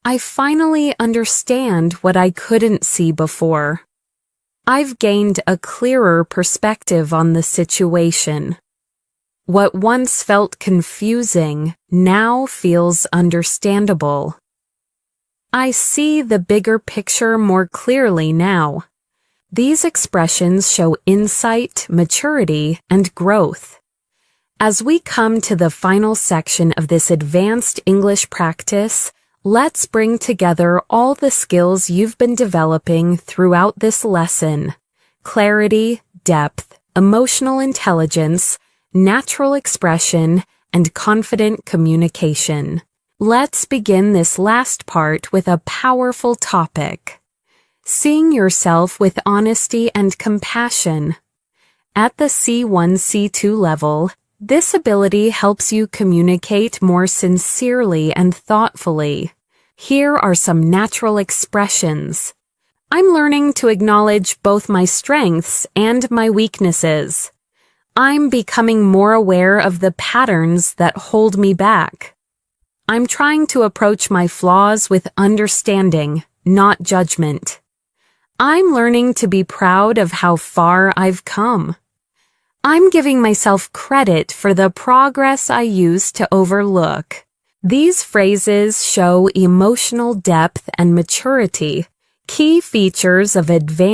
I finally understand what I couldn't see before. I've gained a clearer perspective on the situation. What once felt confusing now feels understandable. I see the bigger picture more clearly now. These expressions show insight, maturity, and growth. As we come to the final section of this advanced English practice, let's bring together all the skills you've been developing throughout this lesson: clarity, depth, emotional intelligence, natural expression, and confident communication. Let's begin this last part with a powerful topic: seeing yourself with honesty and compassion. At the C1, C2 level, this ability helps you communicate more sincerely and thoughtfully. Here are some natural expressions. I'm learning to acknowledge both my strengths and my weaknesses. I'm becoming more aware of the patterns that hold me back. I'm trying to approach my flaws with understanding, not judgment. I'm learning to be proud of how far I've come. I'm giving myself credit for the progress I used to overlook. These phrases show emotional depth and maturity, key features of advanced